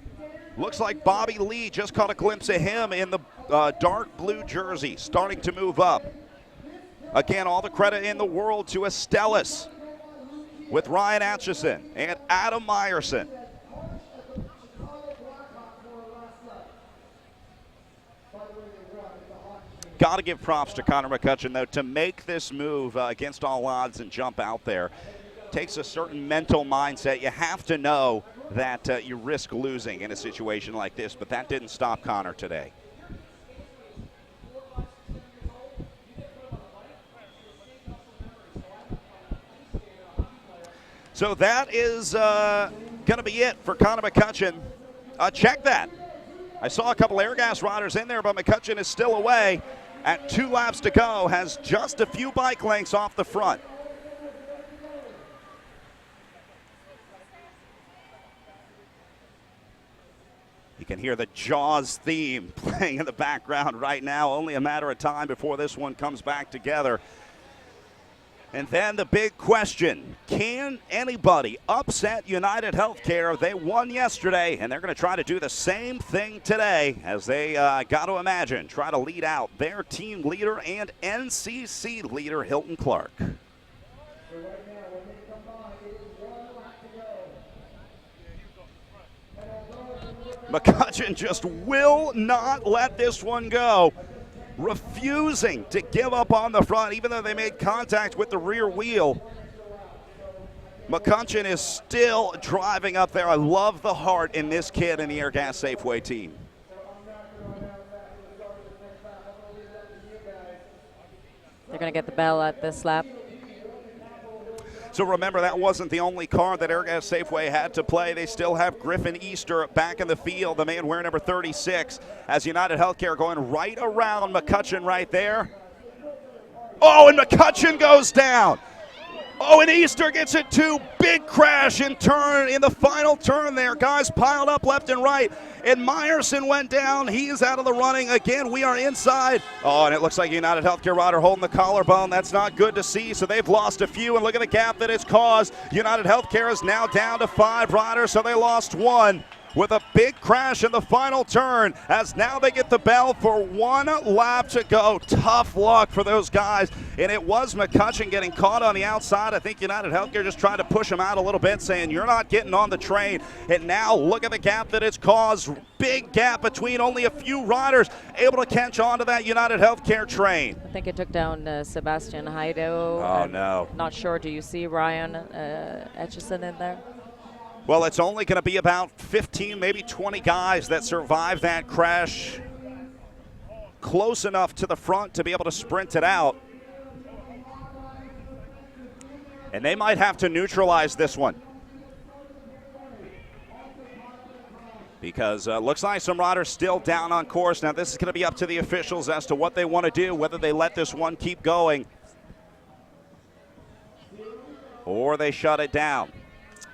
Looks like Bobby Lee just caught a glimpse of him in the dark blue jersey, starting to move up. Again, all the credit in the world to Estellas with Ryan Atchison and Adam Meyerson. Got to give props to Connor McCutcheon, though, to make this move against all odds and jump out there. Takes a certain mental mindset. You have to know that you risk losing in a situation like this, but that didn't stop Connor today. So that is going to be it for Connor McCutcheon. Check that. I saw a couple Airgas riders in there, but McCutcheon is still away. At 2 laps to go, has just a few bike lengths off the front. You can hear the Jaws theme playing in the background right now. Only a matter of time before this one comes back together. And then the big question, can anybody upset United Healthcare? They won yesterday, and they're going to try to do the same thing today as they got to imagine, try to lead out their team leader and NCC leader, Hilton Clark. McCutcheon just will not let this one go. Refusing to give up on the front, even though they made contact with the rear wheel. McCutcheon is still driving up there. I love the heart in this kid in the Airgas Safeway team. They're going to get the bell at this lap. So remember, that wasn't the only car that Airgas Safeway had to play. They still have Griffin Easter back in the field, the man wearing number 36, as United Healthcare going right around McCutcheon right there. Oh, and McCutcheon goes down. Oh, and Easter gets it too. Big crash in the final turn there. Guys piled up left and right. And Meyerson went down. He is out of the running. Again, we are inside. Oh, and it looks like United Healthcare rider holding the collarbone. That's not good to see. So they've lost a few. And look at the gap that it's caused. United Healthcare is now down to 5 riders, so they lost 1. With a big crash in the final turn, as now they get the bell for 1 lap to go. Tough luck for those guys, and it was McCutcheon getting caught on the outside. I think United Healthcare just trying to push him out a little bit, saying you're not getting on the train. And now look at the gap that it's caused. Big gap between only a few riders able to catch on to that United Healthcare train. I think it took down Sebastian Heido. Oh, no. Not sure. Do you see Ryan Etchison in there? Well, it's only going to be about 15, maybe 20 guys that survive that crash close enough to the front to be able to sprint it out. And they might have to neutralize this one. Because looks like some riders still down on course. Now, this is going to be up to the officials as to what they want to do, whether they let this one keep going or they shut it down.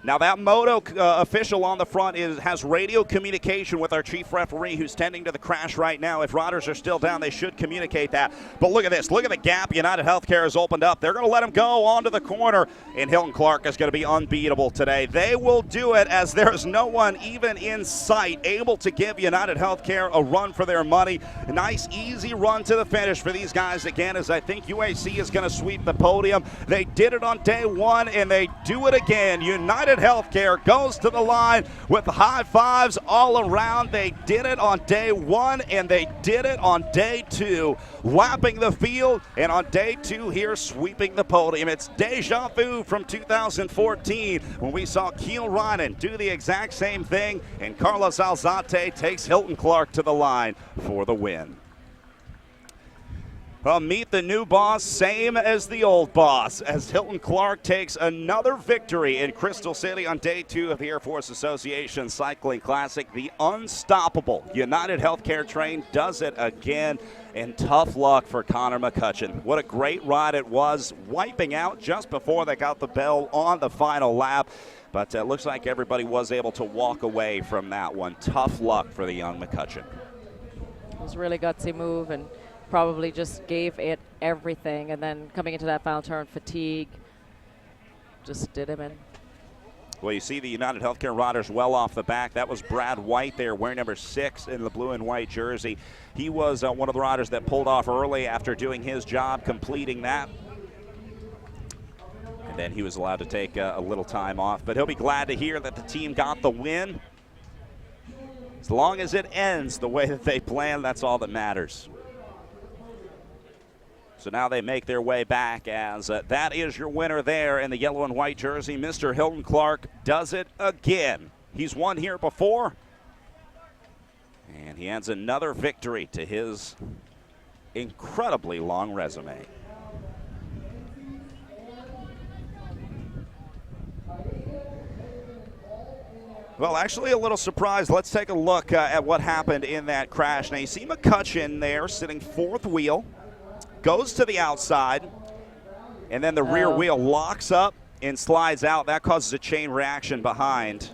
Now that moto official on the front has radio communication with our chief referee who's tending to the crash right now. If riders are still down, they should communicate that. But look at this. Look at the gap United Healthcare has opened up. They're going to let him go onto the corner, and Hilton Clark is going to be unbeatable today. They will do it as there's no one even in sight able to give United Healthcare a run for their money. A nice, easy run to the finish for these guys again, as I think UAC is going to sweep the podium. They did it on day 1, and they do it again. United Healthcare goes to the line with high fives all around. They did it on day 1 and they did it on day 2, lapping the field, and on day 2 here sweeping the podium. It's deja vu from 2014 when we saw Keel Ryden do the exact same thing, and Carlos Alzate takes Hilton Clark to the line for the win. Well, meet the new boss, same as the old boss, as Hilton Clark takes another victory in Crystal City on day 2 of the Air Force Association Cycling Classic. The unstoppable United Healthcare train does it again, and tough luck for Connor McCutcheon. What a great ride it was, wiping out just before they got the bell on the final lap. But it looks like everybody was able to walk away from that one. Tough luck for the young McCutcheon. It was a really gutsy move, and probably just gave it everything, and then coming into that final turn, fatigue just did him in. Well, you see the United Healthcare riders well off the back. That was Brad White there, wearing number 6 in the blue and white jersey. He was one of the riders that pulled off early after doing his job, completing that. And then he was allowed to take a little time off. But he'll be glad to hear that the team got the win. As long as it ends the way that they planned, that's all that matters. So now they make their way back as that is your winner there in the yellow and white jersey. Mr. Hilton Clark does it again. He's won here before, and he adds another victory to his incredibly long resume. Well, actually a little surprised. Let's take a look at what happened in that crash. Now you see McCutcheon there sitting 4th wheel. Goes to the outside, and then the rear wheel locks up and slides out. That causes a chain reaction behind.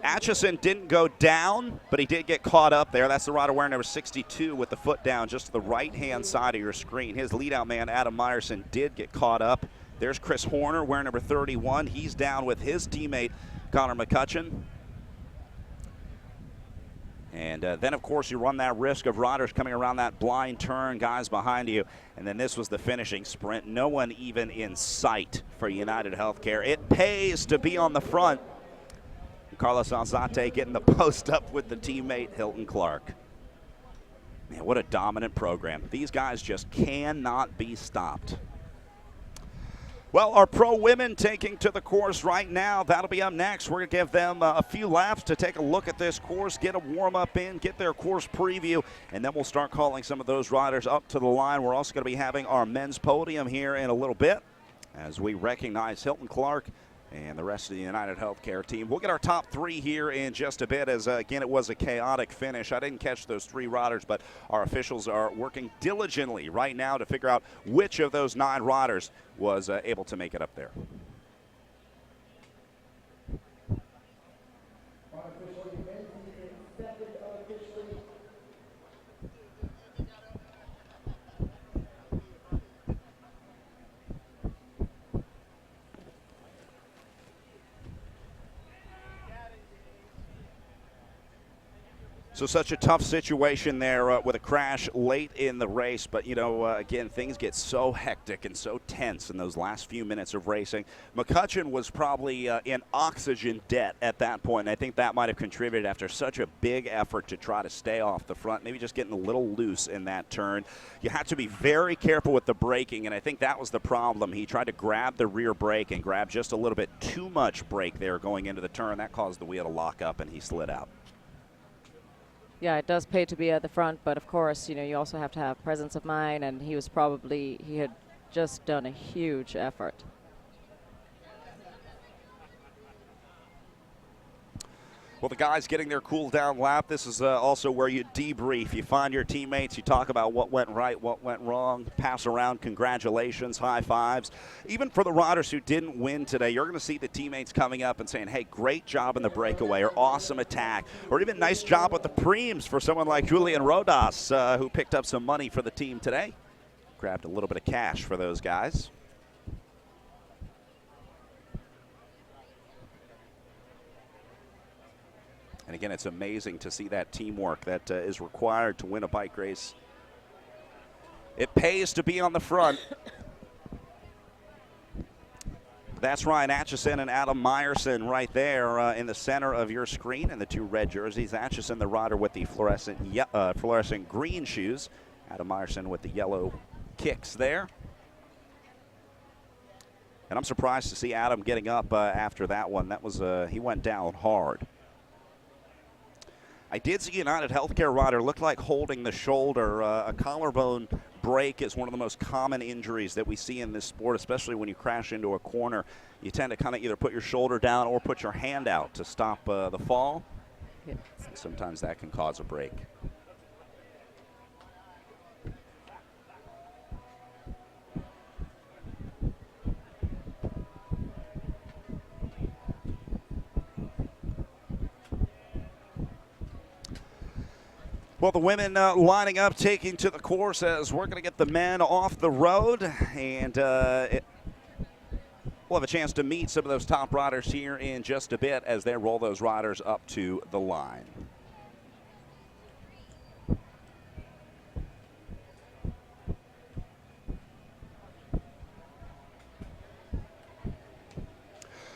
Atchison didn't go down, but he did get caught up there. That's the rider wearing number 62 with the foot down just to the right-hand side of your screen. His lead-out man, Adam Meyerson, did get caught up. There's Chris Horner wearing number 31. He's down with his teammate, Connor McCutcheon. And then, of course, you run that risk of riders coming around that blind turn, guys behind you. And then this was the finishing sprint. No one even in sight for United Healthcare. It pays to be on the front. Carlos Alzate getting the post up with the teammate Hilton Clark. Man, what a dominant program. These guys just cannot be stopped. Well, our pro women taking to the course right now. That'll be up next. We're going to give them a few laps to take a look at this course, get a warm-up in, get their course preview, and then we'll start calling some of those riders up to the line. We're also going to be having our men's podium here in a little bit as we recognize Hilton Clark and the rest of the United Healthcare team. We'll get our top 3 here in just a bit as, again, it was a chaotic finish. I didn't catch those 3 riders, but our officials are working diligently right now to figure out which of those 9 riders was able to make it up there. So such a tough situation there with a crash late in the race. But, you know, again, things get so hectic and so tense in those last few minutes of racing. McCutcheon was probably in oxygen debt at that point. And I think that might have contributed after such a big effort to try to stay off the front, maybe just getting a little loose in that turn. You have to be very careful with the braking, and I think that was the problem. He tried to grab the rear brake and grab just a little bit too much brake there going into the turn. That caused the wheel to lock up, and he slid out. Yeah, it does pay to be at the front, but of course, you know, you also have to have presence of mind, and he had just done a huge effort. Well, the guys getting their cool down lap. This is also where you debrief. You find your teammates. You talk about what went right, what went wrong. Pass around congratulations, high fives. Even for the riders who didn't win today, you're going to see the teammates coming up and saying, hey, great job in the breakaway, or awesome attack, or even nice job with the preems for someone like Julian Rodas, who picked up some money for the team today. Grabbed a little bit of cash for those guys. And again, it's amazing to see that teamwork that is required to win a bike race. It pays to be on the front. That's Ryan Atchison and Adam Meyerson right there in the center of your screen in the 2 red jerseys. Atchison, the rider with the fluorescent green shoes. Adam Meyerson with the yellow kicks there. And I'm surprised to see Adam getting up after that one. That was he went down hard. I did see United Healthcare rider look like holding the shoulder. A collarbone break is one of the most common injuries that we see in this sport, especially when you crash into a corner. You tend to kind of either put your shoulder down or put your hand out to stop the fall. Yes. Sometimes that can cause a break. Well, the women lining up, taking to the course as we're going to get the men off the road. And we'll have a chance to meet some of those top riders here in just a bit as they roll those riders up to the line.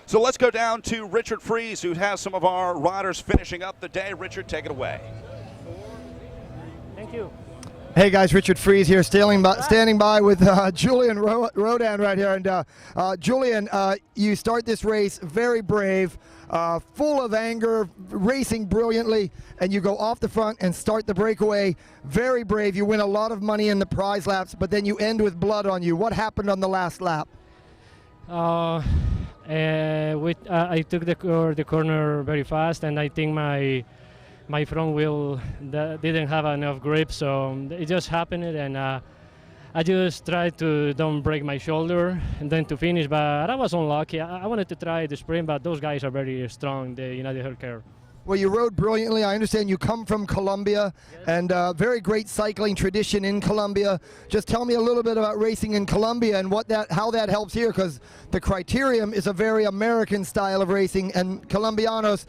So let's go down to Richard Fries, who has some of our riders finishing up the day. Richard, take it away. Thank you. Hey guys, Richard Fries here, standing by with Julian Rodan right here. And Julian, you start this race very brave, full of anger, racing brilliantly, and you go off the front and start the breakaway. Very brave. You win a lot of money in the prize laps, but then you end with blood on you. What happened on the last lap? I took the corner very fast, and I think my front wheel didn't have enough grip, so it just happened, and I just tried to don't break my shoulder and then to finish, but I was unlucky. I wanted to try the sprint, but those guys are very strong, the United Healthcare. Well, you rode brilliantly. I understand you come from Colombia, yes, and very great cycling tradition in Colombia. Just tell me a little bit about racing in Colombia and how that helps here, because the criterium is a very American style of racing, and Colombianos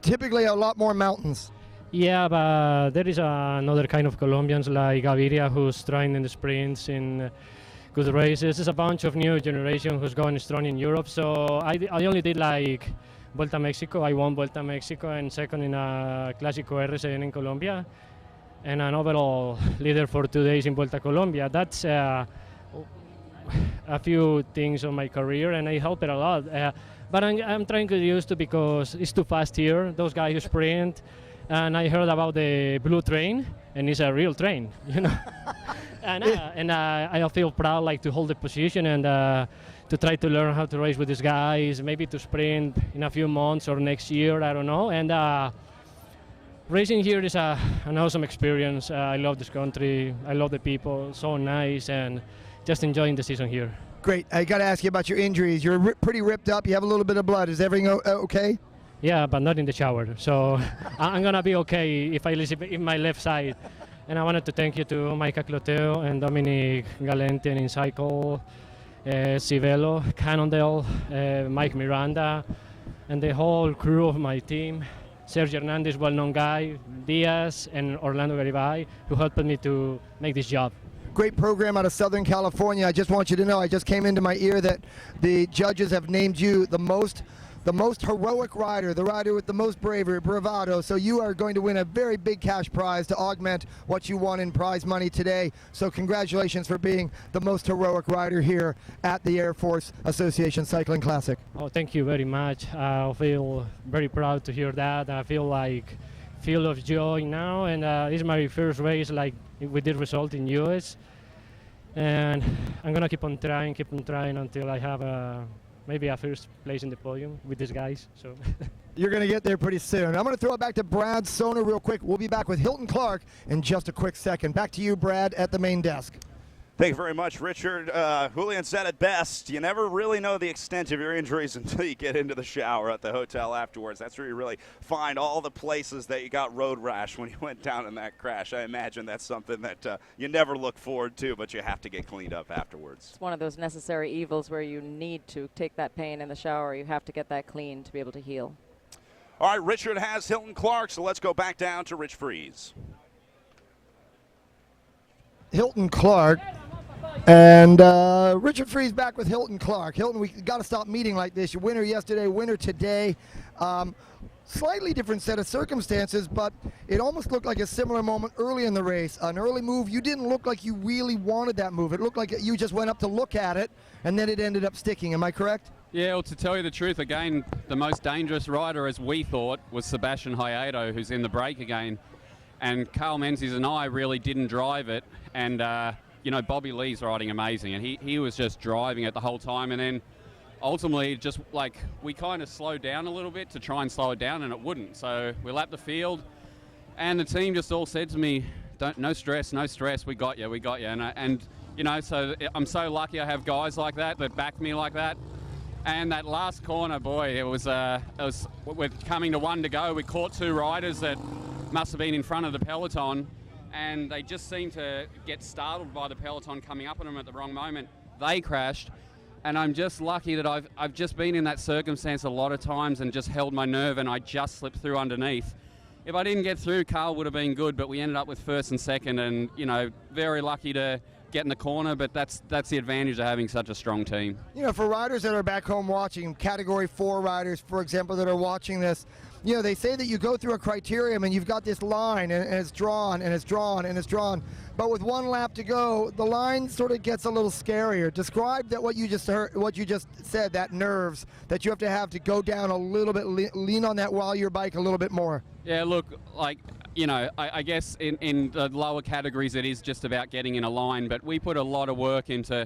typically a lot more mountains. Yeah, but there is another kind of Colombians like Gaviria who's trying in the sprints in good races. There's a bunch of new generation who's going strong in Europe. So I only did like Vuelta Mexico. I won Vuelta Mexico and second in a Clásico RCN in Colombia, and an overall leader for 2 days in Vuelta Colombia. That's a few things on my career, and I help it a lot. But I'm trying to get used to, because it's too fast here. Those guys who sprint. And I heard about the blue train, and it's a real train, you know. and I feel proud, like, to hold the position and to try to learn how to race with these guys, maybe to sprint in a few months or next year, I don't know. And racing here is an awesome experience. I love this country. I love the people. So nice, and just enjoying the season here. Great. I got to ask you about your injuries. You're pretty ripped up. You have a little bit of blood. Is everything okay? Yeah, but not in the shower. So I'm going to be okay if I listen in my left side. And I wanted to thank you to Micah Cloteo and Dominic Galenten in cycle, Civello, Cannondale, Mike Miranda, and the whole crew of my team. Sergio Hernandez, well-known guy, Diaz, and Orlando Garibay, who helped me to make this job. Great program out of Southern California. I just want you to know, I just came into my ear that the judges have named you the most heroic rider, the rider with the most bravery, bravado. So you are going to win a very big cash prize to augment what you won in prize money today. So congratulations for being the most heroic rider here at the Air Force Association Cycling Classic. Oh, thank you very much. I feel very proud to hear that. I feel like full of joy now, and this is my first race like with the result in US. And I'm gonna keep on trying until I have maybe a first place in the podium with these guys. So you're going to get there pretty soon. I'm going to throw it back to Brad Soner real quick. We'll be back with Hilton Clark in just a quick second. Back to you, Brad, at the main desk. Thank you very much, Richard. Julian said it best. You never really know the extent of your injuries until you get into the shower at the hotel afterwards. That's where you really find all the places that you got road rash when you went down in that crash. I imagine that's something that you never look forward to, but you have to get cleaned up afterwards. It's one of those necessary evils where you need to take that pain in the shower. You have to get that clean to be able to heal. All right, Richard has Hilton Clark, so let's go back down to Rich Freeze. Hilton Clark. And Richard Freeze back with Hilton Clark. Hilton, we got to stop meeting like this. Your winner yesterday, winner today. Slightly different set of circumstances, but it almost looked like a similar moment early in the race. An early move, you didn't look like you really wanted that move. It looked like you just went up to look at it, and then it ended up sticking. Am I correct? Yeah, well, to tell you the truth, again, the most dangerous rider, as we thought, was Sebastian Hayato, who's in the break again. And Carl Menzies and I really didn't drive it, and you know, Bobby Lee's riding amazing, and he was just driving it the whole time, and then ultimately just like we kind of slowed down a little bit to try and slow it down, and it wouldn't. So we lapped the field, and the team just all said to me, no stress, we got you. And you know, so I'm so lucky I have guys like that back me like that. And that last corner, boy, it was we're coming to one to go. We caught two riders that must have been in front of the peloton, and they just seemed to get startled by the peloton coming up on them at the wrong moment. They crashed, and I'm just lucky that I've just been in that circumstance a lot of times and just held my nerve, and I just slipped through underneath. If I didn't get through, Carl would have been good, but we ended up with first and second, and you know, very lucky to get in the corner, but that's the advantage of having such a strong team. You know, for riders that are back home watching, Category 4 riders, for example, that are watching this, you know, they say that you go through a criterium and you've got this line and it's drawn and it's drawn and it's drawn. But with one lap to go, the line sort of gets a little scarier. Describe that what you just heard, what you just said, that nerves that you have to go down a little bit, lean on that while your bike a little bit more. Yeah, look, like, you know, I guess in the lower categories it is just about getting in a line, but we put a lot of work into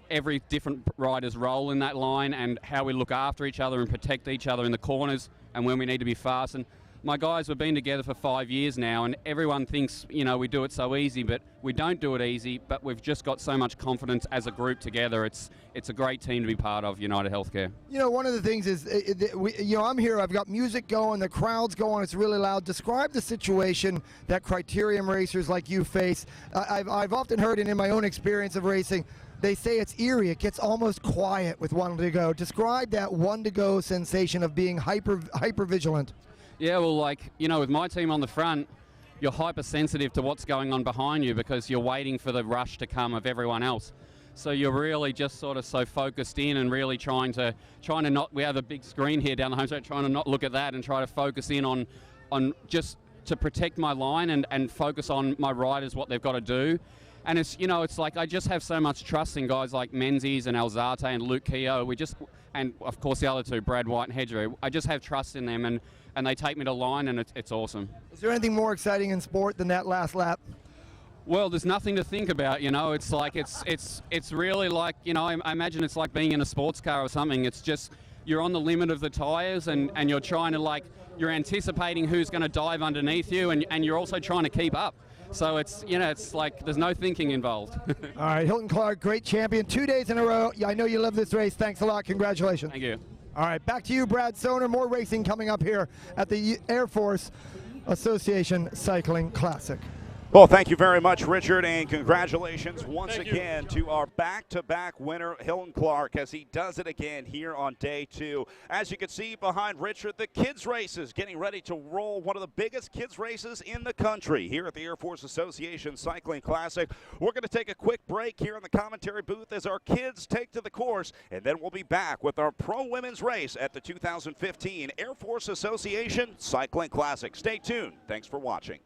every different rider's role in that line and how we look after each other and protect each other in the corners and when we need to be fast. And my guys, we've been together for 5 years now, and everyone thinks, you know, we do it so easy, but we don't do it easy, but we've just got so much confidence as a group together. It's a great team to be part of, United Healthcare. You know, one of the things is, you know, I'm here, I've got music going, the crowd's going, it's really loud. Describe the situation that criterium racers like you face. I've often heard, and in my own experience of racing, they say it's eerie. It gets almost quiet with one to go. Describe that one to go sensation of being hyper vigilant. Yeah, well, like, you know, with my team on the front, you're hypersensitive to what's going on behind you because you're waiting for the rush to come of everyone else. So you're really just sort of so focused in and really trying to not, we have a big screen here down the home straight, trying to not look at that and try to focus in on just to protect my line and focus on my riders, what they've got to do. And it's, you know, it's like I just have so much trust in guys like Menzies and Alzate and Luke Keogh. And of course the other two, Brad White and Hedgerow. I just have trust in them, and they take me to line, and it's awesome. Is there anything more exciting in sport than that last lap? Well, there's nothing to think about, you know. It's like it's really like, you know, I imagine it's like being in a sports car or something. It's just you're on the limit of the tires, and you're trying to, like, you're anticipating who's going to dive underneath you, and you're also trying to keep up. So it's, you know, it's like there's no thinking involved. All right, Hilton Clark, great champion, 2 days in a row. I know you love this race. Thanks a lot. Congratulations. Thank you. All right, back to you, Brad Soner. More racing coming up here at the Air Force Association Cycling Classic. Well, thank you very much, Richard, and congratulations once again to our back-to-back winner, Hilton Clark, as he does it again here on day 2. As you can see behind Richard, the kids races getting ready to roll, one of the biggest kids races in the country here at the Air Force Association Cycling Classic. We're going to take a quick break here in the commentary booth as our kids take to the course, and then we'll be back with our pro women's race at the 2015 Air Force Association Cycling Classic. Stay tuned. Thanks for watching.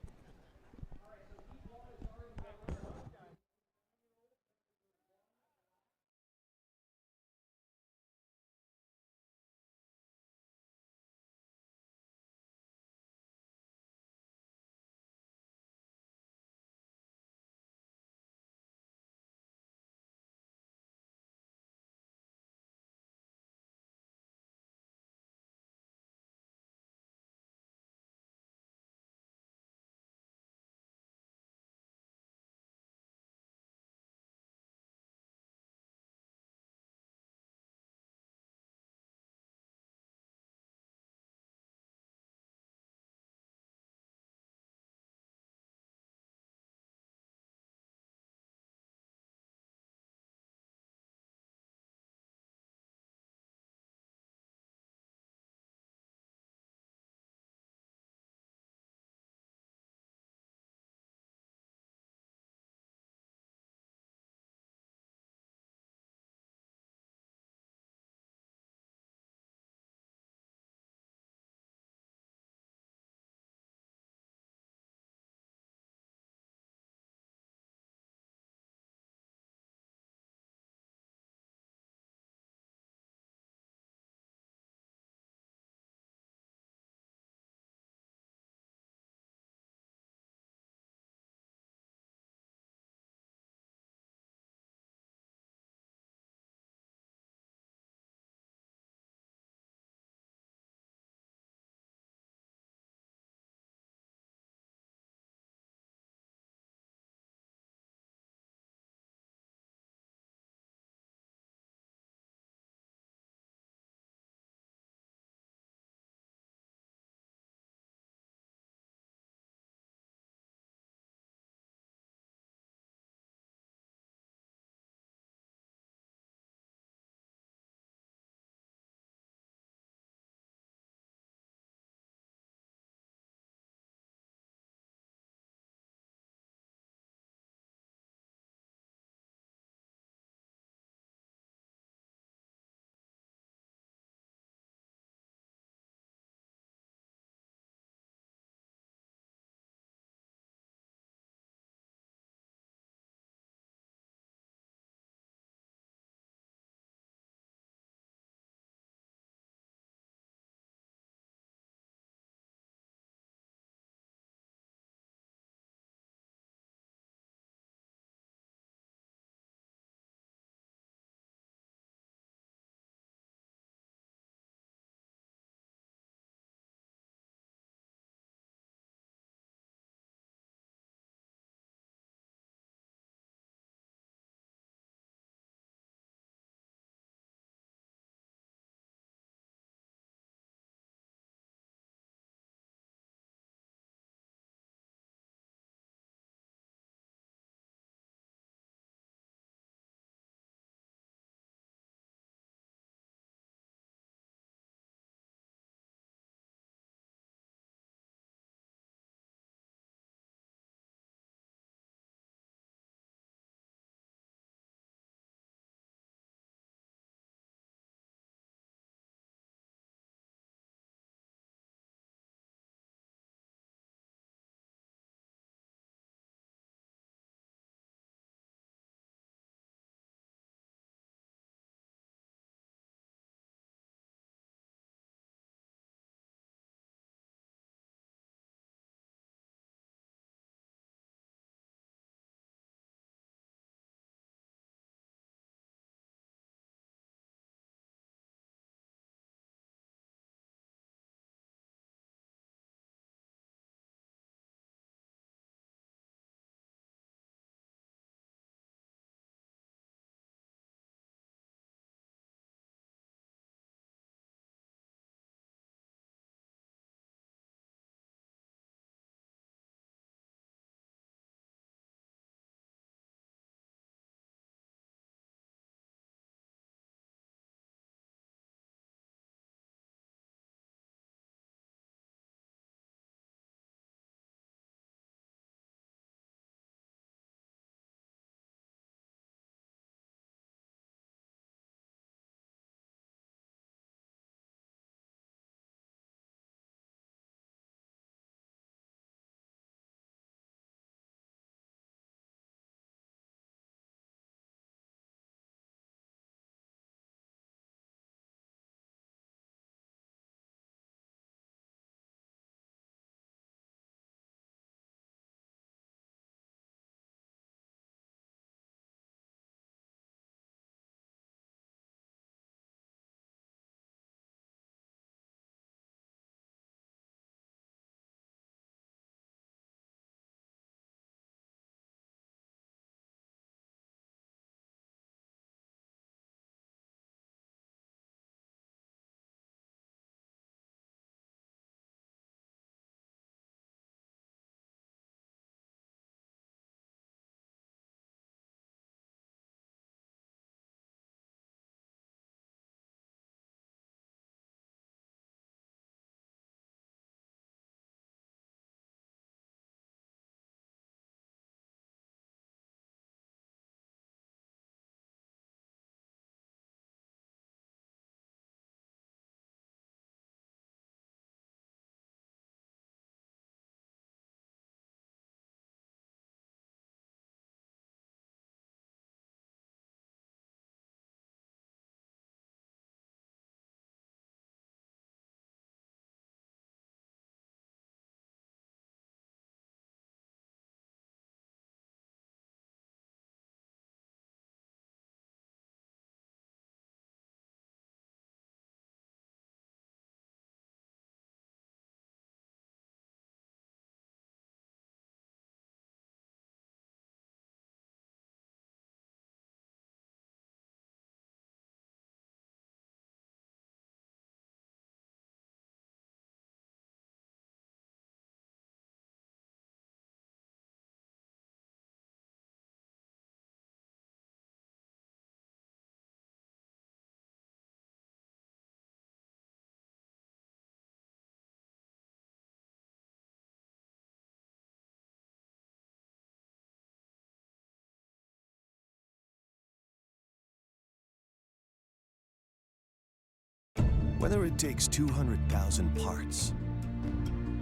Whether it takes 200,000 parts,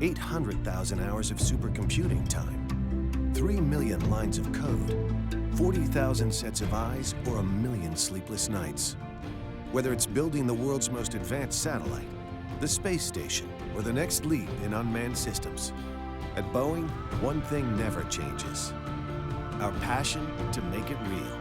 800,000 hours of supercomputing time, 3 million lines of code, 40,000 sets of eyes, or a million sleepless nights. Whether it's building the world's most advanced satellite, the space station, or the next leap in unmanned systems, at Boeing, one thing never changes: our passion to make it real.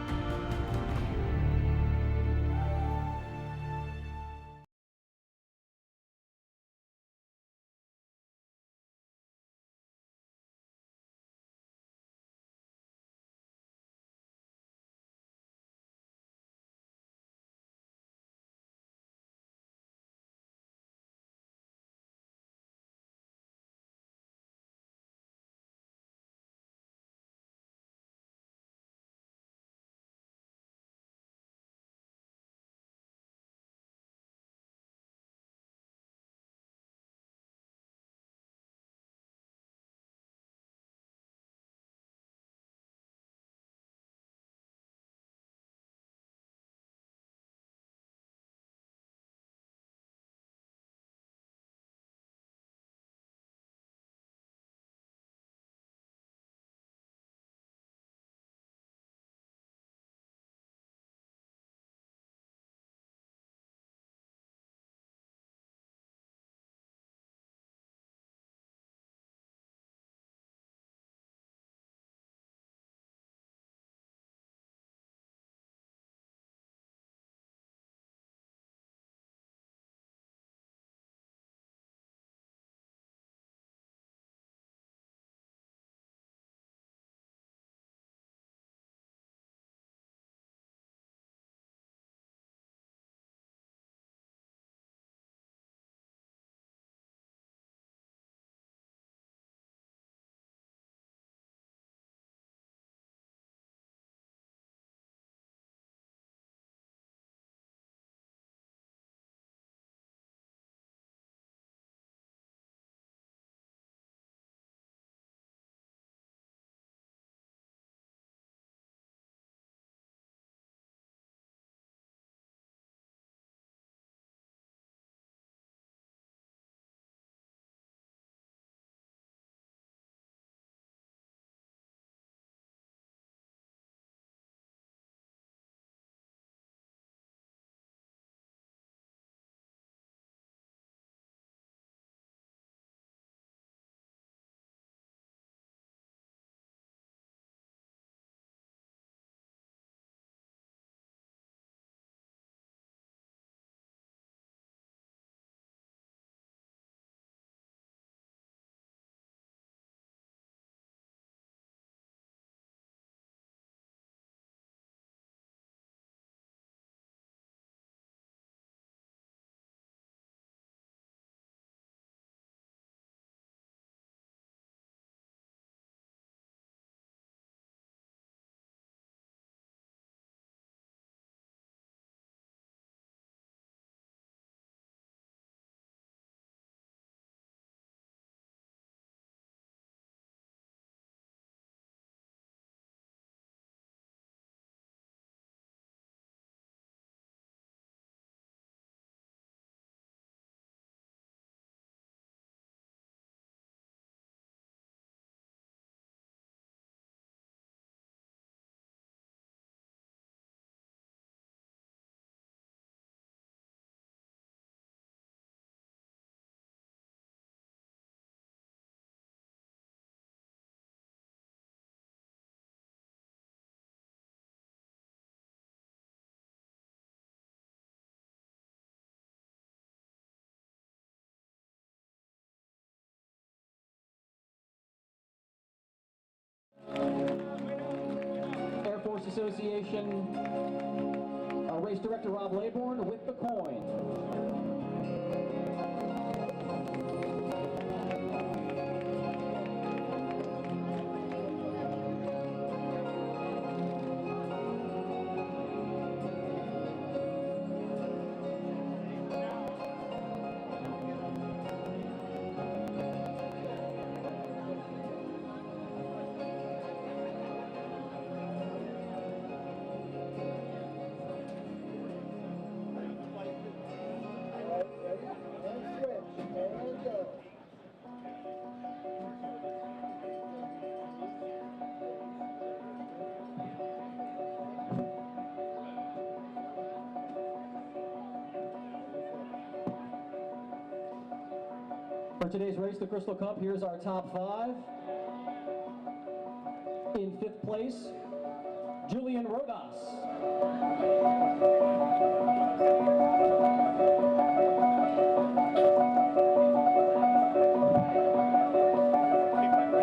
Air Force Association, race director Rob Laybourne with the coin. For today's race, the Crystal Cup, here's our top 5. In 5th place, Julian Rodas.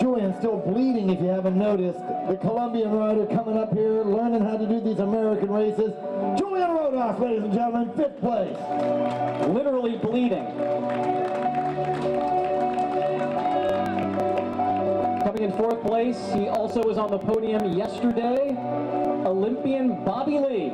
Julian's still bleeding, if you haven't noticed. The Colombian rider coming up here, learning how to do these American races. Julian Rodas, ladies and gentlemen, 5th place. Literally bleeding. Coming in 4th place, he also was on the podium yesterday, Olympian Bobby Lee.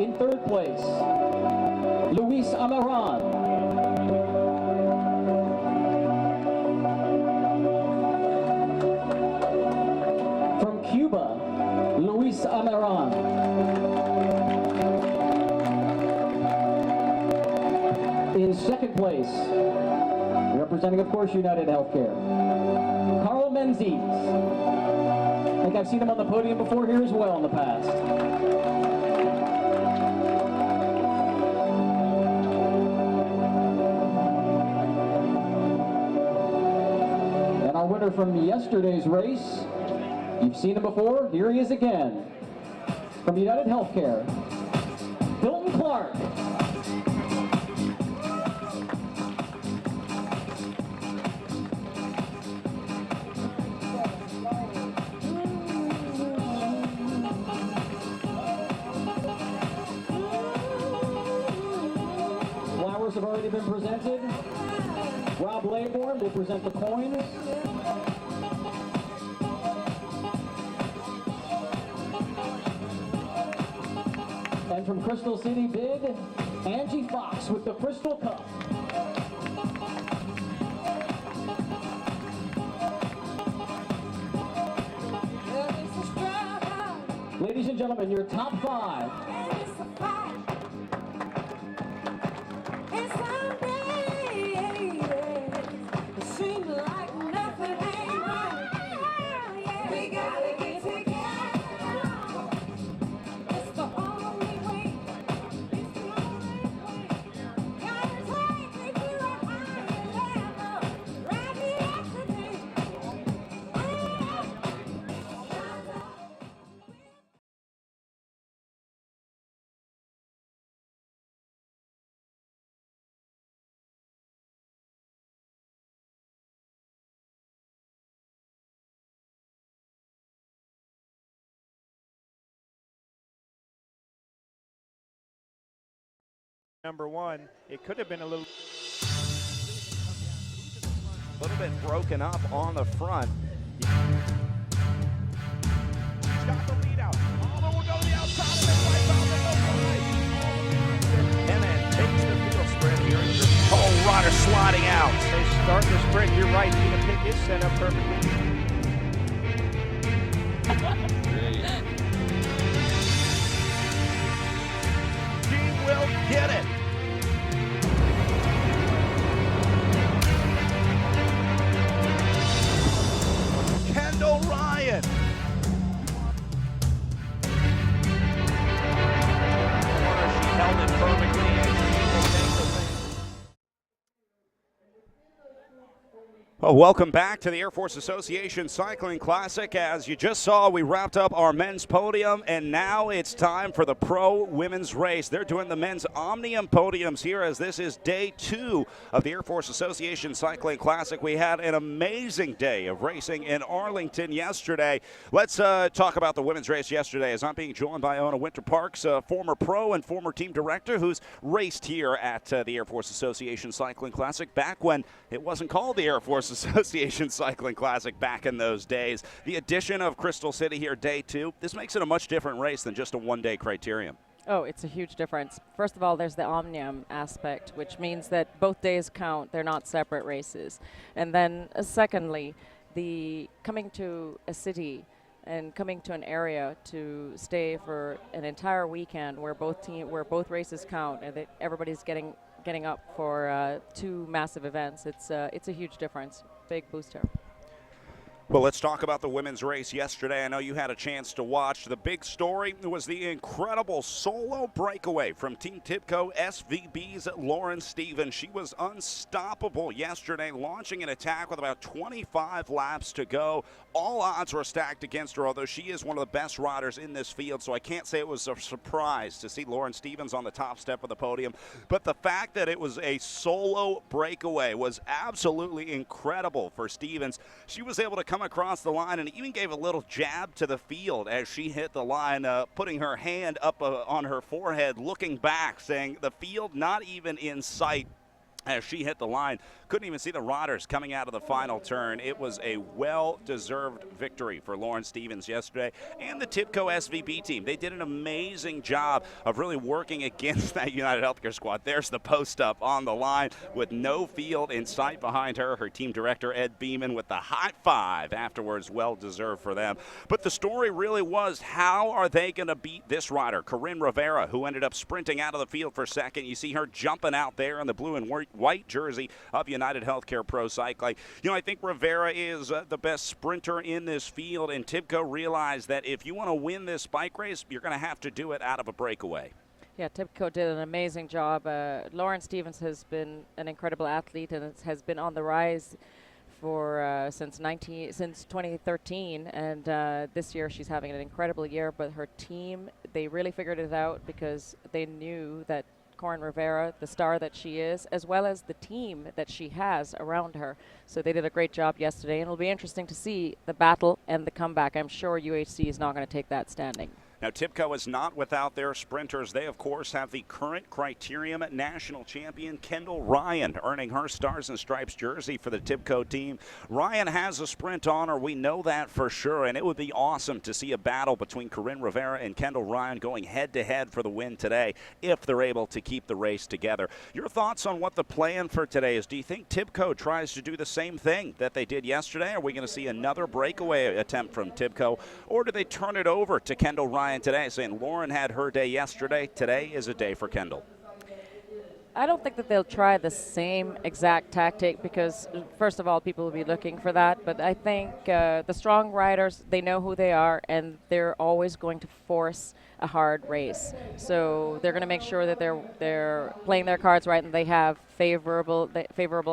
In 3rd place, Luis Amaran. From Cuba, Luis Amaran. In 2nd place, representing, of course, United Healthcare, Carl Menzies. I think I've seen him on the podium before here as well in the past. And our winner from yesterday's race, you've seen him before, here he is again. From United Healthcare, Hilton Clark. Flowers have already been presented. Rob Laybourne will present the coins. And from Crystal City Bid, Angie Fox with the Crystal Cup. Ladies and gentlemen, your top 5. Number 1, it could have been a little bit broken up on the front. He's got the lead out. Oliver will go to the outside of it. Right out there. And then takes the field sprint here. Oh, Ryder sliding out. They start the sprint. You're right. Tina Pick is set up perfectly. She will get it. Kendall Ryan. She held it perfectly and she will take the win. Well, welcome back to the Air Force Association Cycling Classic. As you just saw, we wrapped up our men's podium, and now it's time for the pro women's race. They're doing the men's Omnium podiums here, as this is day 2 of the Air Force Association Cycling Classic. We had an amazing day of racing in Arlington yesterday. Let's talk about the women's race yesterday, as I'm being joined by Ona Winter Parks, former pro and former team director, who's raced here at the Air Force Association Cycling Classic back when it wasn't called the Air Force Association Cycling Classic back in those days. The addition of Crystal City here, day 2, this makes it a much different race than just a one-day criterium. Oh, it's a huge difference. First of all, there's the Omnium aspect, which means that both days count. They're not separate races. And then secondly, the coming to a city and coming to an area to stay for an entire weekend where both races count and that everybody's getting up for 2 massive events. It's a huge difference. Big booster. Well, let's talk about the women's race yesterday. I know you had a chance to watch. The big story was the incredible solo breakaway from Team Tibco SVB's Lauren Stevens. She was unstoppable yesterday, launching an attack with about 25 laps to go. All odds were stacked against her, although she is one of the best riders in this field, so I can't say it was a surprise to see Lauren Stevens on the top step of the podium. But the fact that it was a solo breakaway was absolutely incredible for Stevens. She was able to come across the line and even gave a little jab to the field as she hit the line, putting her hand up on her forehead, looking back, saying the field not even in sight as she hit the line. Couldn't even see the riders coming out of the final turn. It was a well-deserved victory for Lauren Stevens yesterday and the Tibco SVB team. They did an amazing job of really working against that United Healthcare squad. There's the post up on the line with no field in sight behind her. Her team director, Ed Beeman, with the high five afterwards. Well-deserved for them. But the story really was, how are they going to beat this rider, Corinne Rivera, who ended up sprinting out of the field for second. You see her jumping out there in the blue and white jersey of United Healthcare Pro Cycling. You know, I think Rivera is the best sprinter in this field, and Tibco realized that if you want to win this bike race, you're going to have to do it out of a breakaway. Yeah, Tibco did an amazing job. Lauren Stevens has been an incredible athlete and has been on the rise for since 2013, and this year she's having an incredible year. But her team, they really figured it out because they knew that Corinne Rivera, the star that she is, as well as the team that she has around her. So they did a great job yesterday, and it'll be interesting to see the battle and the comeback. I'm sure UHC is not going to take that standing. Now, Tibco is not without their sprinters. They, of course, have the current Criterium national champion, Kendall Ryan, earning her Stars and Stripes jersey for the Tibco team. Ryan has a sprint on her. We know that for sure, and it would be awesome to see a battle between Corinne Rivera and Kendall Ryan going head-to-head for the win today if they're able to keep the race together. Your thoughts on what the plan for today is? Do you think Tibco tries to do the same thing that they did yesterday? Are we going to see another breakaway attempt from Tibco, or do they turn it over to Kendall Ryan today, saying Lauren had her day yesterday, today is a day for Kendall? I don't think that they'll try the same exact tactic because, first of all, people will be looking for that. But I think the strong riders, they know who they are, and they're always going to force a hard race. So they're going to make sure that they're playing their cards right and they have favorable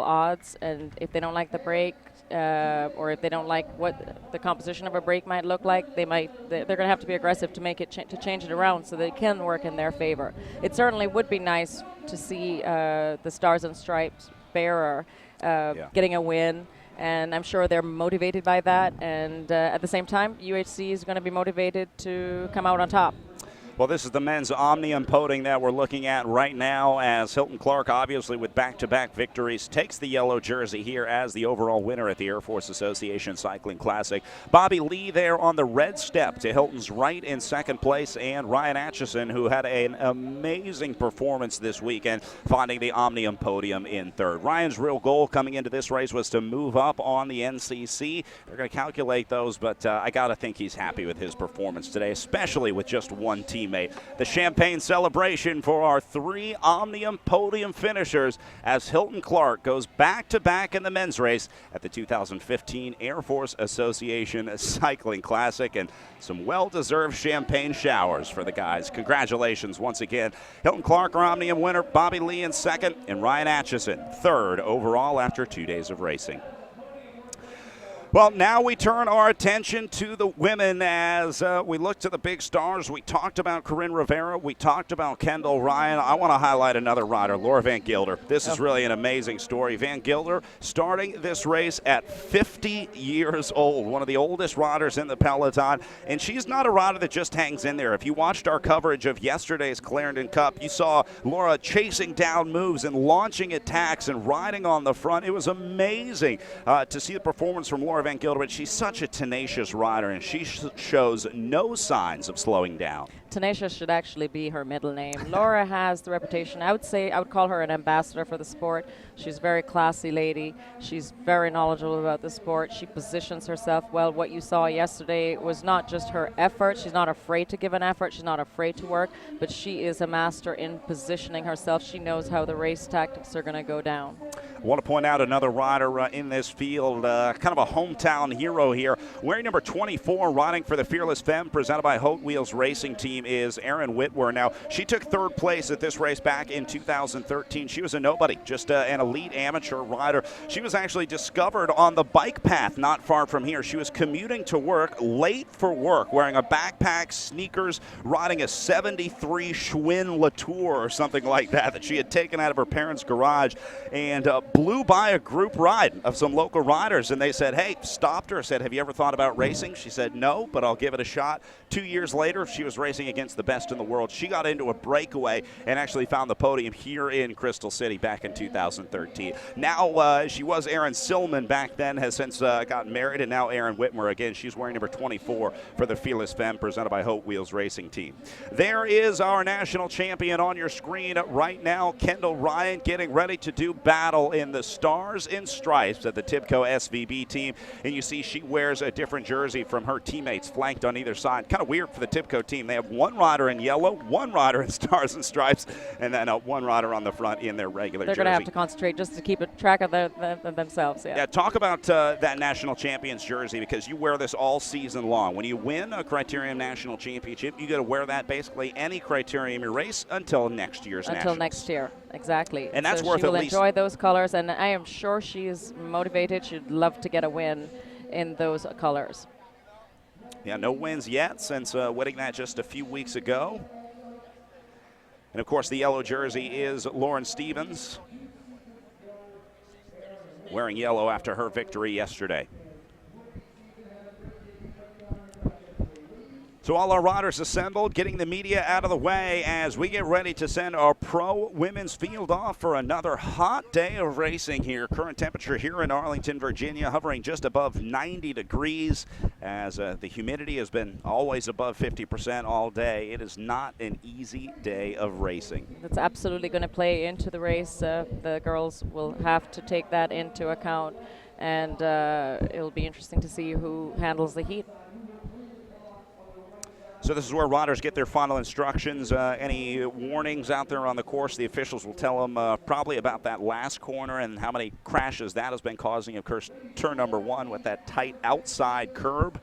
odds. And if they don't like the break, or if they don't like what the composition of a break might look like, they're going to have to be aggressive to make it to change it around so that it can work in their favor. It certainly would be nice to see the Stars and Stripes bearer getting a win, and I'm sure they're motivated by that. And at the same time, UHC is going to be motivated to come out on top. Well, this is the men's Omnium podium that we're looking at right now, as Hilton Clark, obviously with back-to-back victories, takes the yellow jersey here as the overall winner at the Air Force Association Cycling Classic. Bobby Lee there on the red step to Hilton's right in second place, and Ryan Atchison, who had an amazing performance this weekend, finding the Omnium podium in third. Ryan's real goal coming into this race was to move up on the NCC. They're going to calculate those, but I got to think he's happy with his performance today, especially with just one teammate. The champagne celebration for our three Omnium podium finishers as Hilton Clark goes back-to-back in the men's race at the 2015 Air Force Association Cycling Classic, and some well-deserved champagne showers for the guys. Congratulations once again. Hilton Clark, our Omnium winner, Bobby Lee in second, and Ryan Atchison third overall after 2 days of racing. Well, now we turn our attention to the women as we look to the big stars. We talked about Corinne Rivera. We talked about Kendall Ryan. I want to highlight another rider, Laura Van Gilder. This is really an amazing story. Van Gilder starting this race at 50 years old, one of the oldest riders in the peloton. And she's not a rider that just hangs in there. If you watched our coverage of yesterday's Clarendon Cup, you saw Laura chasing down moves and launching attacks and riding on the front. It was amazing to see the performance from Laura Van Gilder, but she's such a tenacious rider, and she shows no signs of slowing down. Tenacious should actually be her middle name. Laura has the reputation. I would call her an ambassador for the sport. She's a very classy lady. She's very knowledgeable about the sport. She positions herself well. What you saw yesterday was not just her effort. She's not afraid to give an effort. She's not afraid to work, but she is a master in positioning herself. She knows how the race tactics are going to go down. I want to point out another rider in this field, kind of a hometown hero here. Wearing number 24, riding for the Fearless Femme, presented by Hot Wheels Racing Team, is Erin Whitwer. Now, she took third place at this race back in 2013. She was a nobody, just an elite amateur rider. She was actually discovered on the bike path not far from here. She was commuting to work, late for work, wearing a backpack, sneakers, riding a 73 Schwinn Latour or something like that she had taken out of her parents' garage, and blew by a group ride of some local riders, and they said, hey, stopped her, said, have you ever thought about racing? She said, no, but I'll give it a shot. 2 years later, she was racing against the best in the world. She got into a breakaway and actually found the podium here in Crystal City back in 2013. Now, she was Erin Silman back then, has since gotten married, and now Erin Whitmer again. She's wearing number 24 for the Fearless Femme, presented by Hot Wheels Racing Team. There is our national champion on your screen right now, Kendall Ryan, getting ready to do battle in the Stars and Stripes at the Tibco SVB team. And you see she wears a different jersey from her teammates flanked on either side. Kind of weird for the Tibco team. They have one rider in yellow, one rider in Stars and Stripes, and then one rider on the front in their regular jersey. They're going to have to concentrate just to keep track of themselves. Yeah, talk about that national champion's jersey, because you wear this all season long. When you win a Criterium National Championship, you got to wear that basically any Criterium you race until next year's Until Nationals. next year, exactly. And that's so worth she will at least enjoy those colors, and I am sure she is motivated. She'd love to get a win in those colors. Yeah, no wins yet since winning that just a few weeks ago. And, of course, the yellow jersey is Lauren Stevens, wearing yellow after her victory yesterday. So all our riders assembled, getting the media out of the way as we get ready to send our pro women's field off for another hot day of racing here. Current temperature here in Arlington, Virginia, hovering just above 90 degrees as the humidity has been always above 50% all day. It is not an easy day of racing. That's absolutely going to play into the race. The girls will have to take that into account, and it'll be interesting to see who handles the heat. So this is where riders get their final instructions. Any warnings out there on the course, the officials will tell them probably about that last corner and how many crashes that has been causing. Of course, turn number one with that tight outside curb.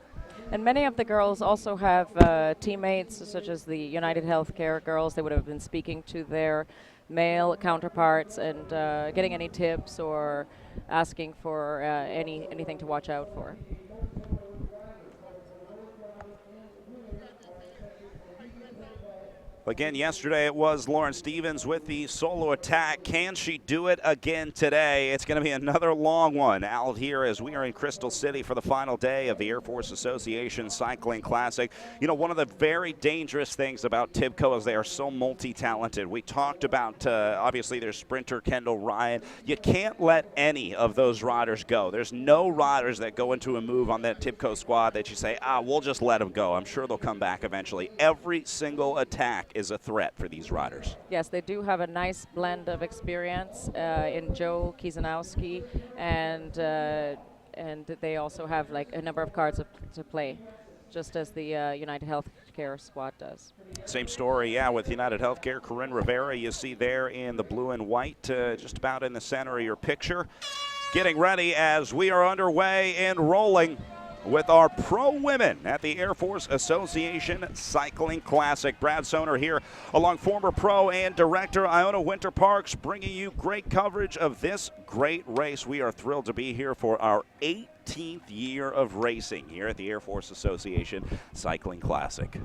And many of the girls also have teammates, such as the United Healthcare girls. They would have been speaking to their male counterparts and getting any tips or asking for anything to watch out for. Again, yesterday it was Lauren Stevens with the solo attack. Can she do it again today? It's going to be another long one out here as we are in Crystal City for the final day of the Air Force Association Cycling Classic. You know, one of the very dangerous things about Tibco is they are so multi-talented. We talked about, obviously, their sprinter, Kendall Ryan. You can't let any of those riders go. There's no riders that go into a move on that Tibco squad that you say, we'll just let them go. I'm sure they'll come back eventually. Every single attack is a threat for these riders. Yes, they do have a nice blend of experience in Joe Kizanowski, and they also have like a number of cards to play, just as the United Healthcare squad does. Same story, yeah, with United Healthcare. Corinne Rivera, you see there in the blue and white, just about in the center of your picture. Getting ready as we are underway and rolling with our pro women at the Air Force Association Cycling Classic. Brad Soner here along former pro and director Iona Winter Parks, bringing you great coverage of this great race. We are thrilled to be here for our 18th year of racing here at the Air Force Association Cycling Classic.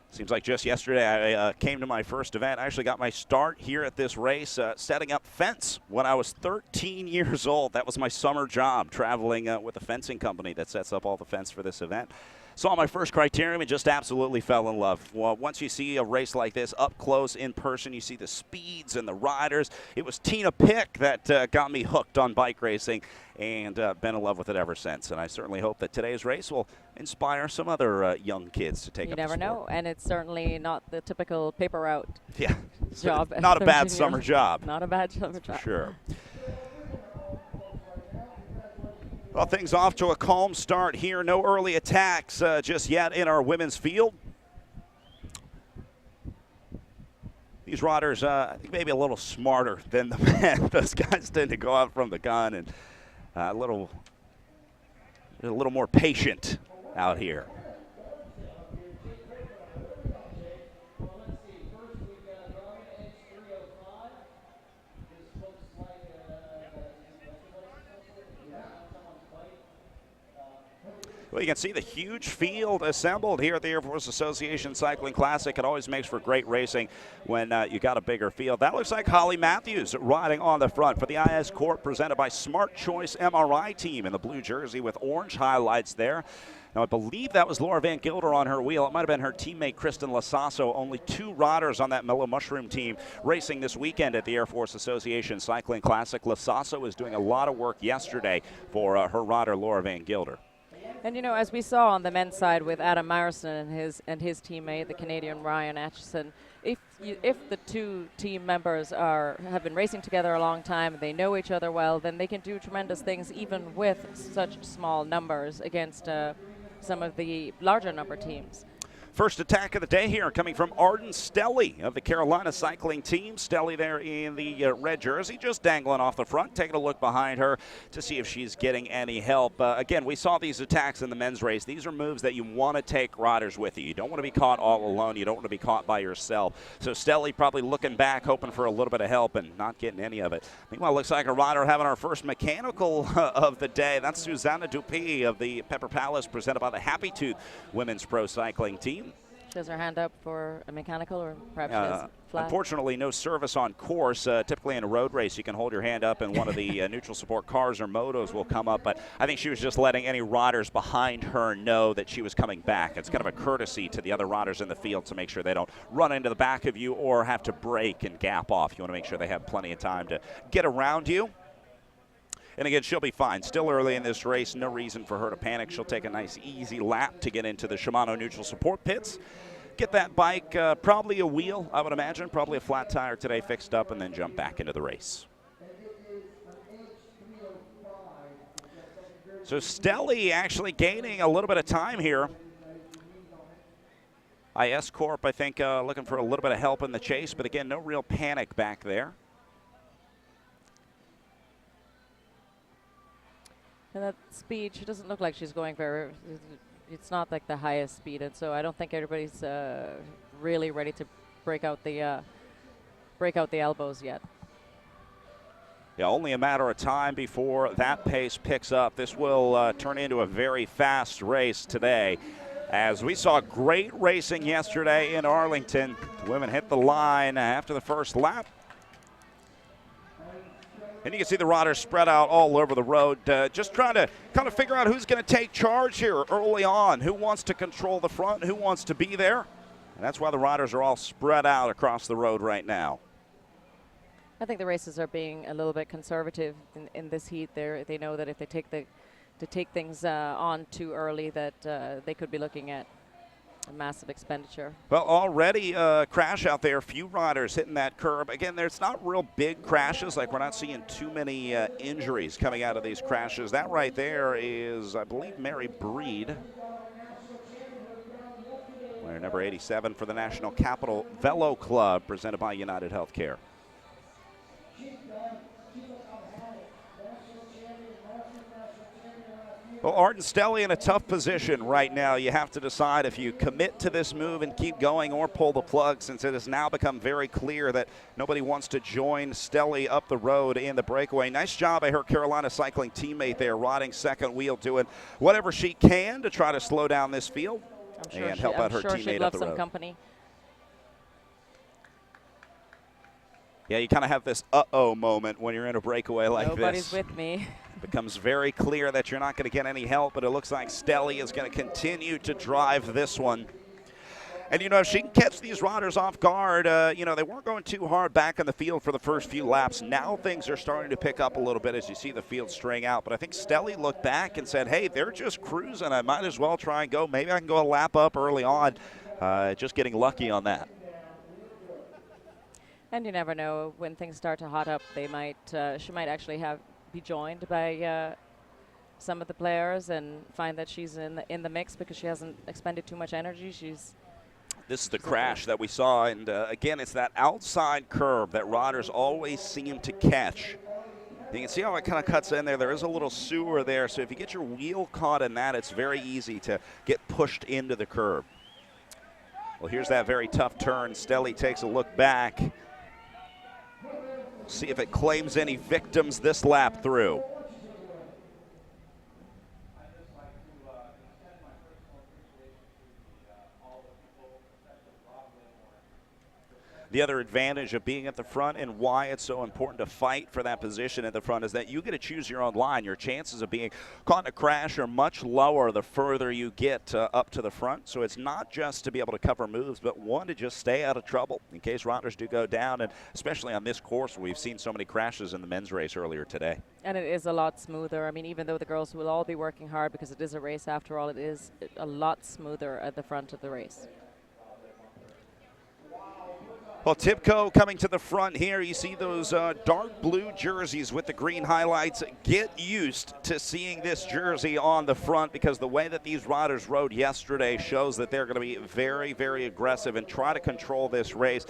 Seems like just yesterday I came to my first event. I actually got my start here at this race setting up fence when I was 13 years old. That was my summer job, traveling with a fencing company that sets up all the fence for this event. Saw my first Criterium and just absolutely fell in love. Well, once you see a race like this up close in person, you see the speeds and the riders. It was Tina Pick that got me hooked on bike racing, and been in love with it ever since. And I certainly hope that today's race will inspire some other young kids to take up the sport. You never know, and it's certainly not the typical paper route job. Not a bad summer job. Not a bad summer job. For sure. Well, things off to a calm start here. No early attacks just yet in our women's field. The these riders, I think maybe a little smarter than the men. Those guys tend to go out from the gun and a little more patient out here. Well, you can see the huge field assembled here at the Air Force Association Cycling Classic. It always makes for great racing when you got a bigger field. That looks like Holly Matthews riding on the front for the IS Corp, presented by Smart Choice MRI Team in the blue jersey with orange highlights there. Now, I believe that was Laura Van Gilder on her wheel. It might have been her teammate, Kristen Lasasso. Only 2 riders on that Mellow Mushroom team racing this weekend at the Air Force Association Cycling Classic. Lasasso was doing a lot of work yesterday for her rider, Laura Van Gilder. And, you know, as we saw on the men's side with Adam Myerson and his teammate, the Canadian Ryan Atchison, if the 2 team members have been racing together a long time, they know each other well, then they can do tremendous things even with such small numbers against some of the larger number teams. First attack of the day here coming from Arden Stelly of the Carolina cycling team. Stelly there in the red jersey, just dangling off the front, taking a look behind her to see if she's getting any help. Again, we saw these attacks in the men's race. These are moves that you want to take riders with you. You don't want to be caught all alone. You don't want to be caught by yourself. So Stelly probably looking back, hoping for a little bit of help and not getting any of it. Meanwhile, looks like a rider having our first mechanical of the day. That's Susanna Dupuy of the Pepper Palace, presented by the Happy Tooth Women's Pro Cycling Team. She has her hand up for a mechanical, or perhaps she has flat. Unfortunately, no service on course. Typically in a road race, you can hold your hand up and one of the neutral support cars or motos will come up. But I think she was just letting any riders behind her know that she was coming back. It's kind of a courtesy to the other riders in the field to make sure they don't run into the back of you or have to brake and gap off. You want to make sure they have plenty of time to get around you. And again, she'll be fine. Still early in this race, no reason for her to panic. She'll take a nice, easy lap to get into the Shimano neutral support pits. Get that bike, probably a wheel, I would imagine, probably a flat tire today fixed up, and then jump back into the race. So Stelly actually gaining a little bit of time here. IS Corp, I think, looking for a little bit of help in the chase, but again, no real panic back there. And that speed, she doesn't look like she's going very, it's not like the highest speed, and so I don't think everybody's really ready to break out the elbows yet. Yeah, only a matter of time before that pace picks up. This will turn into a very fast race today. As we saw great racing yesterday in Arlington, women hit the line after the first lap. And you can see the riders spread out all over the road, just trying to kind of figure out who's going to take charge here early on, who wants to control the front, who wants to be there. And that's why the riders are all spread out across the road right now. I think the races are being a little bit conservative in this heat. They know that if they take things on too early, that they could be looking at a massive expenditure. Well, already a crash out there. Few riders hitting that curb. Again, there's not real big crashes. Like, we're not seeing too many injuries coming out of these crashes. That right there is, I believe, Mary Breed. We're number 87 for the National Capital Velo Club, presented by United Healthcare. Well, Arden Stelly in a tough position right now. You have to decide if you commit to this move and keep going or pull the plug, since it has now become very clear that nobody wants to join Stelly up the road in the breakaway. Nice job by her Carolina cycling teammate there, riding second wheel, doing whatever she can to try to slow down this field and help out her teammate up the road. Company. Yeah, you kind of have this uh-oh moment when you're in a breakaway like Nobody's this. with me. Becomes very clear that you're not going to get any help, but it looks like Stelly is going to continue to drive this one. And, you know, if she can catch these riders off guard, you know, they weren't going too hard back in the field for the first few laps. Now things are starting to pick up a little bit as you see the field straying out. But I think Stelly looked back and said, hey, they're just cruising. I might as well try and go. Maybe I can go a lap up early on. Just getting lucky on that. And you never know, when things start to hot up, they might she might actually be joined by some of the players and find that she's in the mix because she hasn't expended too much energy. She's This is the crash that we saw, and again, it's that outside curve that riders always seem to catch. You can see how it kind of cuts in there. There is a little sewer there, so if you get your wheel caught in that, it's very easy to get pushed into the curb. Well, here's that very tough turn. Stelly takes a look back. See if it claims any victims this lap through. The other advantage of being at the front and why it's so important to fight for that position at the front is that you get to choose your own line. Your chances of being caught in a crash are much lower the further you get up to the front. So it's not just to be able to cover moves, but one, to just stay out of trouble in case riders do go down, and especially on this course where we've seen so many crashes in the men's race earlier today. And it is a lot smoother. I mean, even though the girls will all be working hard because it is a race after all, it is a lot smoother at the front of the race. Well, Tipco coming to the front here. You see those dark blue jerseys with the green highlights. Get used to seeing this jersey on the front, because the way that these riders rode yesterday shows that they're going to be very, very aggressive and try to control this race.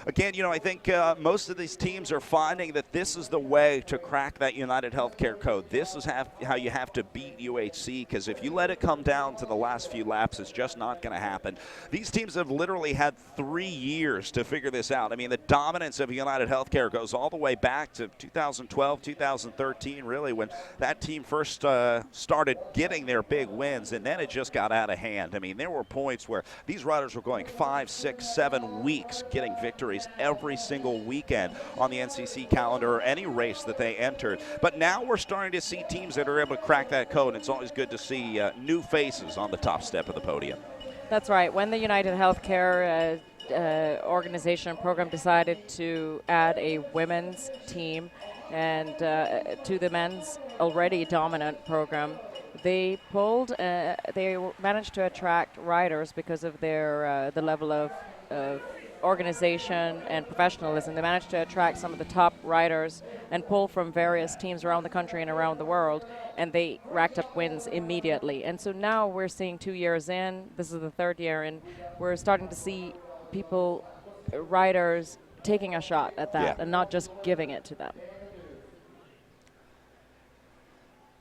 Again, you know, I think most of these teams are finding that this is the way to crack that United Healthcare code. This is how you have to beat UHC, because if you let it come down to the last few laps, it's just not going to happen. These teams have literally had 3 years to figure this out. I mean, the dominance of United Healthcare goes all the way back to 2012, 2013, really, when that team first started getting their big wins, and then it just got out of hand. I mean, there were points where these riders were going 5, 6, 7 weeks getting victories every single weekend on the NCC calendar or any race that they entered. But now we're starting to see teams that are able to crack that code. It's always good to see new faces on the top step of the podium. That's right. When the United Healthcare organization and program decided to add a women's team and to the men's already dominant program, they managed to attract riders because of their the level of organization and professionalism. They managed to attract some of the top riders and pull from various teams around the country and around the world, and they racked up wins immediately. And so now we're seeing 2 years in, this is the third year, and we're starting to see people, riders, taking a shot at that and not just giving it to them.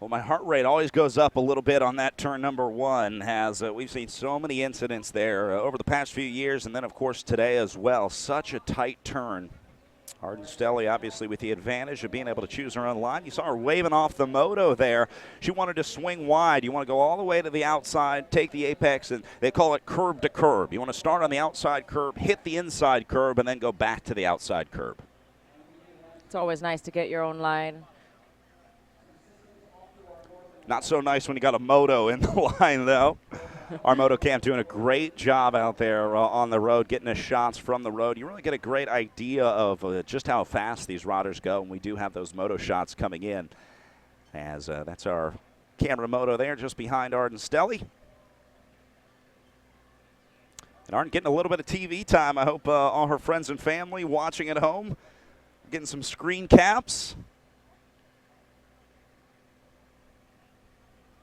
Well, my heart rate always goes up a little bit on that turn number 1, as we've seen so many incidents there over the past few years, and then, of course, today as well. Such a tight turn. Arden Stelly, obviously, with the advantage of being able to choose her own line. You saw her waving off the moto there. She wanted to swing wide. You want to go all the way to the outside, take the apex, and they call it curb to curb. You want to start on the outside curb, hit the inside curb, and then go back to the outside curb. It's always nice to get your own line. Not so nice when you got a moto in the line, though. Our moto camp doing a great job out there on the road, getting us shots from the road. You really get a great idea of just how fast these riders go, and we do have those moto shots coming in. As that's our camera moto there just behind Arden Stelly. And Arden getting a little bit of TV time. I hope all her friends and family watching at home, getting some screen caps.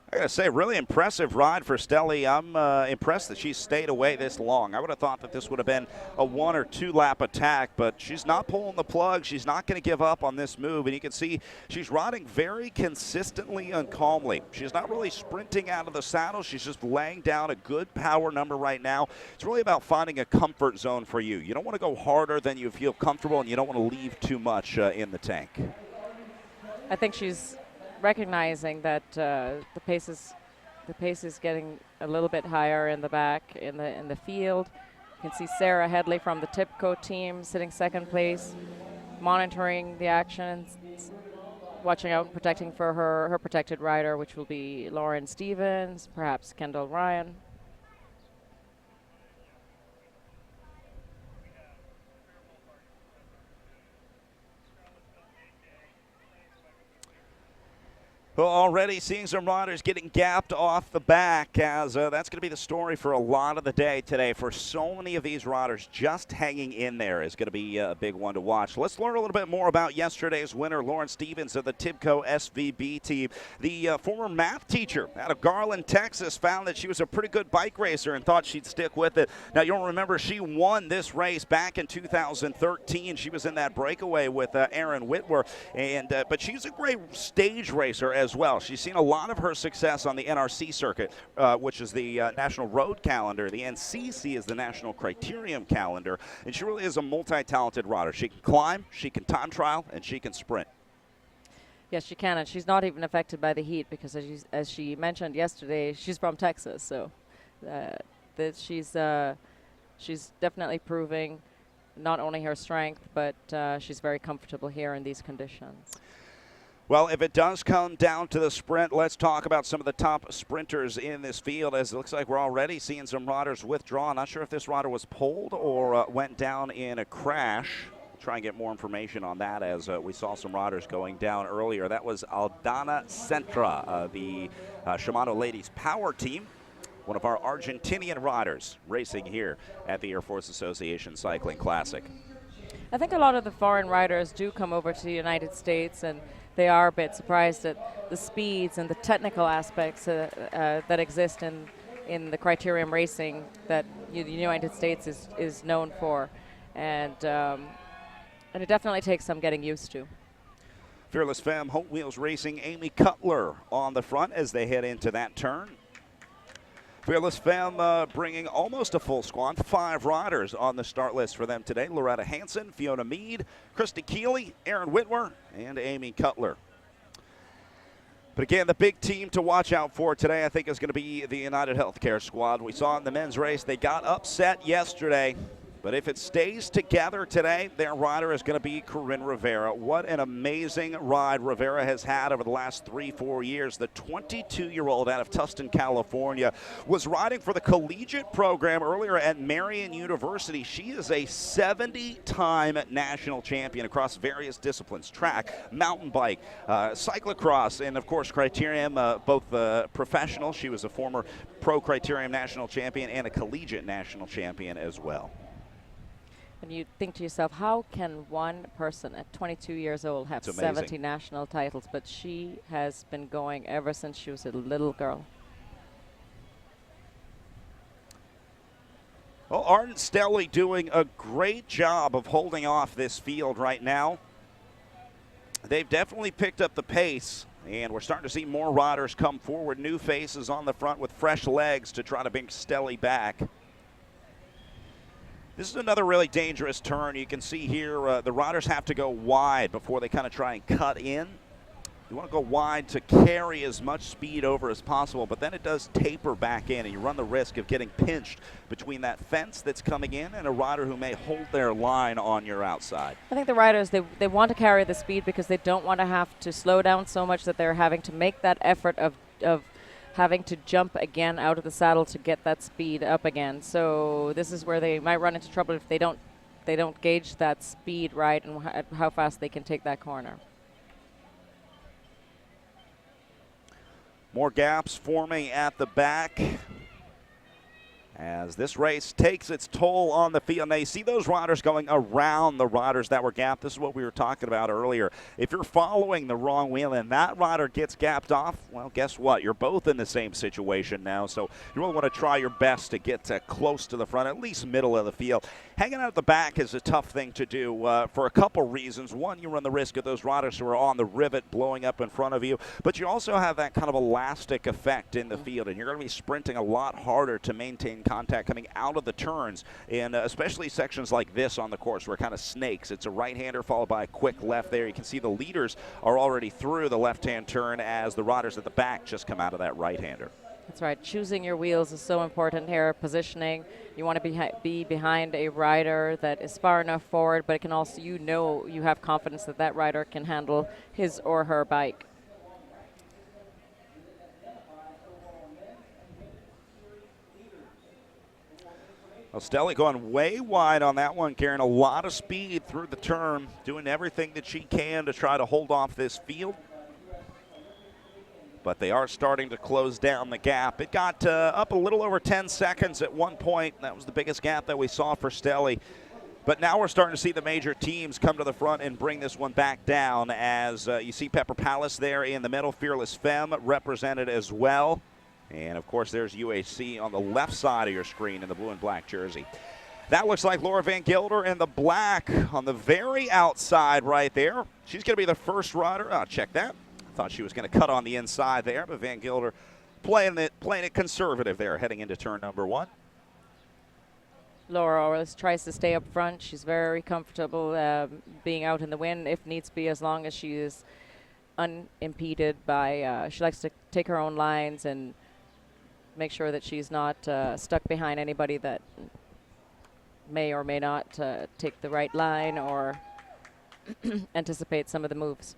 I got to say, really impressive ride for Stelly. I'm impressed that she stayed away this long. I would have thought that this would have been a 1 or 2 lap attack, but she's not pulling the plug. She's not going to give up on this move, and you can see she's riding very consistently and calmly. She's not really sprinting out of the saddle. She's just laying down a good power number right now. It's really about finding a comfort zone for you. You don't want to go harder than you feel comfortable, and you don't want to leave too much in the tank. I think she's recognizing that the pace is getting a little bit higher in the back in the field. You can see Sarah Headley from the Tipco team sitting second place, monitoring the action, watching out and protecting for her protected rider, which will be Lauren Stevens, perhaps Kendall Ryan. Well, already seeing some riders getting gapped off the back, as that's going to be the story for a lot of the day today. For so many of these riders, just hanging in there is going to be a big one to watch. Let's learn a little bit more about yesterday's winner, Lauren Stevens of the Tibco SVB team. The former math teacher out of Garland, Texas, found that she was a pretty good bike racer and thought she'd stick with it. Now, you'll remember she won this race back in 2013. She was in that breakaway with Aaron Whitwer, and but she's a great stage racer as well. She's seen a lot of her success on the NRC circuit, which is the National Road Calendar. The NCC is the National Criterium Calendar, and she really is a multi-talented rider. She can climb, she can time trial, and she can sprint. Yes, she can, and she's not even affected by the heat because, as she mentioned yesterday, she's from Texas, so that she's definitely proving not only her strength, but she's very comfortable here in these conditions. Well, if it does come down to the sprint, let's talk about some of the top sprinters in this field, as it looks like we're already seeing some riders withdraw. Not sure if this rider was pulled or went down in a crash. We'll try and get more information on that, as we saw some riders going down earlier. That was Aldana Centra, the Shimano Ladies Power Team, one of our Argentinian riders racing here at the Air Force Association Cycling Classic. I think a lot of the foreign riders do come over to the United States, and they are a bit surprised at the speeds and the technical aspects that exist in the criterium racing that the United States is known for, and it definitely takes some getting used to. Fearless Femme Home Wheels Racing, Amy Cutler on the front as they head into that turn. Fearless Femme bringing almost a full squad. 5 riders on the start list for them today. Loretta Hansen, Fiona Mead, Christy Keeley, Aaron Whitwer, and Amy Cutler. But again, the big team to watch out for today, I think, is going to be the United Healthcare squad. We saw in the men's race, they got upset yesterday. But if it stays together today, their rider is going to be Corinne Rivera. What an amazing ride Rivera has had over the last 3-4 years. The 22-year-old out of Tustin, California, was riding for the collegiate program earlier at Marian University. She is a 70-time national champion across various disciplines: track, mountain bike, cyclocross, and of course criterium, both professional. She was a former pro criterium national champion and a collegiate national champion as well. And you think to yourself, how can one person at 22 years old have 70 national titles? But she has been going ever since she was a little girl. Well, Arden Stelly doing a great job of holding off this field right now. They've definitely picked up the pace, and we're starting to see more riders come forward, new faces on the front with fresh legs to try to bring Stelly back. This is another really dangerous turn. You can see here the riders have to go wide before they kind of try and cut in. You want to go wide to carry as much speed over as possible, but then it does taper back in, and you run the risk of getting pinched between that fence that's coming in and a rider who may hold their line on your outside. I think the riders, they want to carry the speed because they don't want to have to slow down so much that they're having to make that effort of having to jump again out of the saddle to get that speed up again. So this is where they might run into trouble if they don't gauge that speed right and how fast they can take that corner. More gaps forming at the back as this race takes its toll on the field. Now you see those riders going around the riders that were gapped. This is what we were talking about earlier. If you're following the wrong wheel and that rider gets gapped off, well, guess what? You're both in the same situation now, so you really want to try your best to get close to the front, at least middle of the field. Hanging out at the back is a tough thing to do for a couple reasons. One, you run the risk of those riders who are on the rivet blowing up in front of you, but you also have that kind of elastic effect in the field, and you're going to be sprinting a lot harder to maintain contact coming out of the turns, and especially sections like this on the course where it kind of snakes. It's a right-hander followed by a quick left there. You can see the leaders are already through the left-hand turn as the riders at the back just come out of that right-hander. That's right. Choosing your wheels is so important here. Positioning. You want to be behind a rider that is far enough forward, but it can also, you have confidence that that rider can handle his or her bike. Well, Stelly going way wide on that one, carrying a lot of speed through the turn, doing everything that she can to try to hold off this field. but they are starting to close down the gap. It got up a little over 10 seconds at one point. That was the biggest gap that we saw for Stelly. But now we're starting to see the major teams come to the front and bring this one back down, as you see Pepper Palace there in the middle, Fearless Femme represented as well. And, of course, there's UAC on the left side of your screen in the blue and black jersey. That looks like Laura Van Gilder in the black on the very outside right there. She's going to be the first rider. Oh, check that. Thought she was going to cut on the inside there, but Van Gilder playing it conservative there heading into turn number 1. Laura always tries to stay up front. She's very comfortable being out in the wind if needs be, as long as she is unimpeded by, she likes to take her own lines and make sure that she's not stuck behind anybody that may or may not take the right line or anticipate some of the moves.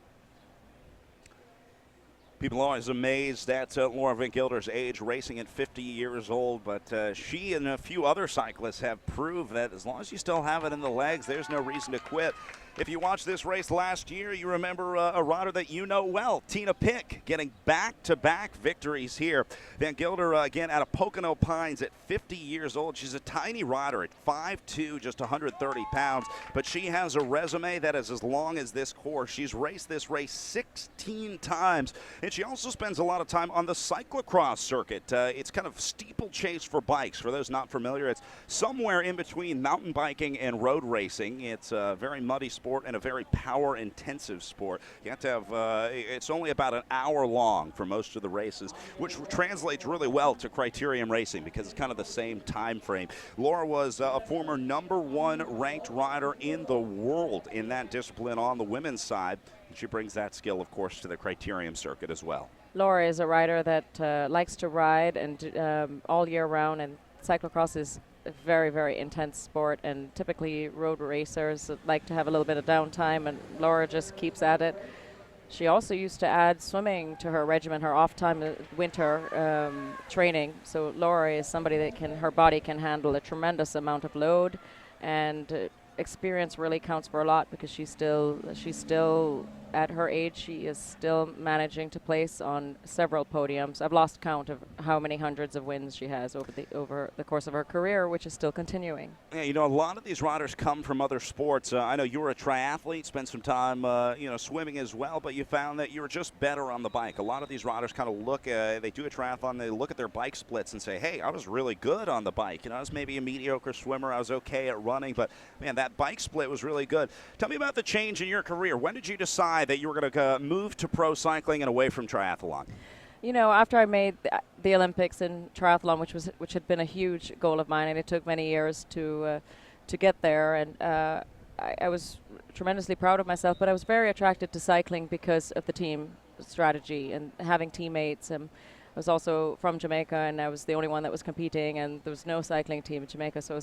People are always amazed at Laura Van Gilder's age, racing at 50 years old, but she and a few other cyclists have proved that as long as you still have it in the legs, there's no reason to quit. If you watched this race last year, you remember a rider that you know well, Tina Pick, getting back-to-back victories here. Van Gilder, again, out of Pocono Pines at 50 years old. She's a tiny rider at 5'2", just 130 pounds, but she has a resume that is as long as this course. She's raced this race 16 times, and she also spends a lot of time on the cyclocross circuit. It's kind of steeplechase for bikes. For those not familiar, it's somewhere in between mountain biking and road racing. It's a very muddy sport and a very power-intensive sport. You have to have, it's only about an hour long for most of the races, which translates really well to criterium racing because it's kind of the same time frame. Laura was a former #1 ranked rider in the world in that discipline on the women's side. She brings that skill, of course, to the criterium circuit as well. Laura is a rider that likes to ride and all year round, and cyclocross is a very, very intense sport, and typically road racers like to have a little bit of downtime, and Laura just keeps at it. She also used to add swimming to her regimen, her off-time winter training. So Laura is somebody that her body can handle a tremendous amount of load, and experience really counts for a lot because she's still at her age, she is still managing to place on several podiums. I've lost count of how many hundreds of wins she has over the course of her career, which is still continuing. Yeah, you know, a lot of these riders come from other sports. I know you were a triathlete, spent some time, swimming as well, but you found that you were just better on the bike. A lot of these riders kind of look, they do a triathlon, they look at their bike splits and say, hey, I was really good on the bike. You know, I was maybe a mediocre swimmer, I was okay at running, but man, that bike split was really good. Tell me about the change in your career. When did you decide that you were going to move to pro cycling and away from triathlon? You know, after I made the Olympics in triathlon, which had been a huge goal of mine, and it took many years to get there, and I was tremendously proud of myself, but I was very attracted to cycling because of the team strategy and having teammates. I was also from Jamaica, and I was the only one that was competing, and there was no cycling team in Jamaica, so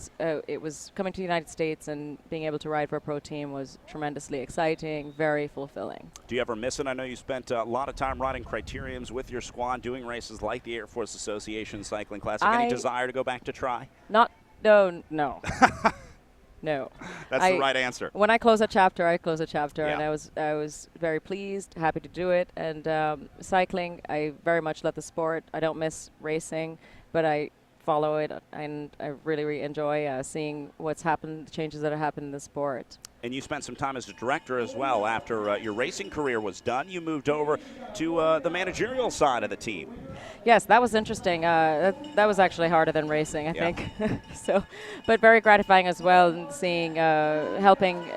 it was coming to the United States and being able to ride for a pro team was tremendously exciting, very fulfilling. Do you ever miss it? I know you spent a lot of time riding criteriums with your squad, doing races like the Air Force Association Cycling Classic. Any desire to go back to try? No. No. That's the right answer. When I close a chapter, I close a chapter, yeah. And I was very pleased, happy to do it. And cycling, I very much love the sport. I don't miss racing, but I follow it, and I really, really enjoy seeing what's happened, the changes that have happened in the sport. And you spent some time as a director as well. After your racing career was done, you moved over to the managerial side of the team. Yes, that was interesting. That was actually harder than racing, I think. But very gratifying as well, and seeing, helping,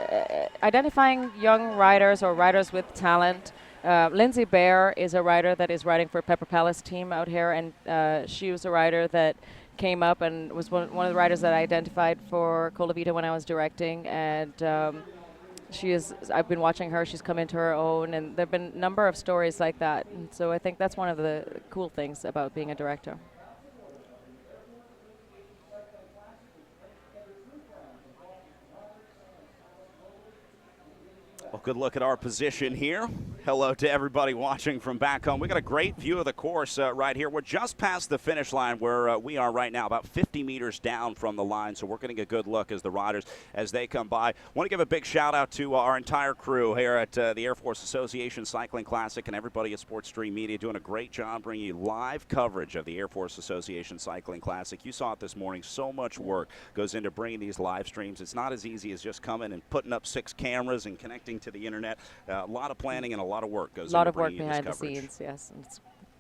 identifying young riders or riders with talent. Lindsay Bear is a rider that is riding for Pepper Palace team out here, and she was a rider that came up and was one of the riders that I identified for Colavita when I was directing, and I've been watching her. She's come into her own, and there have been a number of stories like that, and so I think that's one of the cool things about being a director. Well, Well, good look at our position here. Hello to everybody watching from back home. We got a great view of the course right here. We're just past the finish line where we are right now, about 50 meters down from the line. So we're getting a good look as the riders, as they come by. Want to give a big shout out to our entire crew here at the Air Force Association Cycling Classic and everybody at Sports Stream Media doing a great job bringing you live coverage of the Air Force Association Cycling Classic. You saw it this morning. So much work goes into bringing these live streams. It's not as easy as just coming and putting up 6 cameras and connecting to the internet. A lot of planning and a lot of work goes into a lot of work bringing you behind this the coverage. scenes, yes. And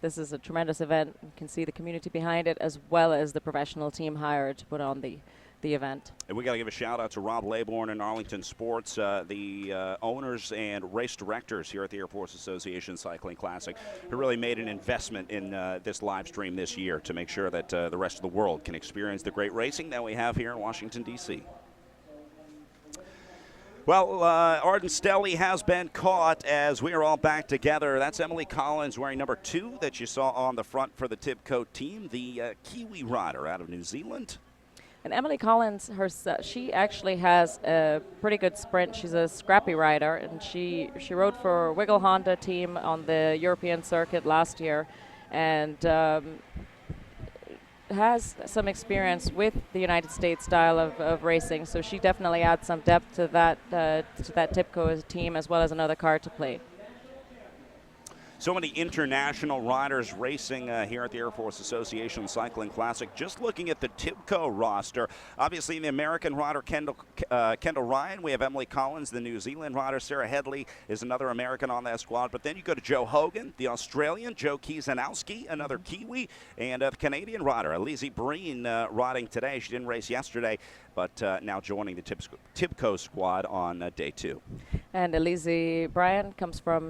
this is a tremendous event. You can see the community behind it as well as the professional team hired to put on the event. And we got to give a shout out to Rob Laybourne and Arlington Sports, the owners and race directors here at the Air Force Association Cycling Classic, who really made an investment in this live stream this year to make sure that the rest of the world can experience the great racing that we have here in Washington, D.C. Well, Arden Stelly has been caught as we are all back together. That's Emily Collins wearing number 2 that you saw on the front for the Tibco team, the Kiwi rider out of New Zealand. And Emily Collins, she actually has a pretty good sprint. She's a scrappy rider, and she rode for Wiggle Honda team on the European circuit last year, and has some experience with the United States style of racing. So she definitely adds some depth to that Tibco team as well as another card to play. So many international riders racing here at the Air Force Association Cycling Classic. Just looking at the Tibco roster, obviously the American rider Kendall Ryan. We have Emily Collins, the New Zealand rider. Sarah Headley is another American on that squad. But then you go to Joe Hogan, the Australian, Joe Kiesanowski, another Kiwi, and the Canadian rider, Elise Breen, riding today. She didn't race yesterday, but now joining the Tibco squad on day 2. And Elise Bryan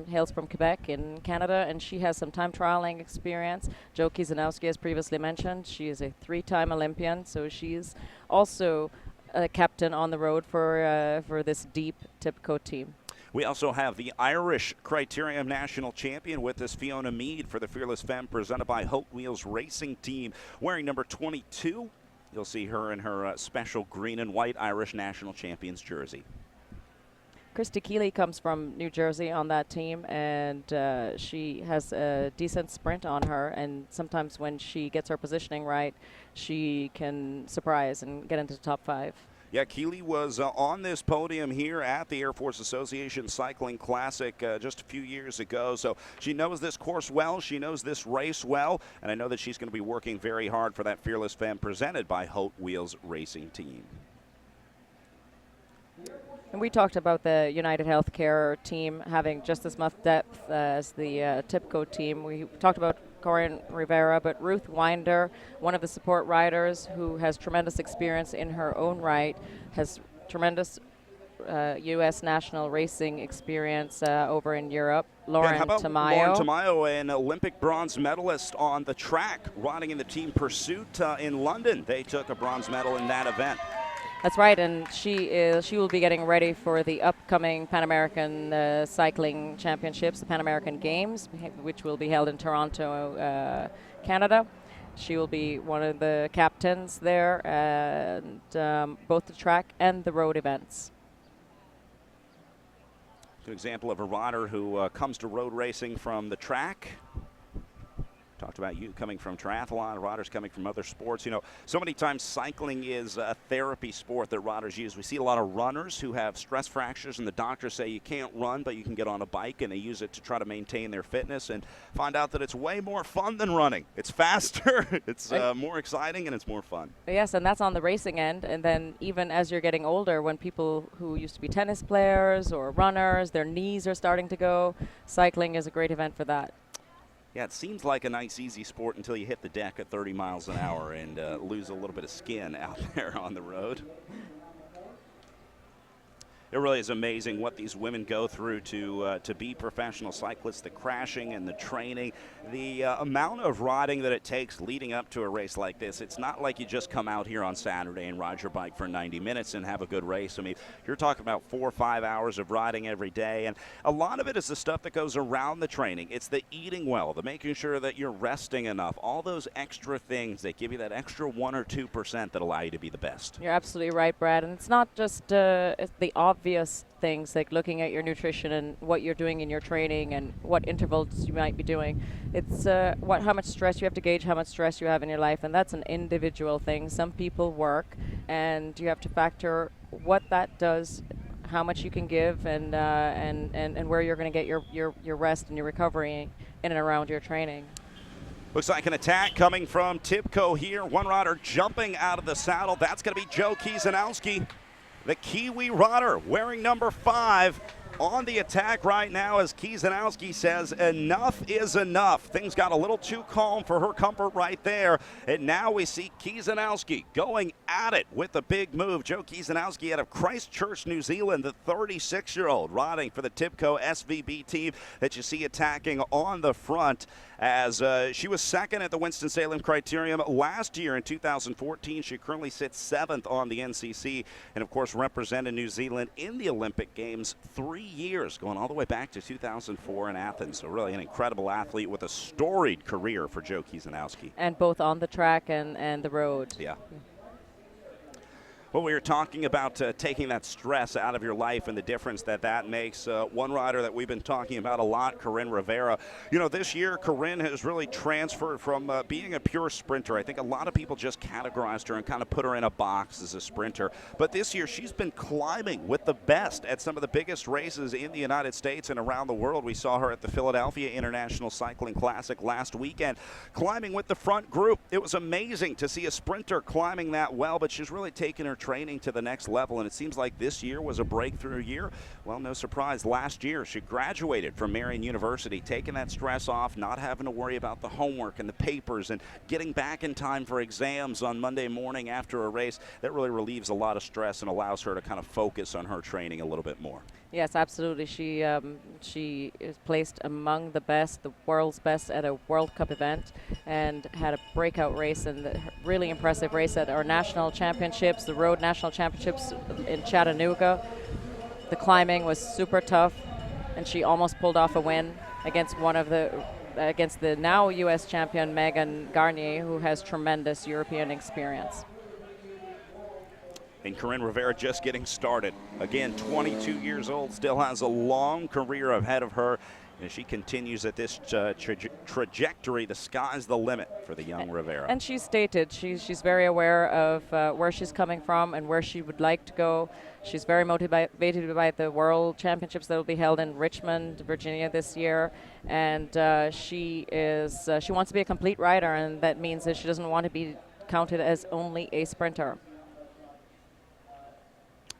hails from Quebec in Canada, and she has some time trialing experience. Joe Kiesanowski, as previously mentioned, she is a 3-time Olympian, so she's also a captain on the road for this deep Tibco team. We also have the Irish Criterium National Champion with us, Fiona Mead, for the Fearless Femme, presented by Hot Wheels Racing Team, wearing number 22. You'll see her in her special green and white Irish National Champions jersey. Christy Keeley comes from New Jersey on that team, and she has a decent sprint on her, and sometimes when she gets her positioning right, she can surprise and get into the top 5. Yeah, Keeley was on this podium here at the Air Force Association Cycling Classic just a few years ago, so she knows this course well, she knows this race well, and I know that she's going to be working very hard for that Fearless Femme presented by Hot Wheels Racing Team. And we talked about the United Healthcare team having just as much depth as the Tibco team. We talked about Corinne Rivera, but Ruth Winder, one of the support riders who has tremendous experience in her own right, has tremendous U.S. national racing experience over in Europe. Lauren Tamayo. Lauren Tamayo, an Olympic bronze medalist on the track, riding in the team pursuit in London. They took a bronze medal in that event. That's right, and she will be getting ready for the upcoming Pan American Cycling Championships, the Pan American Games, which will be held in Toronto, Canada. She will be one of the captains there, and both the track and the road events. An example of a rider who comes to road racing from the track. Talked about you coming from triathlon, riders coming from other sports. You know, so many times cycling is a therapy sport that riders use. We see a lot of runners who have stress fractures, and the doctors say you can't run, but you can get on a bike, and they use it to try to maintain their fitness and find out that it's way more fun than running. It's faster, it's more exciting, and it's more fun. Yes, and that's on the racing end. And then even as you're getting older, when people who used to be tennis players or runners, their knees are starting to go, cycling is a great event for that. Yeah, it seems like a nice, easy sport until you hit the deck at 30 miles an hour and lose a little bit of skin out there on the road. It really is amazing what these women go through to be professional cyclists, the crashing and the training, the amount of riding that it takes leading up to a race like this. It's not like you just come out here on Saturday and ride your bike for 90 minutes and have a good race. I mean, you're talking about 4 or 5 hours of riding every day, and a lot of it is the stuff that goes around the training. It's the eating well, the making sure that you're resting enough, all those extra things that give you that extra 1 or 2% that allow you to be the best. You're absolutely right, Brad, and it's not just it's the obvious obvious things like looking at your nutrition and what you're doing in your training and what intervals you might be doing. It's how much stress you have to gauge, how much stress you have in your life, and that's an individual thing. Some people work, and you have to factor what that does, how much you can give, and where you're going to get your rest and your recovery in and around your training. Looks like an attack coming from Tipco here. One rider jumping out of the saddle. That's going to be Joe Kiesanowski, the Kiwi rider, wearing number 5. On the attack right now, as Kiesanowski says, enough is enough. Things got a little too calm for her comfort right there. And now we see Kiesanowski going at it with the big move. Joe Kiesanowski out of Christchurch, New Zealand, the 36-year-old riding for the Tipco SVB team that you see attacking on the front, as she was second at the Winston-Salem Criterium last year in 2014. She currently sits 7th on the NCC, and of course represented New Zealand in the Olympic Games 3 years, going all the way back to 2004 in Athens. So really an incredible athlete with a storied career for Joe Kiesanowski. And both on the track and the road. Yeah. Well, we were talking about taking that stress out of your life and the difference that makes. One rider that we've been talking about a lot, Corinne Rivera. You know, this year, Corinne has really transferred from being a pure sprinter. I think a lot of people just categorized her and kind of put her in a box as a sprinter. But this year, she's been climbing with the best at some of the biggest races in the United States and around the world. We saw her at the Philadelphia International Cycling Classic last weekend, climbing with the front group. It was amazing to see a sprinter climbing that well, but she's really taken her training to the next level, and it seems like this year was a breakthrough year. Well, no surprise, last year she graduated from Marian University, taking that stress off, not having to worry about the homework and the papers and getting back in time for exams on Monday morning after a race. That really relieves a lot of stress and allows her to kind of focus on her training a little bit more. Yes, absolutely. She is placed among the best, the world's best at a World Cup event, and had a breakout race and a really impressive race at our national championships, the road national championships in Chattanooga. The climbing was super tough, and she almost pulled off a win against against the now U.S. champion Megan Garnier, who has tremendous European experience. And Corinne Rivera just getting started. Again, 22 years old, still has a long career ahead of her. And as she continues at this trajectory, the sky's the limit for the young Rivera. And she stated she's very aware of where she's coming from and where she would like to go. She's very motivated by the World Championships that will be held in Richmond, Virginia this year. And she wants to be a complete rider, and that means that she doesn't want to be counted as only a sprinter.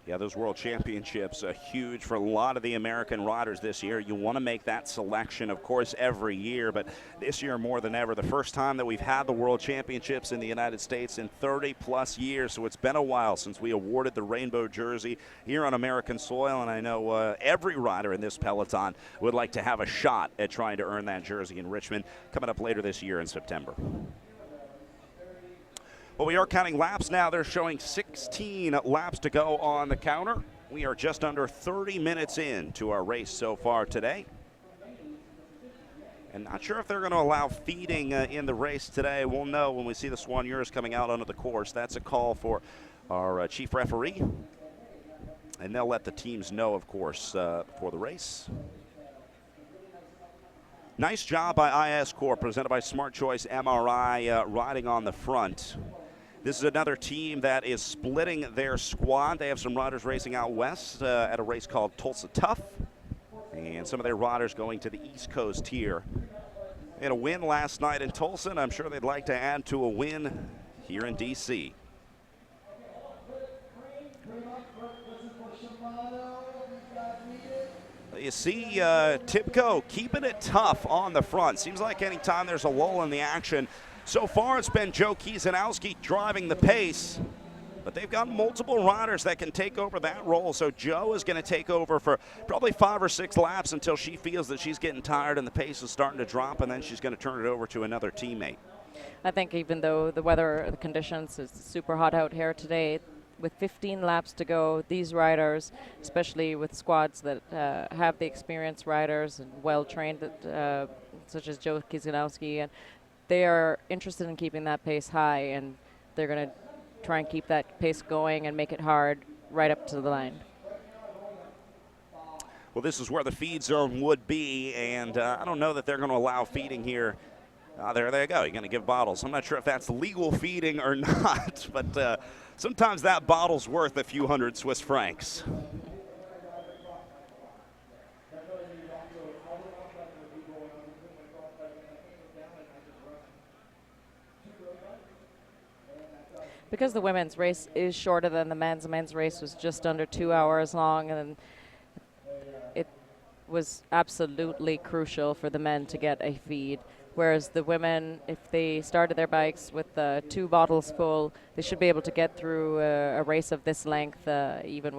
Yeah, those World Championships are huge for a lot of the American riders this year. You want to make that selection, of course, every year, but this year more than ever, the first time that we've had the World Championships in the United States in 30-plus years, so it's been a while since we awarded the rainbow jersey here on American soil, and I know every rider in this peloton would like to have a shot at trying to earn that jersey in Richmond, coming up later this year in September. Well, we are counting laps now. They're showing 16 laps to go on the counter. We are just under 30 minutes in to our race so far today. And not sure if they're going to allow feeding in the race today. We'll know when we see the Soigneurs coming out onto the course. That's a call for our chief referee. And they'll let the teams know, of course, for the race. Nice job by IS Corp, presented by Smart Choice MRI, riding on the front. This is another team that is splitting their squad. They have some riders racing out west at a race called Tulsa Tough. And some of their riders going to the East Coast here. They had a win last night in Tulsa, and I'm sure they'd like to add to a win here in D.C. You see Tipco keeping it tough on the front. Seems like anytime there's a lull in the action. So far, it's been Joe Kiesanowski driving the pace, but they've got multiple riders that can take over that role. So Joe is going to take over for probably 5 or 6 laps until she feels that she's getting tired and the pace is starting to drop, and then she's going to turn it over to another teammate. I think even though the weather, the conditions is super hot out here today, with 15 laps to go, these riders, especially with squads that have the experienced riders and well-trained, such as Joe Kiesanowski, and they are interested in keeping that pace high, and they're going to try and keep that pace going and make it hard right up to the line. Well, this is where the feed zone would be, and I don't know that they're going to allow feeding here. There they go. You're going to give bottles. I'm not sure if that's legal feeding or not, but sometimes that bottle's worth a few hundred Swiss francs. Because the women's race is shorter than the men's race was just under 2 hours long, and it was absolutely crucial for the men to get a feed. Whereas the women, if they started their bikes with 2 bottles full, they should be able to get through a race of this length, even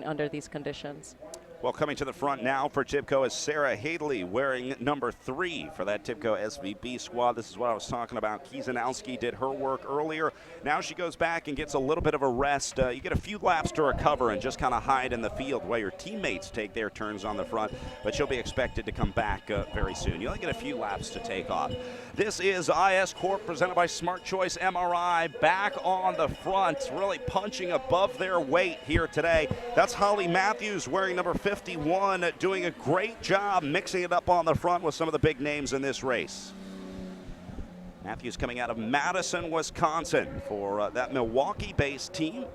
under these conditions. Well, coming to the front now for Tibco is Sarah Hadley, wearing number 3 for that Tibco SVB squad. This is what I was talking about. Kiesanowski did her work earlier. Now she goes back and gets a little bit of a rest. You get a few laps to recover and just kind of hide in the field while your teammates take their turns on the front, but she'll be expected to come back very soon. You only get a few laps to take off. This is IS Corp presented by Smart Choice MRI, back on the front, really punching above their weight here today. That's Holly Matthews wearing number 51, doing a great job mixing it up on the front with some of the big names in this race. Matthews coming out of Madison, Wisconsin for that Milwaukee-based team.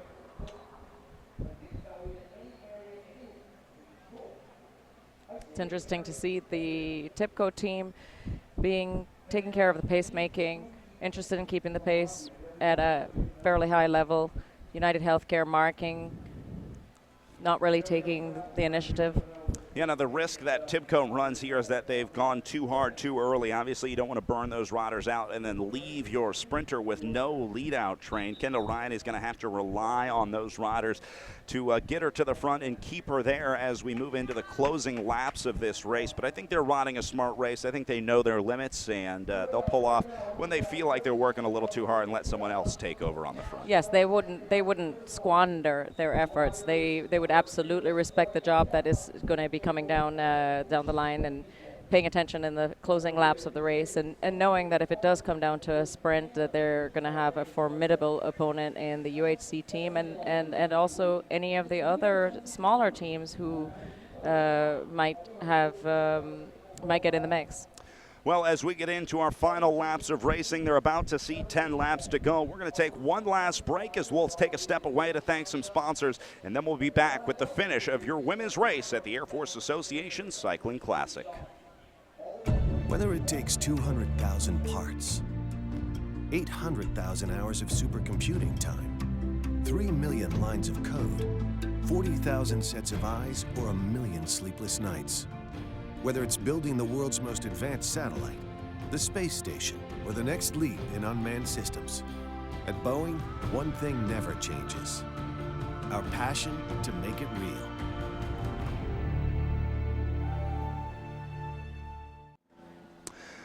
It's interesting to see the Tibco team taking care of the pacemaking, interested in keeping the pace at a fairly high level. United Healthcare marking, not really taking the initiative. Yeah, now the risk that Tibco runs here is that they've gone too hard too early. Obviously, you don't want to burn those riders out and then leave your sprinter with no lead-out train. Kendall Ryan is going to have to rely on those riders to get her to the front and keep her there as we move into the closing laps of this race. But I think they're riding a smart race. I think they know their limits, and they'll pull off when they feel like they're working a little too hard and let someone else take over on the front. Yes, they wouldn't squander their efforts. They would absolutely respect the job that is going to be coming down the line, and paying attention in the closing laps of the race, and knowing that if it does come down to a sprint, that they're going to have a formidable opponent in the UHC team, and also any of the other smaller teams who might get in the mix. Well, as we get into our final laps of racing, they're about to see 10 laps to go. We're going to take one last break as we'll take a step away to thank some sponsors, and then we'll be back with the finish of your women's race at the Air Force Association Cycling Classic. Whether it takes 200,000 parts, 800,000 hours of supercomputing time, 3 million lines of code, 40,000 sets of eyes, or 1 million sleepless nights. Whether it's building the world's most advanced satellite, the space station, or the next leap in unmanned systems, at Boeing, one thing never changes: our passion to make it real.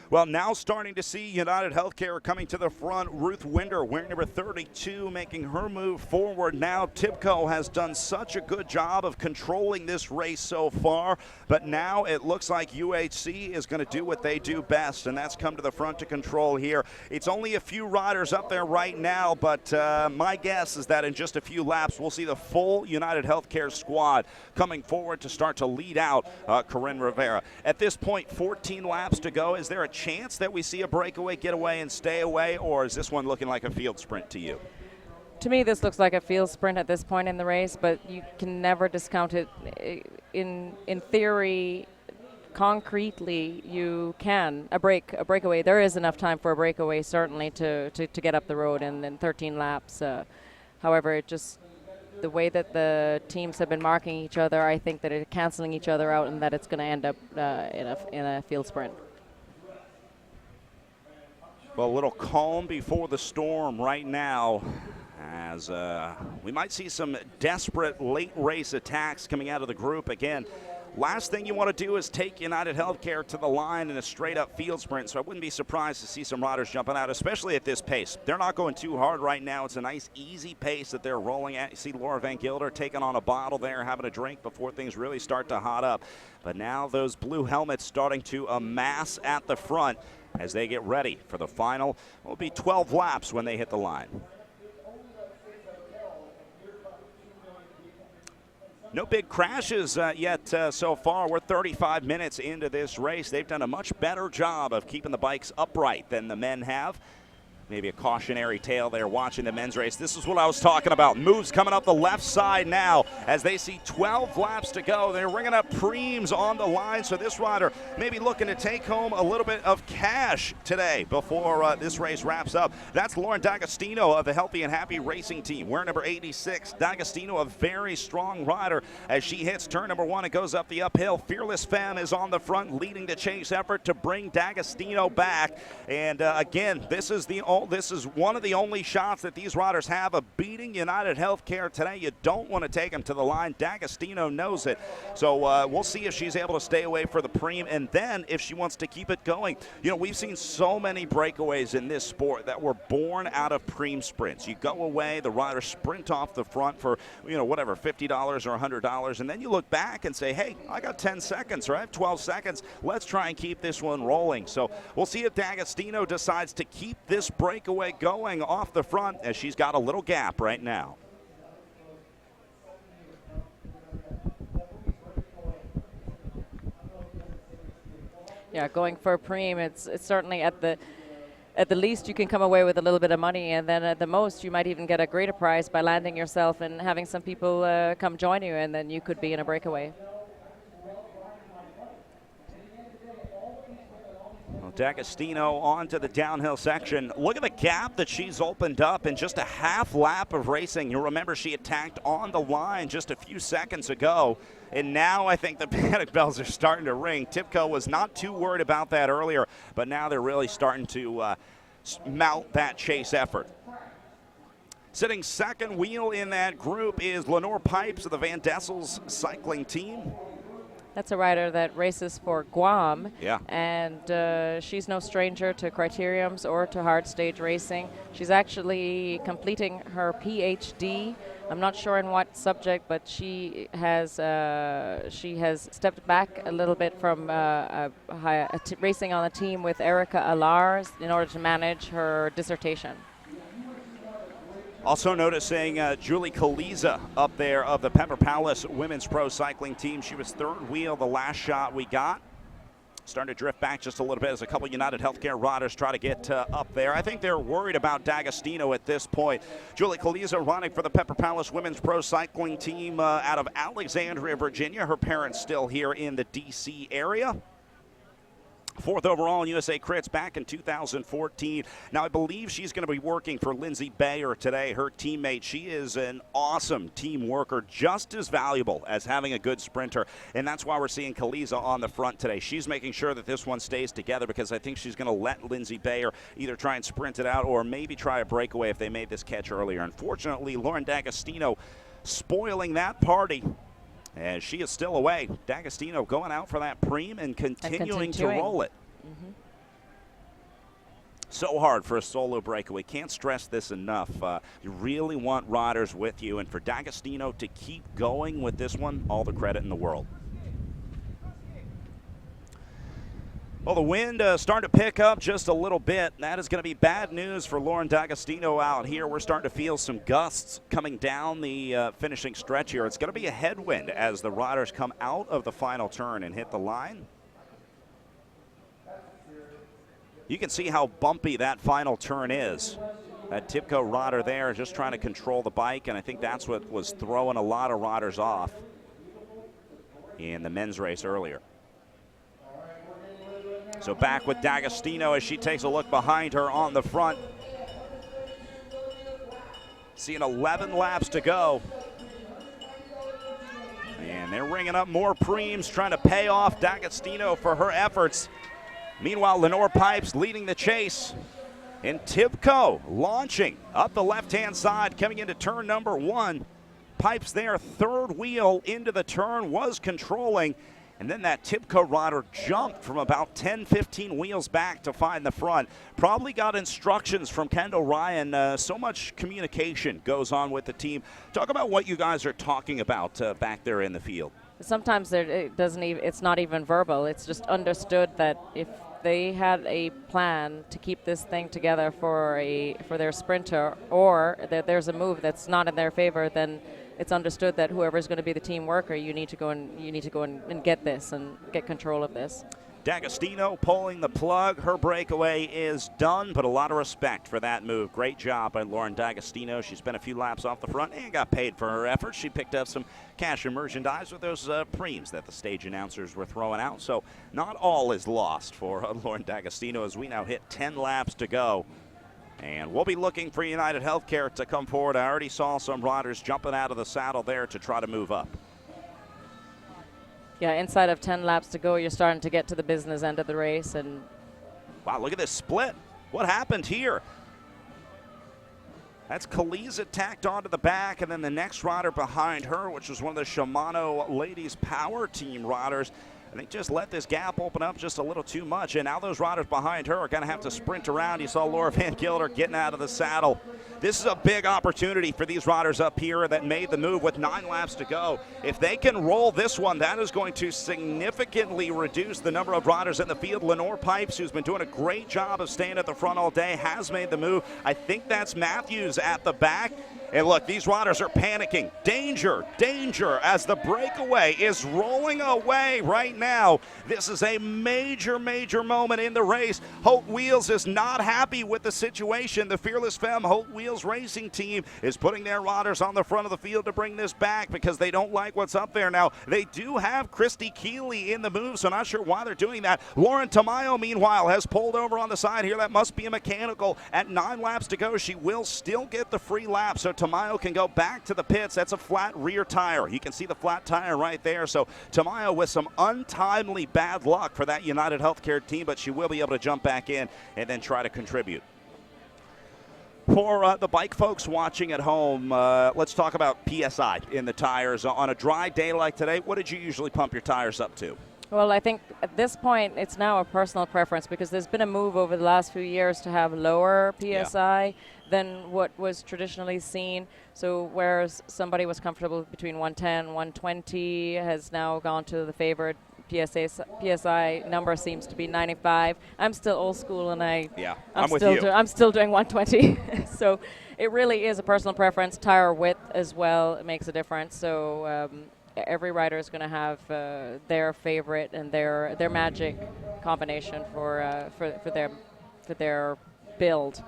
Well, now starting to see United Healthcare coming to the front. Ruth Winder wearing number 32, making her move forward now. Tibco has done such a good job of controlling this race so far, but now it looks like UHC is going to do what they do best, and that's come to the front to control here. It's only a few riders up there right now, but my guess is that in just a few laps, we'll see the full United Healthcare squad coming forward to start to lead out Corinne Rivera. At this point, 14 laps to go. Is there a chance that we see a breakaway, get away, and stay away, or is this one looking like a field sprint to you? To me, this looks like a field sprint at this point in the race, but you can never discount it. In theory, concretely, you can. A breakaway, there is enough time for a breakaway, certainly, to get up the road in 13 laps. However, the way that the teams have been marking each other, I think that it's canceling each other out, and that it's going to end up in a field sprint. Well, a little calm before the storm right now, as we might see some desperate late race attacks coming out of the group. Again, last thing you want to do is take United Healthcare to the line in a straight-up field sprint, so I wouldn't be surprised to see some riders jumping out, especially at this pace. They're not going too hard right now. It's a nice, easy pace that they're rolling at. You see Laura Van Gilder taking on a bottle there, having a drink before things really start to hot up. But now those blue helmets starting to amass at the front as they get ready for the final. It'll be 12 laps when they hit the line. No big crashes yet so far. We're 35 minutes into this race. They've done a much better job of keeping the bikes upright than the men have. Maybe a cautionary tale there watching the men's race. This is what I was talking about. Moves coming up the left side now as they see 12 laps to go. They're ringing up preems on the line, so this rider may be looking to take home a little bit of cash today before this race wraps up. That's Lauren D'Agostino of the Healthy and Happy Racing Team. We're number 86. D'Agostino, a very strong rider as she hits turn number 1 and goes up the uphill. Fearless Femme is on the front leading the chase effort to bring D'Agostino back. And again, this is one of the only shots that these riders have of beating United Healthcare today. You don't want to take them to the line. D'Agostino knows it. So we'll see if she's able to stay away for the preem, and then if she wants to keep it going. You know, we've seen so many breakaways in this sport that were born out of preem sprints. You go away, the riders sprint off the front for, you know, whatever, $50 or $100, and then you look back and say, hey, I got 10 seconds or I have 12 seconds. Let's try and keep this one rolling. So we'll see if D'Agostino decides to keep this breakaway going off the front as she's got a little gap right now. Yeah, going for a preem, it's certainly at the least you can come away with a little bit of money, and then at the most you might even get a greater prize by landing yourself and having some people come join you, and then you could be in a breakaway. Well, D'Agostino onto the downhill section. Look at the gap that she's opened up in just a half lap of racing. You'll remember she attacked on the line just a few seconds ago, and now I think the panic bells are starting to ring. Tipco was not too worried about that earlier, but now they're really starting to mount that chase effort. Sitting second wheel in that group is Lenore Pipes of the Van Dessels cycling team. That's a rider that races for Guam. Yeah. And she's no stranger to criteriums or to hard stage racing. She's actually completing her PhD. I'm not sure in what subject, but she has stepped back a little bit from racing on a team with Erica Alars in order to manage her dissertation. Also noticing Julie Kaliza up there of the Pepper Palace Women's Pro Cycling Team. She was third wheel the last shot we got. Starting to drift back just a little bit as a couple United Healthcare riders try to get up there. I think they're worried about D'Agostino at this point. Julie Kaliza running for the Pepper Palace Women's Pro Cycling Team out of Alexandria, Virginia. Her parents still here in the D.C. area. Fourth overall in USA Crits back in 2014. Now, I believe she's going to be working for Lindsay Bayer today, her teammate. She is an awesome team worker, just as valuable as having a good sprinter, and that's why we're seeing Kaliza on the front today. She's making sure that this one stays together because I think she's going to let Lindsay Bayer either try and sprint it out or maybe try a breakaway if they made this catch earlier. Unfortunately, Lauren D'Agostino spoiling that party, as she is still away. D'Agostino going out for that preem and continuing to roll it. Mm-hmm. So hard for a solo breakaway. Can't stress this enough. You really want riders with you, and for D'Agostino to keep going with this one, all the credit in the world. Well, the wind starting to pick up just a little bit. That is going to be bad news for Lauren D'Agostino out here. We're starting to feel some gusts coming down the finishing stretch here. It's going to be a headwind as the riders come out of the final turn and hit the line. You can see how bumpy that final turn is. That Tipco rider there just trying to control the bike, and I think that's what was throwing a lot of riders off in the men's race earlier. So back with D'Agostino as she takes a look behind her on the front. Seeing 11 laps to go. And they're ringing up more preems, trying to pay off D'Agostino for her efforts. Meanwhile, Lenore Pipes leading the chase. And Tipco launching up the left-hand side, coming into turn number 1. Pipes there, third wheel into the turn, was controlling. And then that Tipco rider jumped from about 10, 15 wheels back to find the front. Probably got instructions from Kendall Ryan. So much communication goes on with the team. Talk about what you guys are talking about back there in the field. Sometimes it's not even verbal. It's just understood that if they had a plan to keep this thing together for their sprinter, or that there's a move that's not in their favor, then it's understood that whoever's going to be the team worker, you need to go and get this and get control of this. D'Agostino pulling the plug. Her breakaway is done, but a lot of respect for that move. Great job by Lauren D'Agostino. She spent a few laps off the front and got paid for her efforts. She picked up some cash and merchandise with those preems that the stage announcers were throwing out. So not all is lost for Lauren D'Agostino as we now hit 10 laps to go. And we'll be looking for United Healthcare to come forward. I already saw some riders jumping out of the saddle there to try to move up. Yeah, inside of 10 laps to go, you're starting to get to the business end of the race. And wow, look at this split. What happened here? That's Kaliza tacked onto the back, and then the next rider behind her, which was one of the Shimano Ladies Power Team riders, and they just let this gap open up just a little too much. And now those riders behind her are going to have to sprint around. You saw Laura Van Gilder getting out of the saddle. This is a big opportunity for these riders up here that made the move with 9 laps to go. If they can roll this one, that is going to significantly reduce the number of riders in the field. Lenore Pipes, who's been doing a great job of staying at the front all day, has made the move. I think that's Matthews at the back. And look, these riders are panicking. Danger, danger, as the breakaway is rolling away right now. This is a major, major moment in the race. Holt Wheels is not happy with the situation. The Fearless Femme Holt Wheels racing team is putting their riders on the front of the field to bring this back because they don't like what's up there. Now, they do have Christy Keeley in the move, so not sure why they're doing that. Lauren Tamayo, meanwhile, has pulled over on the side here. That must be a mechanical. At 9 laps to go, she will still get the free lap, so Tamayo can go back to the pits. That's a flat rear tire. You can see the flat tire right there. So Tamayo with some untimely bad luck for that United Healthcare team, but she will be able to jump back in and then try to contribute. For the bike folks watching at home, let's talk about PSI in the tires. On a dry day like today, what did you usually pump your tires up to? Well, I think at this point it's now a personal preference because there's been a move over the last few years to have lower PSI than what was traditionally seen. So whereas somebody was comfortable between 110, 120 has now gone to the favored PSI number seems to be 95. I'm still old school and I'm still doing 120. So it really is a personal preference. Tire width as well, it makes a difference. So every rider is going to have their favorite and their magic combination for their build.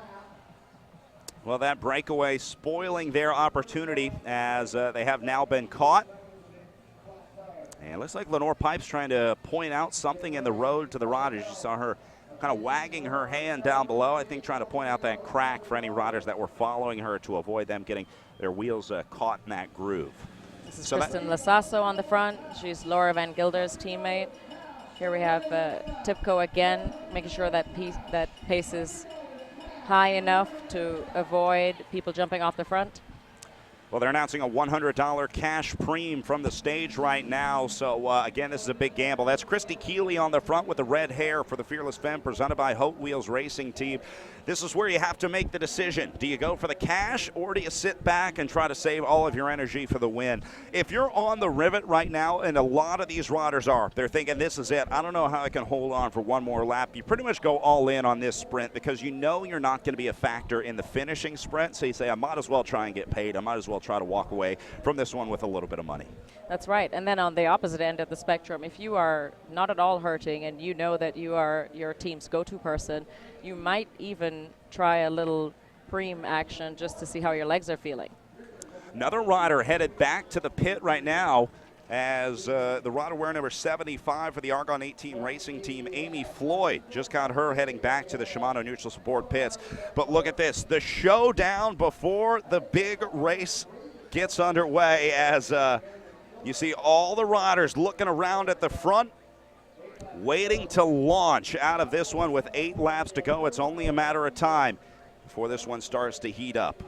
Well, that breakaway spoiling their opportunity as they have now been caught. And it looks like Lenore Pipes trying to point out something in the road to the riders. You saw her kind of wagging her hand down below, I think trying to point out that crack for any riders that were following her to avoid them getting their wheels caught in that groove. This is Kristen Lasasso on the front. She's Laura Van Gilder's teammate. Here we have Tipco again, making sure that pace is high enough to avoid people jumping off the front. Well, they're announcing a $100 cash preem from the stage right now. So, again, this is a big gamble. That's Christy Keeley on the front with the red hair for the Fearless Femme, presented by Holt Wheels Racing Team. This is where you have to make the decision. Do you go for the cash or do you sit back and try to save all of your energy for the win? If you're on the rivet right now, and a lot of these riders are, they're thinking this is it. I don't know how I can hold on for one more lap. You pretty much go all in on this sprint because you know you're not going to be a factor in the finishing sprint. So you say, I might as well try and get paid. I might as well try to walk away from this one with a little bit of money. That's right. And then on the opposite end of the spectrum, if you are not at all hurting and you know that you are your team's go-to person, you might even try a little preem action just to see how your legs are feeling. Another rider headed back to the pit right now as the rider wearing number 75 for the Argon 18 Racing Team, Amy Floyd, just got her heading back to the Shimano Neutral Support pits. But look at this, the showdown before the big race gets underway as you see all the riders looking around at the front, waiting to launch out of this one with 8 laps to go. It's only a matter of time before this one starts to heat up.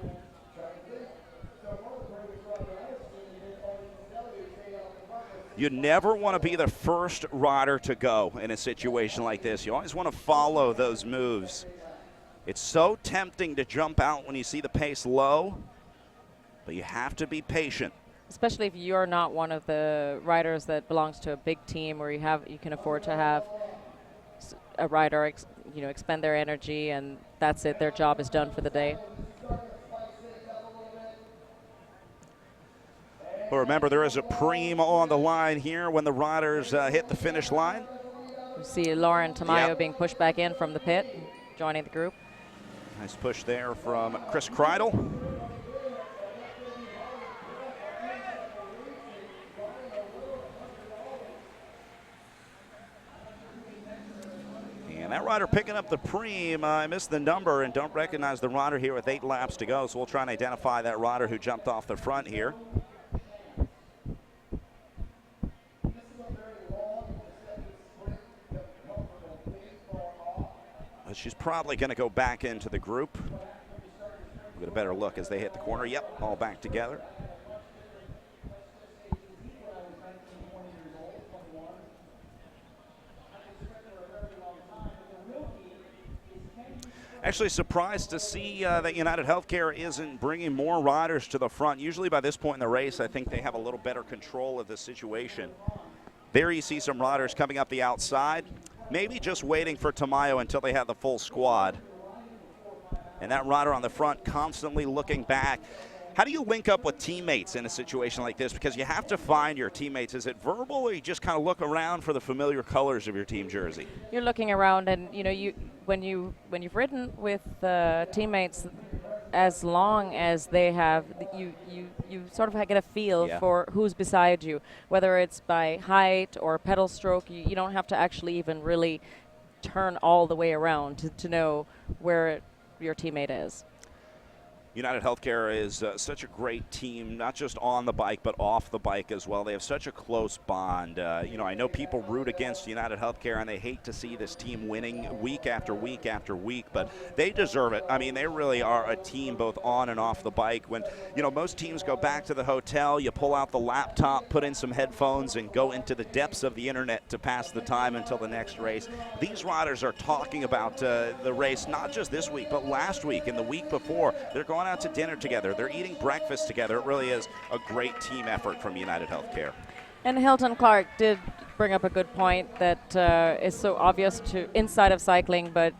You never want to be the first rider to go in a situation like this. You always want to follow those moves. It's so tempting to jump out when you see the pace low, but you have to be patient. Especially if you're not one of the riders that belongs to a big team where you can afford to have a rider expend their energy and that's it, their job is done for the day. Well, remember, there is a preem on the line here when the riders hit the finish line. You see Lauren Tamayo being pushed back in from the pit, joining the group. Nice push there from Chris Kreidel. And that rider picking up the preem. I missed the number and don't recognize the rider here with 8 laps to go, so we'll try and identify that rider who jumped off the front here. She's probably going to go back into the group. We'll get a better look as they hit the corner. Yep, all back together. Actually surprised to see that United Healthcare isn't bringing more riders to the front. Usually by this point in the race, I think they have a little better control of the situation. There you see some riders coming up the outside. Maybe just waiting for Tamayo until they have the full squad. And that rider on the front constantly looking back. How do you link up with teammates in a situation like this? Because you have to find your teammates. Is it verbal, or you just kind of look around for the familiar colors of your team jersey? You're looking around, and when you've ridden with teammates as long as they have, you sort of get a feel for who's beside you, whether it's by height or pedal stroke. You don't have to actually even really turn all the way around to know where your teammate is. United Healthcare is such a great team, not just on the bike, but off the bike as well. They have such a close bond. I know people root against United Healthcare, and they hate to see this team winning week after week after week, but they deserve it. I mean, they really are a team both on and off the bike. When, most teams go back to the hotel, you pull out the laptop, put in some headphones, and go into the depths of the internet to pass the time until the next race. These riders are talking about the race, not just this week, but last week and the week before. They're going out to dinner together. They're eating breakfast together. It really is a great team effort from United Healthcare. And Hilton Clark did bring up a good point that is so obvious to inside of cycling, but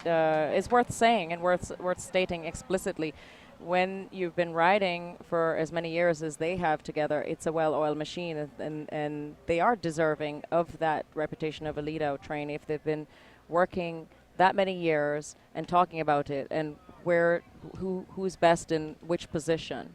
is worth saying and worth stating explicitly. When you've been riding for as many years as they have together, it's a well-oiled machine, and they are deserving of that reputation of a lead-out train if they've been working that many years and talking about it and who's best in which position.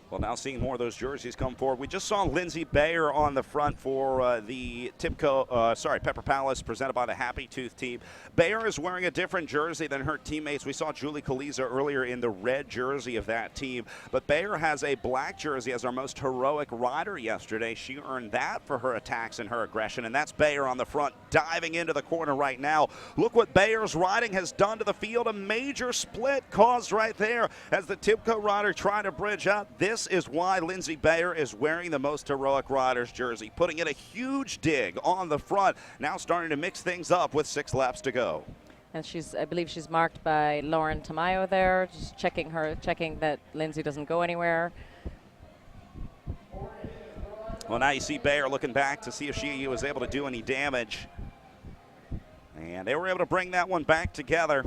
Well, now seeing more of those jerseys come forward. We just saw Lindsay Bayer on the front for the Pepper Palace, presented by the Happy Tooth team. Bayer is wearing a different jersey than her teammates. We saw Julie Kaliza earlier in the red jersey of that team, but Bayer has a black jersey as our most heroic rider yesterday. She earned that for her attacks and her aggression, and that's Bayer on the front, diving into the corner right now. Look what Bayer's riding has done to the field. A major split caused right there as the Tibco rider trying to bridge out. This is why Lindsay Bayer is wearing the most heroic riders jersey, putting in a huge dig on the front, now starting to mix things up with 6 laps to go. And I believe she's marked by Lauren Tamayo there, just checking that Lindsay doesn't go anywhere. Well, now you see Bayer looking back to see if she was able to do any damage. And they were able to bring that one back together.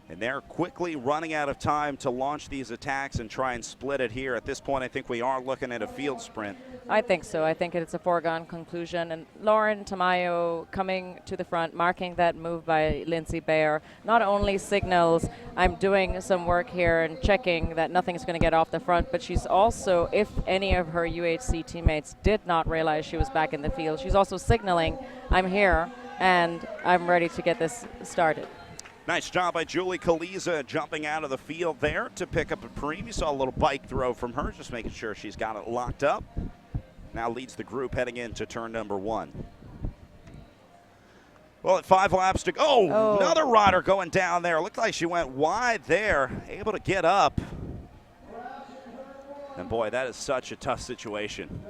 And they're quickly running out of time to launch these attacks and try and split it here. At this point, I think we are looking at a field sprint. I think so. I think it's a foregone conclusion. And Lauren Tamayo coming to the front, marking that move by Lindsay Bayer, not only signals I'm doing some work here and checking that nothing's going to get off the front, but she's also, if any of her UHC teammates did not realize she was back in the field, she's also signaling I'm here and I'm ready to get this started. Nice job by Julie Kaliza jumping out of the field there to pick up a preem. You saw a little bike throw from her, just making sure she's got it locked up. Now leads the group heading into turn number 1. Well, at 5 laps to go, another rider going down there. Looked like she went wide there, able to get up. And boy, that is such a tough situation.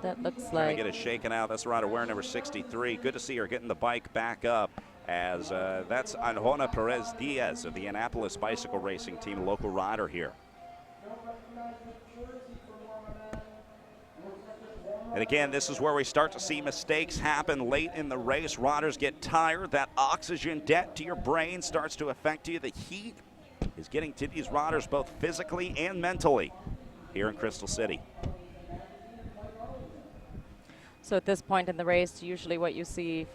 That looks trying like to get it shaken out. That's the rider wearing number 63. Good to see her getting the bike back up, as that's Anjona Perez Diaz of the Annapolis Bicycle Racing Team, local rider here. And again, this is where we start to see mistakes happen late in the race. Riders get tired. That oxygen debt to your brain starts to affect you. The heat is getting to these riders both physically and mentally here in Crystal City. So at this point in the race, usually what you see,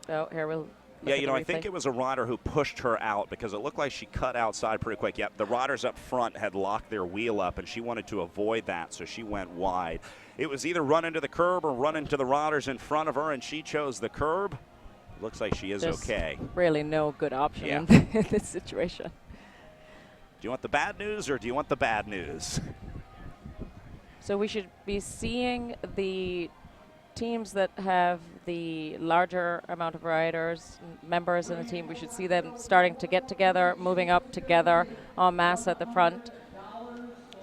here we'll. Yeah, you know, I think it was a rider who pushed her out because it looked like she cut outside pretty quick. Yep, the riders up front had locked their wheel up, and she wanted to avoid that, so she went wide. It was either run into the curb or run into the riders in front of her, and she chose the curb. Looks like she is There's okay. Really no good option Yeah. in this situation. Do you want the bad news or do you want the bad news? So we should be seeing the teams that have the larger amount of riders, members in the team, we should see them starting to get together, moving up together en masse at the front.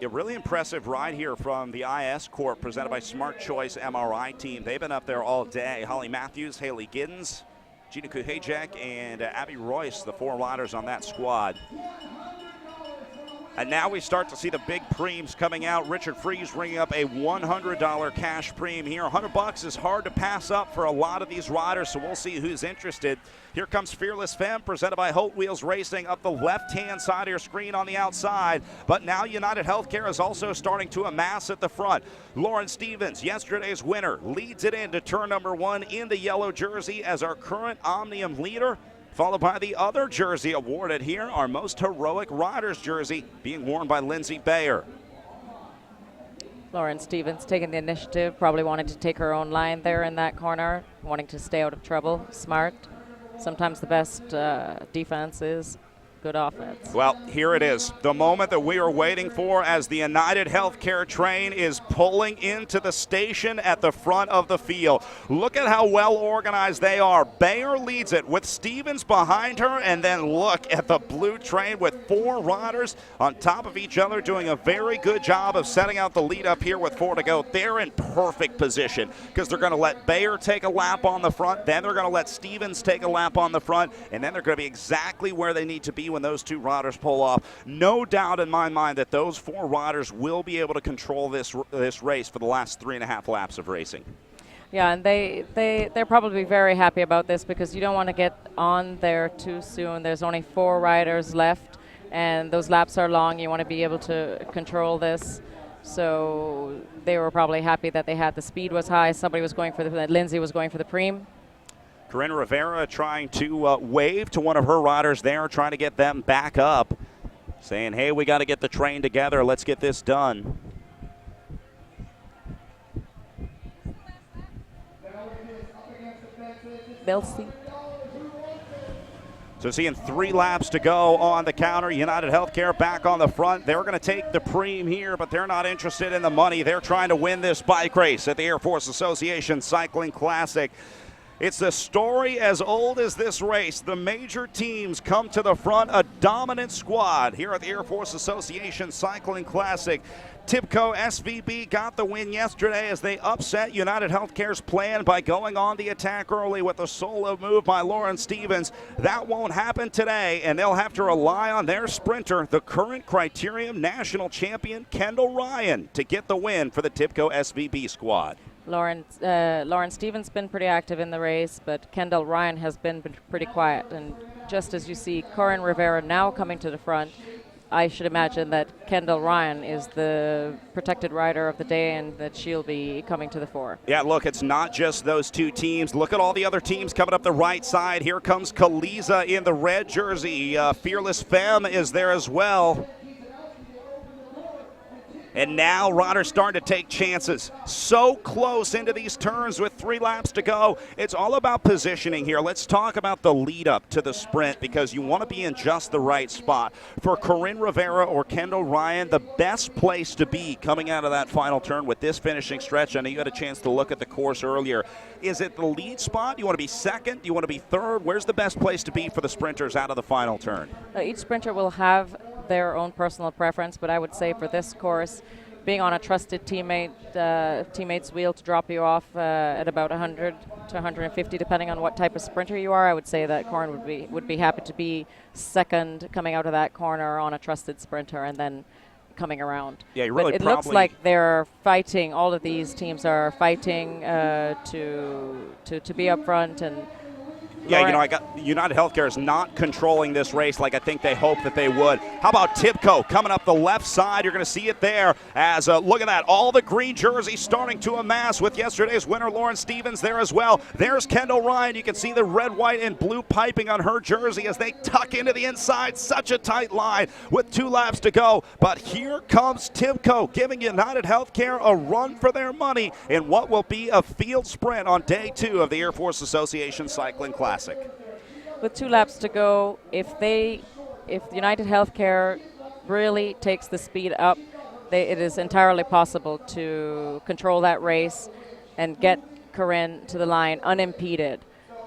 A really impressive ride here from the IS Corp presented by Smart Choice MRI team. They've been up there all day. Holly Matthews, Haley Giddens, Gina Kuhajek, and Abby Royce, the 4 riders on that squad. And now we start to see the big preems coming out. Richard Freeze ringing up a $100 cash preem here. $100 is hard to pass up for a lot of these riders, so we'll see who's interested. Here comes Fearless Femme, presented by Holt Wheels Racing, up the left-hand side of your screen on the outside. But now United Healthcare is also starting to amass at the front. Lauren Stevens, yesterday's winner, leads it into turn number 1 in the yellow jersey as our current Omnium leader, followed by the other jersey awarded here, our Most Heroic Riders jersey, being worn by Lindsay Bayer. Lauren Stevens taking the initiative, probably wanted to take her own line there in that corner, wanting to stay out of trouble. Smart. Sometimes the best defense is good offense. Well, here it is, the moment that we are waiting for as the United Healthcare train is pulling into the station at the front of the field. Look at how well organized they are. Bayer leads it with Stevens behind her, and then look at the blue train with 4 riders on top of each other doing a very good job of setting out the lead up here with 4 to go. They're in perfect position because they're going to let Bayer take a lap on the front, then they're going to let Stevens take a lap on the front, and then they're going to be exactly where they need to be when those 2 riders pull off. No doubt in my mind that those 4 riders will be able to control this race for the last 3.5 laps of racing. Yeah, and they're probably very happy about this because you don't want to get on there too soon. There's only 4 riders left, and those laps are long. You want to be able to control this. So they were probably happy that they had the speed was high. Somebody was going for Lindsay was going for the preem. Corinne Rivera trying to wave to one of her riders there, trying to get them back up, saying, hey, we got to get the train together. Let's get this done. They'll see. So seeing 3 laps to go on the counter. United Healthcare back on the front. They're going to take the preem here, but they're not interested in the money. They're trying to win this bike race at the Air Force Association Cycling Classic. It's the story as old as this race. The major teams come to the front, a dominant squad here at the Air Force Association Cycling Classic. TIBCO SVB got the win yesterday as they upset United Healthcare's plan by going on the attack early with a solo move by Lauren Stevens. That won't happen today, and they'll have to rely on their sprinter, the current Criterium National Champion, Kendall Ryan, to get the win for the TIBCO SVB squad. Lauren Stevens been pretty active in the race, but Kendall Ryan has been pretty quiet. And just as you see Corinne Rivera now coming to the front, I should imagine that Kendall Ryan is the protected rider of the day and that she'll be coming to the fore. Yeah, look, it's not just those 2 teams. Look at all the other teams coming up the right side. Here comes Kaliza in the red jersey. Fearless Femme is there as well. And now riders starting to take chances. So close into these turns with 3 laps to go. It's all about positioning here. Let's talk about the lead up to the sprint because you want to be in just the right spot. For Corinne Rivera or Kendall Ryan, the best place to be coming out of that final turn with this finishing stretch, I know you had a chance to look at the course earlier. Is it the lead spot? You want to be second? You want to be third? Where's the best place to be for the sprinters out of the final turn? Each sprinter will have their own personal preference, but I would say for this course, being on a trusted teammate's wheel to drop you off at about 100 to 150, depending on what type of sprinter you are, I would say that Corin would be happy to be second coming out of that corner on a trusted sprinter, and then coming around. Yeah, you really but it looks like they're fighting. All of these teams are fighting to be up front. And yeah, you know, United Healthcare is not controlling this race like I think they hoped that they would. How about Tipco coming up the left side? You're going to see it there as, look at that, all the green jerseys starting to amass with yesterday's winner, Lauren Stevens, there as well. There's Kendall Ryan. You can see the red, white, and blue piping on her jersey as they tuck into the inside. Such a tight line with 2 laps to go. But here comes Tipco, giving United Healthcare a run for their money in what will be a field sprint on day 2 of the Air Force Association Cycling Classic. With 2 laps to go, if United Healthcare really takes the speed up, it is entirely possible to control that race and get Corinne to the line unimpeded.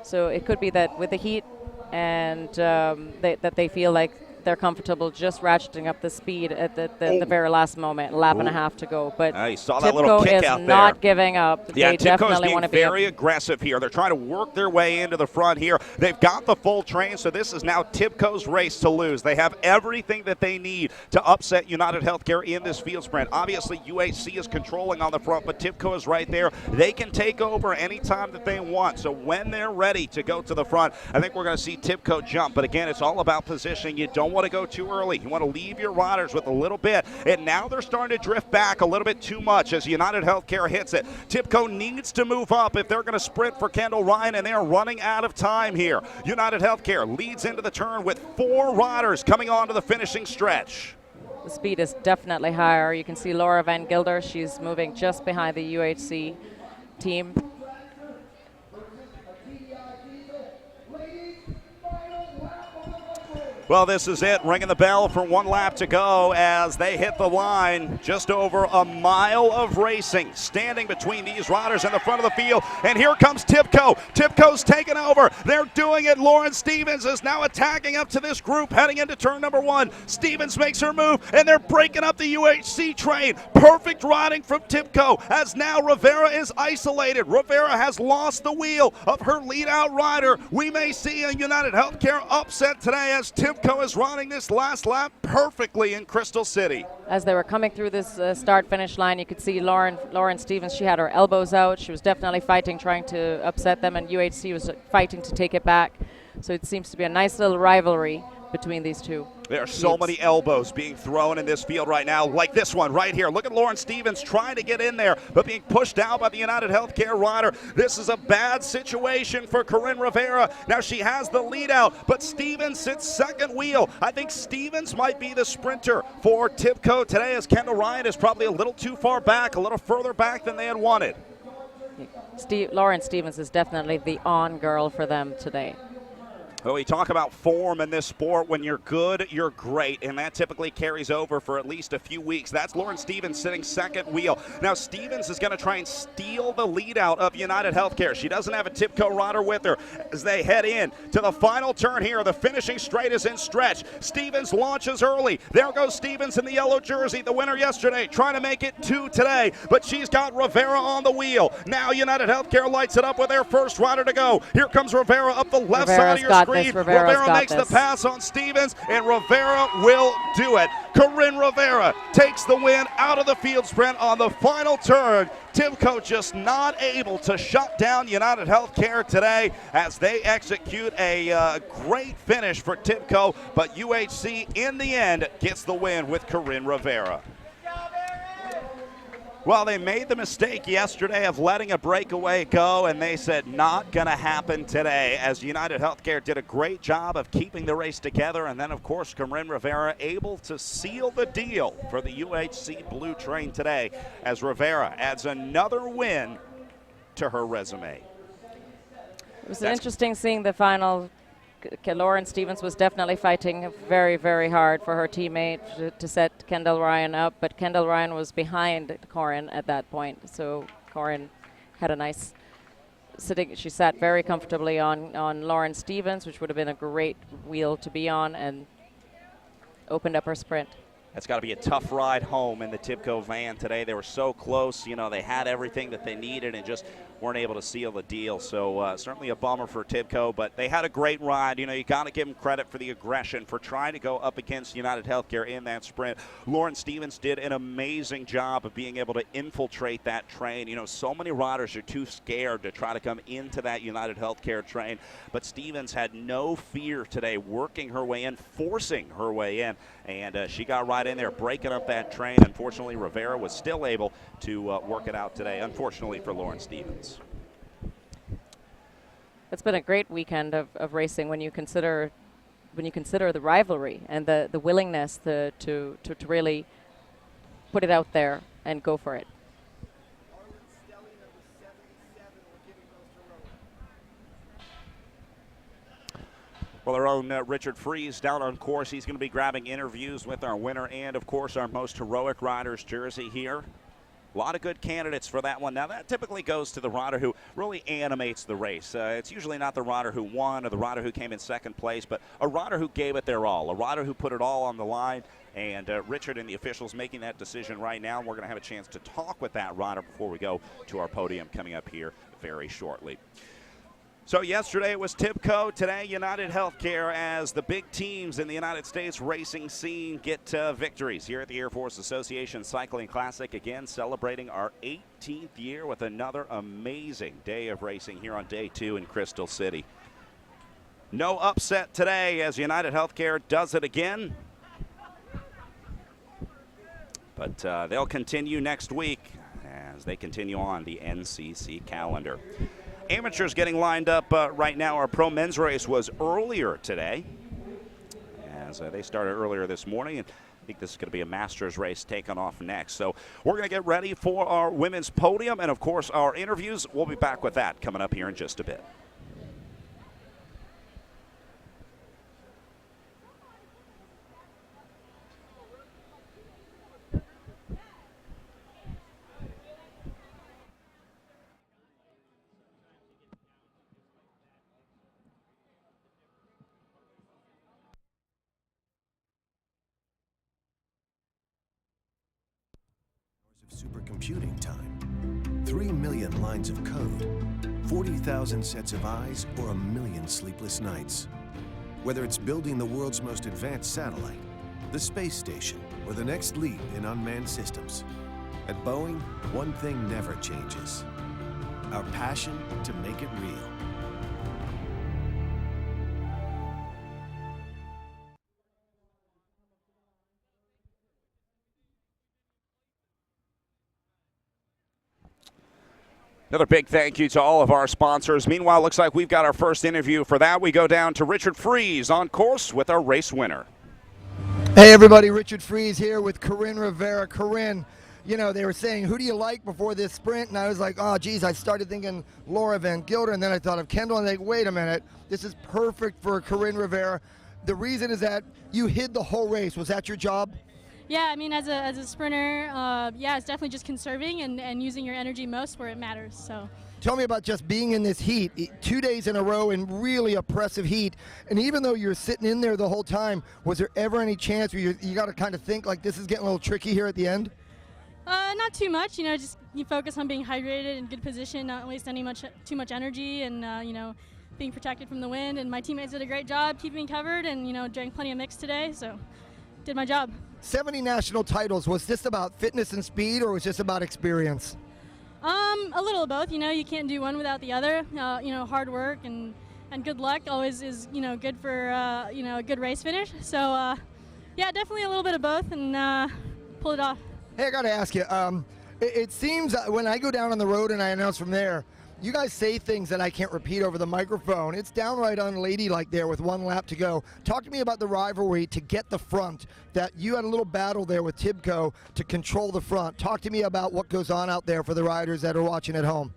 So it could be that with the heat and that they feel like they're comfortable just ratcheting up the speed at the very last moment, lap and a half to go. But you saw that little kick is out there. not giving up. Yeah, they Tipco definitely is want to being be very aggressive here. They're trying to work their way into the front here. They've got the full train, so this is now Tipco's race to lose. They have everything that they need to upset United Healthcare in this field sprint. Obviously, UHC is controlling on the front, but Tipco is right there. They can take over anytime that they want. So when they're ready to go to the front, I think we're going to see Tipco jump. But again, it's all about positioning. You don't want to go too early. You want to leave your riders with a little bit. And now they're starting to drift back a little bit too much as United Healthcare hits it. Tipco needs to move up if they're going to sprint for Kendall Ryan, and they're running out of time here. United Healthcare leads into the turn with 4 riders coming onto the finishing stretch. The speed is definitely higher. You can see Laura Van Gilder. She's moving just behind the UHC team. Well, this is it, ringing the bell for 1 lap to go as they hit the line. Just over a mile of racing standing between these riders in the front of the field. And here comes Tipco. Tipco's taking over. They're doing it. Lauren Stevens is now attacking up to this group heading into turn number 1. Stevens makes her move, and they're breaking up the UHC train. Perfect riding from Tipco as now Rivera is isolated. Rivera has lost the wheel of her lead-out rider. We may see a United Healthcare upset today as Tipco is running this last lap perfectly in Crystal City. As they were coming through this start-finish line, you could see Lauren Stevens. She had her elbows out. She was definitely fighting, trying to upset them, and UHC was fighting to take it back. So it seems to be a nice little rivalry between these two. There are so many elbows being thrown in this field right now, like this one right here. Look at Lauren Stevens trying to get in there, but being pushed out by the United Healthcare rider. This is a bad situation for Corinne Rivera. Now she has the lead out, but Stevens sits second wheel. I think Stevens might be the sprinter for Tipco today, as Kendall Ryan is probably a little too far back, a little further back than they had wanted. Lauren Stevens is definitely the on girl for them today. Well, we talk about form in this sport. When you're good, you're great, and that typically carries over for at least a few weeks. That's Lauren Stevens sitting second wheel. Now, Stevens is going to try and steal the lead out of United Healthcare. She doesn't have a Tipco rider with her as they head in to the final turn here. The finishing straight is in stretch. Stevens launches early. There goes Stevens in the yellow jersey, the winner yesterday, trying to make it 2 today, but she's got Rivera on the wheel. Now United Healthcare lights it up with their first rider to go. Here comes Rivera up the left side of your screen. Rivera makes the pass on Stevens, and Rivera will do it. Corinne Rivera takes the win out of the field sprint on the final turn. Tipco just not able to shut down United Healthcare today as they execute a great finish for Tipco, but UHC in the end gets the win with Corinne Rivera. Well, they made the mistake yesterday of letting a breakaway go, and they said not going to happen today, as United Healthcare did a great job of keeping the race together. And then, of course, Corinne Rivera able to seal the deal for the UHC Blue Train today, as Rivera adds another win to her resume. It was interesting seeing the final. Lauren Stevens was definitely fighting very, very hard for her teammate to set Kendall Ryan up, but Kendall Ryan was behind Corinne at that point. So Corinne had a nice sitting. She sat very comfortably on Lauren Stevens, which would have been a great wheel to be on, and opened up her sprint. That's got to be a tough ride home in the Tibco van today. They were so close. You know, they had everything that they needed and just weren't able to seal the deal. So certainly a bummer for Tibco, but they had a great ride. You know, you got to give them credit for the aggression, for trying to go up against United Healthcare in that sprint. Lauren Stevens did an amazing job of being able to infiltrate that train. You know, so many riders are too scared to try to come into that United Healthcare train, but Stevens had no fear today, working her way in, forcing her way in, and she got right in there, breaking up that train. Unfortunately, Rivera was still able to work it out today, unfortunately for Lauren Stevens. It's been a great weekend of racing when you consider the rivalry and the willingness to really put it out there and go for it. Well, our own Richard Freeze down on course. He's going to be grabbing interviews with our winner and, of course, our most heroic riders jersey here. A lot of good candidates for that one. Now, that typically goes to the rider who really animates the race. It's usually not the rider who won or the rider who came in second place, but a rider who gave it their all, a rider who put it all on the line. And Richard and the officials making that decision right now. We're going to have a chance to talk with that rider before we go to our podium coming up here very shortly. So yesterday it was Tibco, today United Healthcare, as the big teams in the United States racing scene get victories here at the Air Force Association Cycling Classic, again celebrating our 18th year with another amazing day of racing here on day 2 in Crystal City. No upset today as United Healthcare does it again, but they'll continue next week as they continue on the NCC calendar. Amateurs getting lined up right now. Our pro men's race was earlier today, as they started earlier this morning. And I think this is going to be a masters race taking off next. So we're going to get ready for our women's podium and, of course, our interviews. We'll be back with that coming up here in just a bit. Supercomputing time, 3 million lines of code, 40,000 sets of eyes, or a million sleepless nights. Whether it's building the world's most advanced satellite, the space station, or the next leap in unmanned systems, at Boeing, one thing never changes: our passion to make it real. Another big thank you to all of our sponsors. Meanwhile, looks like we've got our first interview. For that, we go down to Richard Freeze on course with our race winner. Hey everybody, Richard Freeze here with Corinne Rivera. Corinne, you know, they were saying, who do you like before this sprint? And I was like, oh geez, I started thinking Laura Van Gilder, and then I thought of Kendall, and I think, wait a minute, this is perfect for Corinne Rivera. The reason is that you hid the whole race. Was that your job? Yeah, I mean, as a sprinter, yeah, it's definitely just conserving and using your energy most where it matters. So. Tell me about just being in this heat, 2 days in a row in really oppressive heat. And even though you're sitting in there the whole time, was there ever any chance where you got to kind of think like this is getting a little tricky here at the end? Not too much, you know, just you focus on being hydrated, in good position, not waste too much energy, and, you know, being protected from the wind. And my teammates did a great job keeping me covered, and, you know, drank plenty of mix today, so did my job. 70 national titles. Was this about fitness and speed, or was this about experience? A little of both. You know, you can't do one without the other. You know, hard work and good luck always is, you know, good for, you know, a good race finish. So, yeah, definitely a little bit of both, and pull it off. Hey, I got to ask you, it seems when I go down on the road and I announce from there, you guys say things that I can't repeat over the microphone. It's downright unladylike there with 1 lap to go. Talk to me about the rivalry to get the front, that you had a little battle there with Tibco to control the front. Talk to me about what goes on out there for the riders that are watching at home.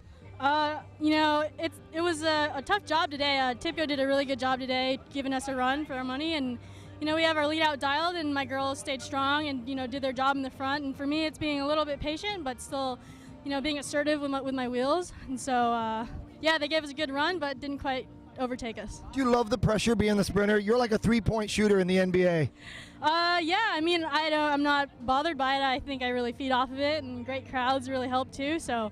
You know, it was a tough job today. Tibco did a really good job today giving us a run for our money, and you know, we have our lead out dialed, and my girls stayed strong and, you know, did their job in the front. And for me, it's being a little bit patient, but still, you know, being assertive with my wheels. And so, yeah, they gave us a good run, but didn't quite overtake us. Do you love the pressure being the sprinter? You're like a three-point shooter in the NBA. Yeah, I mean, I'm not bothered by it. I think I really feed off of it, and great crowds really help too. So,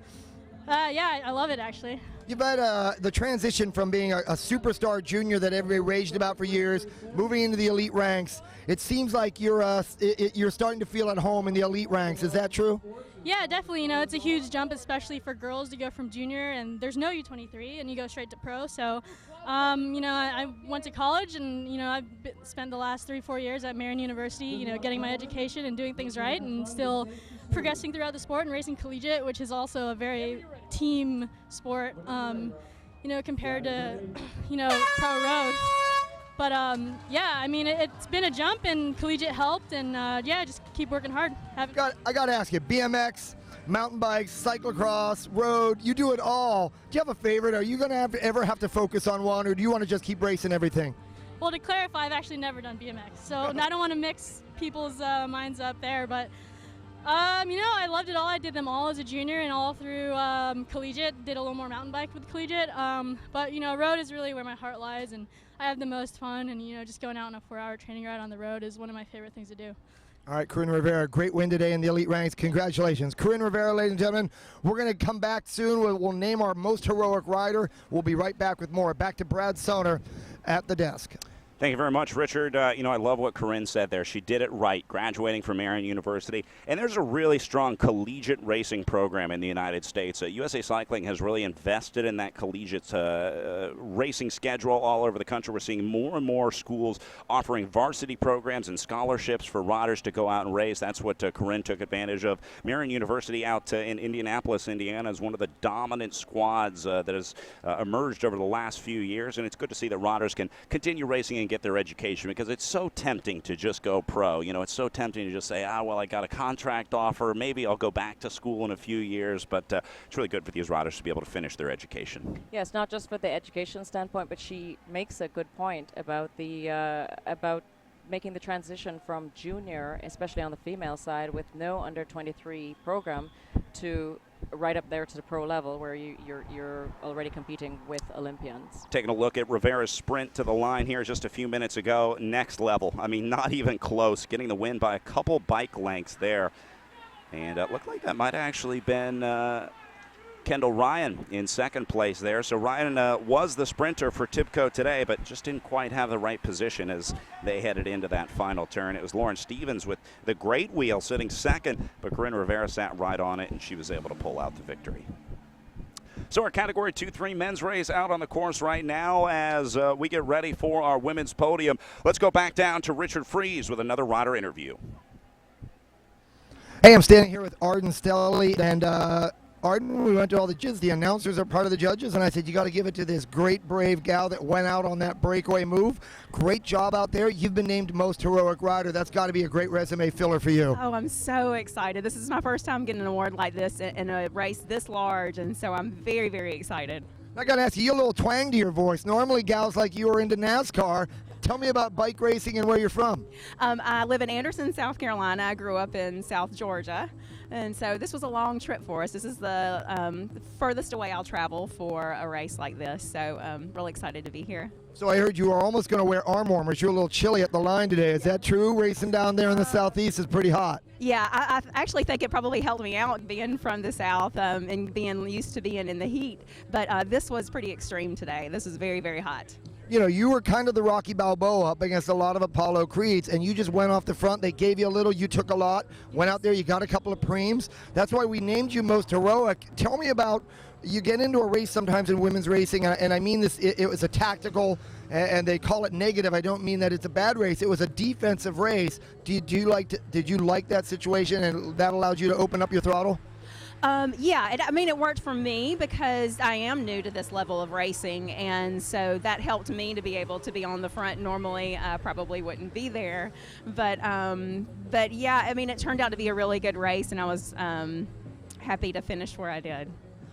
yeah, I love it actually. You've had the transition from being a superstar junior that everybody raged about for years, moving into the elite ranks. It seems like you're starting to feel at home in the elite ranks. Is that true? Yeah, definitely. You know, it's a huge jump, especially for girls to go from junior, and there's no U23, and you go straight to pro. So, you know, I went to college, and you know, I've spent the last 3-4 years at Marion University, you know, getting my education and doing things right, and still progressing throughout the sport and racing collegiate, which is also a very team sport, you know, compared to, you know, pro road. But yeah, I mean, it's been a jump, and collegiate helped, and yeah, just keep working hard. I got to ask you, BMX, mountain bikes, cyclocross, road, you do it all. Do you have a favorite? Are you going to ever have to focus on one, or do you want to just keep racing everything? Well, to clarify, I've actually never done BMX, so I don't want to mix people's minds up there, but you know, I loved it all. I did them all as a junior and all through collegiate. Did a little more mountain bike with collegiate, but you know, road is really where my heart lies, and I have the most fun. And you know, just going out on a 4-hour training ride on the road is one of my favorite things to do. All right, Corinne Rivera, great win today in the elite ranks. Congratulations. Corinne Rivera, ladies and gentlemen. We're going to come back soon. We'll name our most heroic rider. We'll be right back with more. Back to Brad Soner at the desk. Thank you very much, Richard. You know, I love what Corinne said there. She did it right, graduating from Marion University. And there's a really strong collegiate racing program in the United States. USA Cycling has really invested in that collegiate racing schedule all over the country. We're seeing more and more schools offering varsity programs and scholarships for riders to go out and race. That's what Corinne took advantage of. Marion University out in Indianapolis, Indiana, is one of the dominant squads that has emerged over the last few years. And it's good to see that riders can continue racing and get their education, because it's so tempting to just go pro. You know, it's so tempting to just say, well, I got a contract offer, maybe I'll go back to school in a few years, but it's really good for these riders to be able to finish their education. Yes, not just for the education standpoint, but she makes a good point about the about making the transition from junior, especially on the female side, with no under 23 program, to right up there to the pro level, where you're already competing with Olympians. Taking a look at Rivera's sprint to the line here just a few minutes ago, next level. I mean, not even close, getting the win by a couple bike lengths there. And it looked like that might have actually been Kendall Ryan in second place there. So Ryan was the sprinter for TIBCO today, but just didn't quite have the right position as they headed into that final turn. It was Lauren Stevens with the great wheel sitting second, but Corinne Rivera sat right on it, and she was able to pull out the victory. So our Category 2-3 men's race out on the course right now as we get ready for our women's podium. Let's go back down to Richard Fries with another rider interview. Hey, I'm standing here with Arden Stelly, and Arden, we went to all the judges. The announcers are part of the judges, and I said, you got to give it to this great, brave gal that went out on that breakaway move. Great job out there. You've been named most heroic rider. That's got to be a great resume filler for you. Oh, I'm so excited. This is my first time getting an award like this in a race this large, and so I'm very, very excited. I got to ask you, a little twang to your voice. Normally, gals like you are into NASCAR. Tell me about bike racing and where you're from. I live in Anderson, South Carolina. I grew up in South Georgia, and so this was a long trip for us. This is the furthest away I'll travel for a race like this, so I'm really excited to be here. So I heard you were almost going to wear arm warmers. You're a little chilly at the line today. Is that true? Racing down there in the southeast is pretty hot. Yeah, I actually think it probably helped me out being from the south and being used to being in the heat, but this was pretty extreme today. This is very, very hot. You know, you were kind of the Rocky Balboa up against a lot of Apollo Creeds, and you just went off the front. They gave you a little, you took a lot, went out there, you got a couple of preems. That's why we named you most heroic. Tell me about, you get into a race sometimes in women's racing, and I mean this, it was a tactical, and they call it negative. I don't mean that it's a bad race. It was a defensive race. Did you like that situation, and that allowed you to open up your throttle? Yeah, I mean, it worked for me because I am new to this level of racing, and so that helped me to be able to be on the front. Normally, I probably wouldn't be there, but yeah, I mean, it turned out to be a really good race, and I was happy to finish where I did.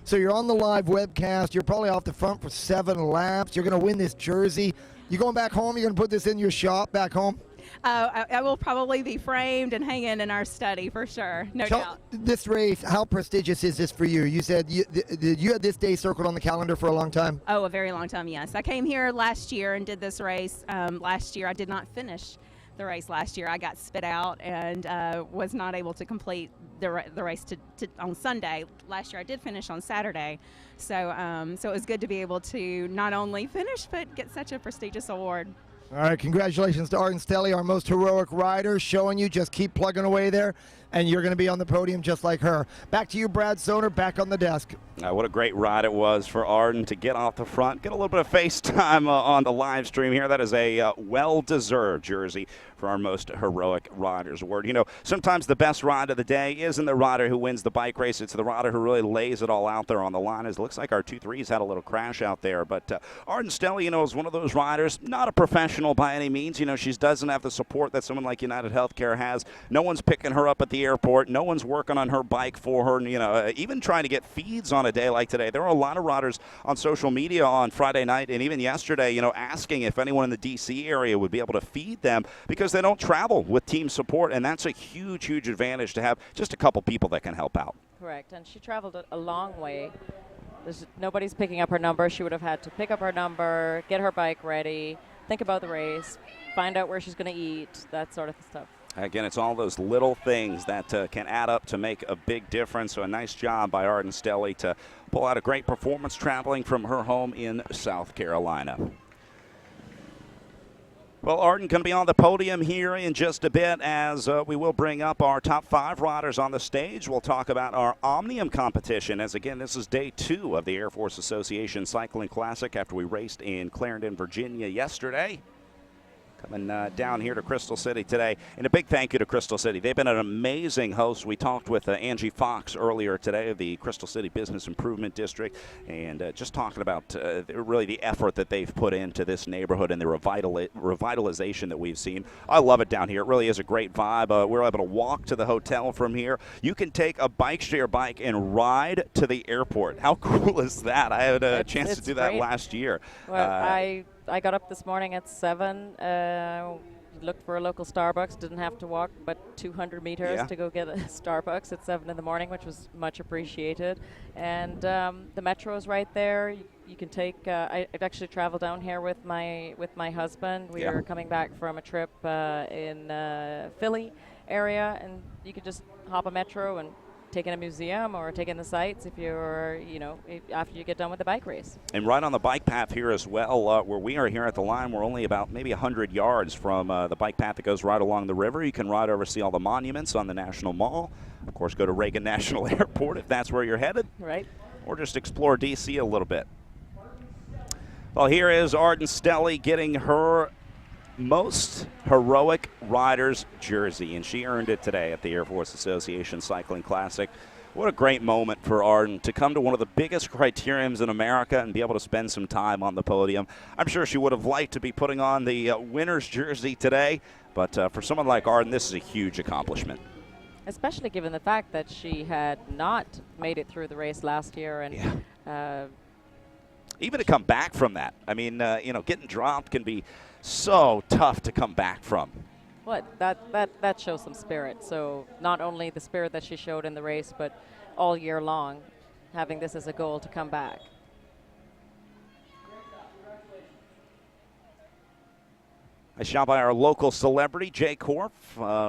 So you're on the live webcast. You're probably off the front for 7 laps. You're going to win this jersey. You going back home? You're going to put this in your shop back home? I will probably be framed and hanging in our study for sure, no doubt. This race, how prestigious is this for you? You said you had this day circled on the calendar for a long time? Oh, a very long time, yes. I came here last year and did this race. Last year I did not finish the race last year. I got spit out and was not able to complete the race on Sunday. Last year I did finish on Saturday. So it was good to be able to not only finish but get such a prestigious award. All right, congratulations to Arden Stelly, our most heroic rider, showing you just keep plugging away there, and you're going to be on the podium just like her. Back to you, Brad Soner, back on the desk. What a great ride it was for Arden to get off the front, get a little bit of FaceTime on the live stream here. That is a well-deserved jersey for our most heroic riders award. You know, sometimes the best ride of the day isn't the rider who wins the bike race. It's the rider who really lays it all out there on the line. It looks like our 2-3s had a little crash out there. But Arden Stelly, you know, is one of those riders, not a professional by any means. You know, she doesn't have the support that someone like United Healthcare has. No one's picking her up at the airport. No one's working on her bike for her. You know, even trying to get feeds on a day like today. There were a lot of riders on social media on Friday night and even yesterday, you know, asking if anyone in the D.C. area would be able to feed them because they don't travel with team support, and that's a huge, huge advantage to have just a couple people that can help out. Correct, and she traveled a long way. Nobody's picking up her number. She would have had to pick up her number, get her bike ready, think about the race, find out where she's going to eat, that sort of stuff. Again, it's all those little things that can add up to make a big difference. So a nice job by Arden Stelly to pull out a great performance traveling from her home in South Carolina. Well, Arden going to be on the podium here in just a bit as we will bring up our top 5 riders on the stage. We'll talk about our Omnium competition as, again, this is day 2 of the Air Force Association Cycling Classic after we raced in Clarendon, Virginia yesterday. Coming down here to Crystal City today. And a big thank you to Crystal City. They've been an amazing host. We talked with Angie Fox earlier today of the Crystal City Business Improvement District and just talking about really the effort that they've put into this neighborhood and the revitalization that we've seen. I love it down here. It really is a great vibe. We're able to walk to the hotel from here. You can take a bike share bike and ride to the airport. How cool is that? I had a chance to do that last year. Well, I got up this morning at 7, looked for a local Starbucks, didn't have to walk but 200 meters to go get a Starbucks at 7 in the morning, which was much appreciated. And the metro is right there. You can take, I actually traveled down here with my husband. We were coming back from a trip in Philly area, and you could just hop a metro and take in a museum or take in the sights if you're, you know, after you get done with the bike race. And right on the bike path here as well, where we are here at the line, we're only about maybe 100 yards from the bike path that goes right along the river. You can ride over, see all the monuments on the National Mall. Of course, go to Reagan National Airport if that's where you're headed. Right. Or just explore D.C. a little bit. Well, here is Arden Stelly getting her most heroic riders jersey, and she earned it today at the Air Force Association Cycling Classic. What a great moment for Arden to come to one of the biggest criteriums in America and be able to spend some time on the podium. I'm sure she would have liked to be putting on the winner's jersey today, but for someone like Arden, this is a huge accomplishment. Especially given the fact that she had not made it through the race last year, and even to come back from that. I mean, you know, getting dropped can be so tough to come back from. Well, that shows some spirit. So not only the spirit that she showed in the race, but all year long, having this as a goal to come back. A shot by our local celebrity, Jay Korf,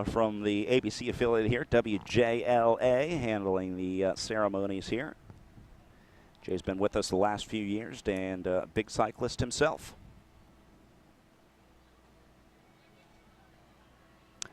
from the ABC affiliate here, WJLA, handling the ceremonies here. Jay's been with us the last few years and a big cyclist himself.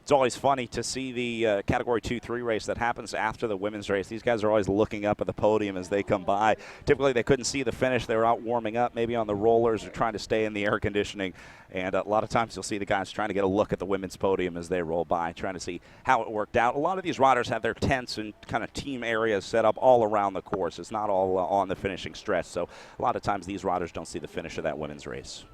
It's always funny to see the Category 2-3 race that happens after the women's race. These guys are always looking up at the podium as they come by. Typically, they couldn't see the finish. They were out warming up, maybe on the rollers or trying to stay in the air conditioning. And a lot of times you'll see the guys trying to get a look at the women's podium as they roll by, trying to see how it worked out. A lot of these riders have their tents and kind of team areas set up all around the course. It's not all on the finishing stretch. So a lot of times these riders don't see the finish of that women's race.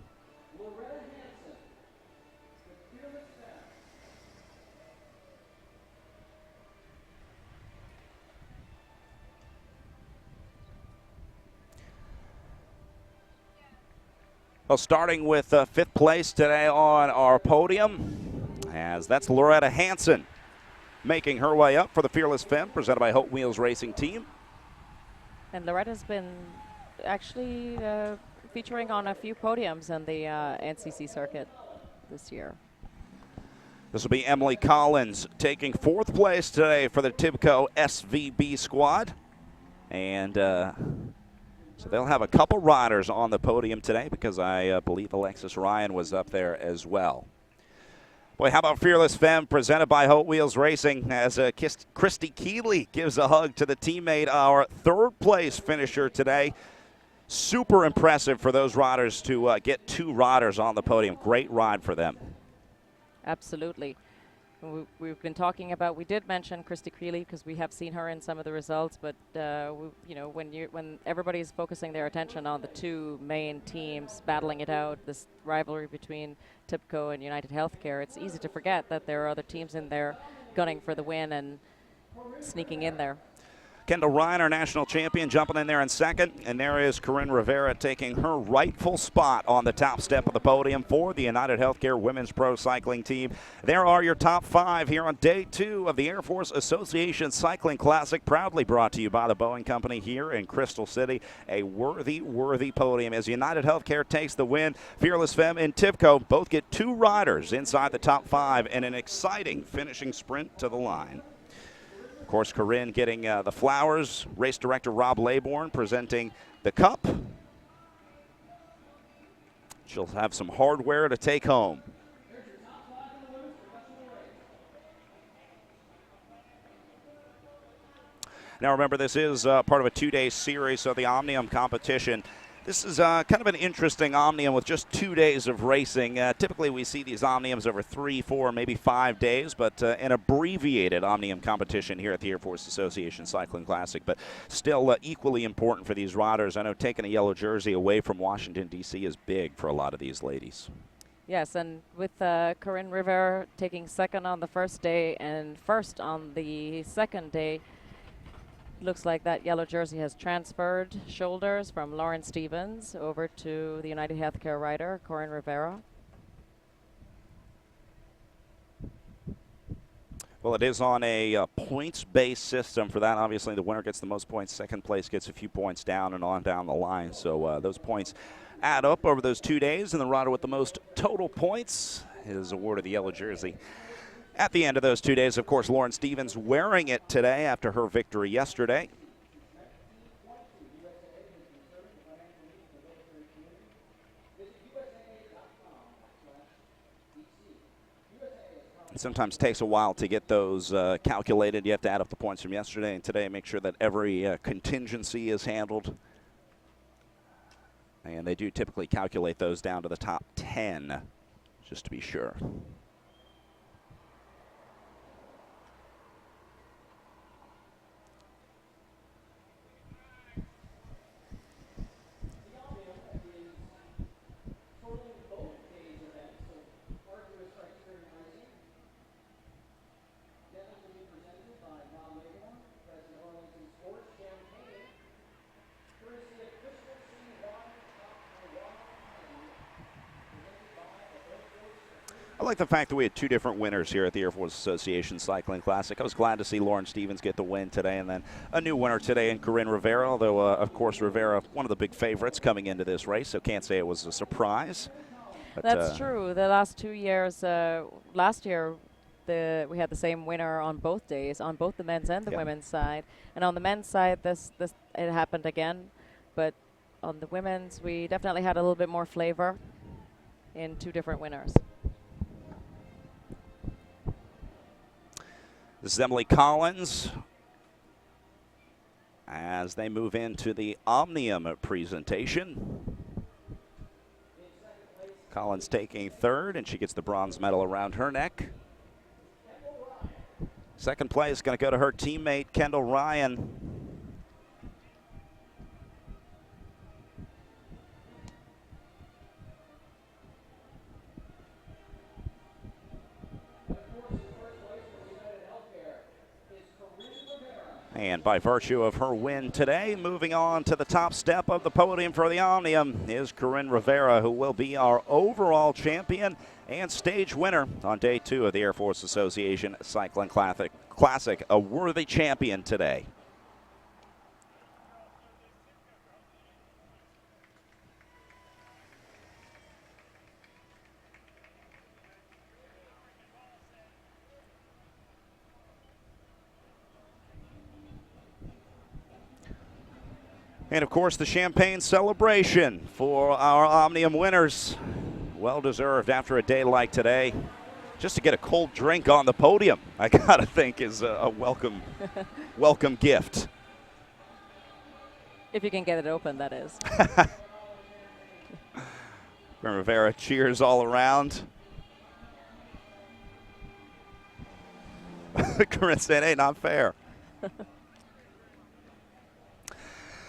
Well, starting with 5th place today on our podium. as that's Loretta Hansen making her way up for the Fearless Femme, presented by Hope Wheels Racing Team. And Loretta's been actually featuring on a few podiums in the NCC circuit this year. This will be Emily Collins taking 4th place today for the Tibco SVB squad. And so they'll have a couple riders on the podium today because I believe Alexis Ryan was up there as well. Boy, how about Fearless Femme presented by Hot Wheels Racing as Christy Keeley gives a hug to the teammate, our 3rd place finisher today. Super impressive for those riders to get 2 riders on the podium. Great ride for them. Absolutely. We've been talking about, we did mention Christy Creeley because we have seen her in some of the results, but when everybody's focusing their attention on the 2 main teams battling it out, this rivalry between Tibco and United Healthcare, it's easy to forget that there are other teams in there gunning for the win and sneaking in there. Kendall Ryan, our national champion, jumping in there in 2nd. And there is Corinne Rivera taking her rightful spot on the top step of the podium for the United Healthcare Women's Pro Cycling Team. There are your top 5 here on day 2 of the Air Force Association Cycling Classic, proudly brought to you by the Boeing Company here in Crystal City. A worthy podium as United Healthcare takes the win. Fearless Femme and Tibco both get 2 riders inside the top 5 and an exciting finishing sprint to the line. Of course, Corinne getting the flowers. Race director Rob Laybourne presenting the cup. She'll have some hardware to take home. Now remember, this is part of a 2-day series, so the Omnium competition. This is kind of an interesting Omnium with just 2 days of racing. Typically we see these Omniums over 3, 4, maybe 5 days, but an abbreviated Omnium competition here at the Air Force Association Cycling Classic, but still equally important for these riders. I know taking a yellow jersey away from Washington, D.C. is big for a lot of these ladies. Yes, and with Corinne Rivera taking 2nd on the first day and 1st on the 2nd day, looks like that yellow jersey has transferred shoulders from Lauren Stevens over to the United Healthcare rider, Corinne Rivera. Well, it is on a points-based system. For that, obviously, the winner gets the most points. 2nd place gets a few points down and on down the line. So those points add up over those 2 days, and the rider with the most total points is awarded the yellow jersey. At the end of those 2 days, of course, Lauren Stevens wearing it today after her victory yesterday. It sometimes takes a while to get those calculated. You have to add up the points from yesterday and today and make sure that every contingency is handled. And they do typically calculate those down to the top 10, just to be sure. I like the fact that we had 2 different winners here at the Air Force Association Cycling Classic. I was glad to see Lauren Stevens get the win today, and then a new winner today in Corinne Rivera, although, of course, Rivera, one of the big favorites coming into this race, so can't say it was a surprise. But, that's true. The last 2 years, last year, we had the same winner on both days, on both the men's and the women's side. And on the men's side, it happened again. But on the women's, we definitely had a little bit more flavor in 2 different winners. This is Emily Collins as they move into the Omnium presentation. Collins taking 3rd, and she gets the bronze medal around her neck. 2nd place going to go to her teammate, Kendall Ryan. And by virtue of her win today, moving on to the top step of the podium for the Omnium is Corinne Rivera, who will be our overall champion and stage winner on day 2 of the Air Force Association Cycling Classic. A worthy champion today. And of course, the champagne celebration for our Omnium winners. Well deserved after a day like today. Just to get a cold drink on the podium, I gotta think is a welcome, welcome gift. If you can get it open, that is. Rivera cheers all around. Corinne said, hey, not fair.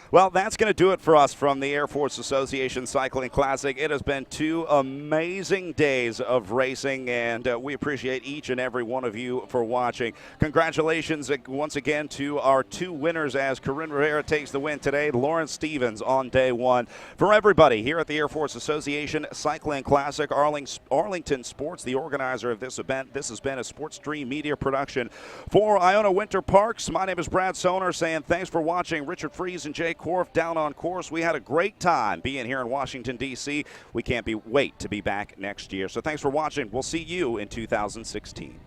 Well, that's going to do it for us from the Air Force Association Cycling Classic. It has been 2 amazing days of racing, and we appreciate each and every one of you for watching. Congratulations once again to our 2 winners as Corinne Rivera takes the win today, Lauren Stevens on day 1. For everybody here at the Air Force Association Cycling Classic, Arlington Sports, the organizer of this event, this has been a Sports Stream Media production. For Iona Winter Parks, my name is Brad Soner saying thanks for watching. Richard Fries and Jay Korf down on course. We had a great time being here in Washington, D.C. We can't wait to be back next year. So thanks for watching. We'll see you in 2016.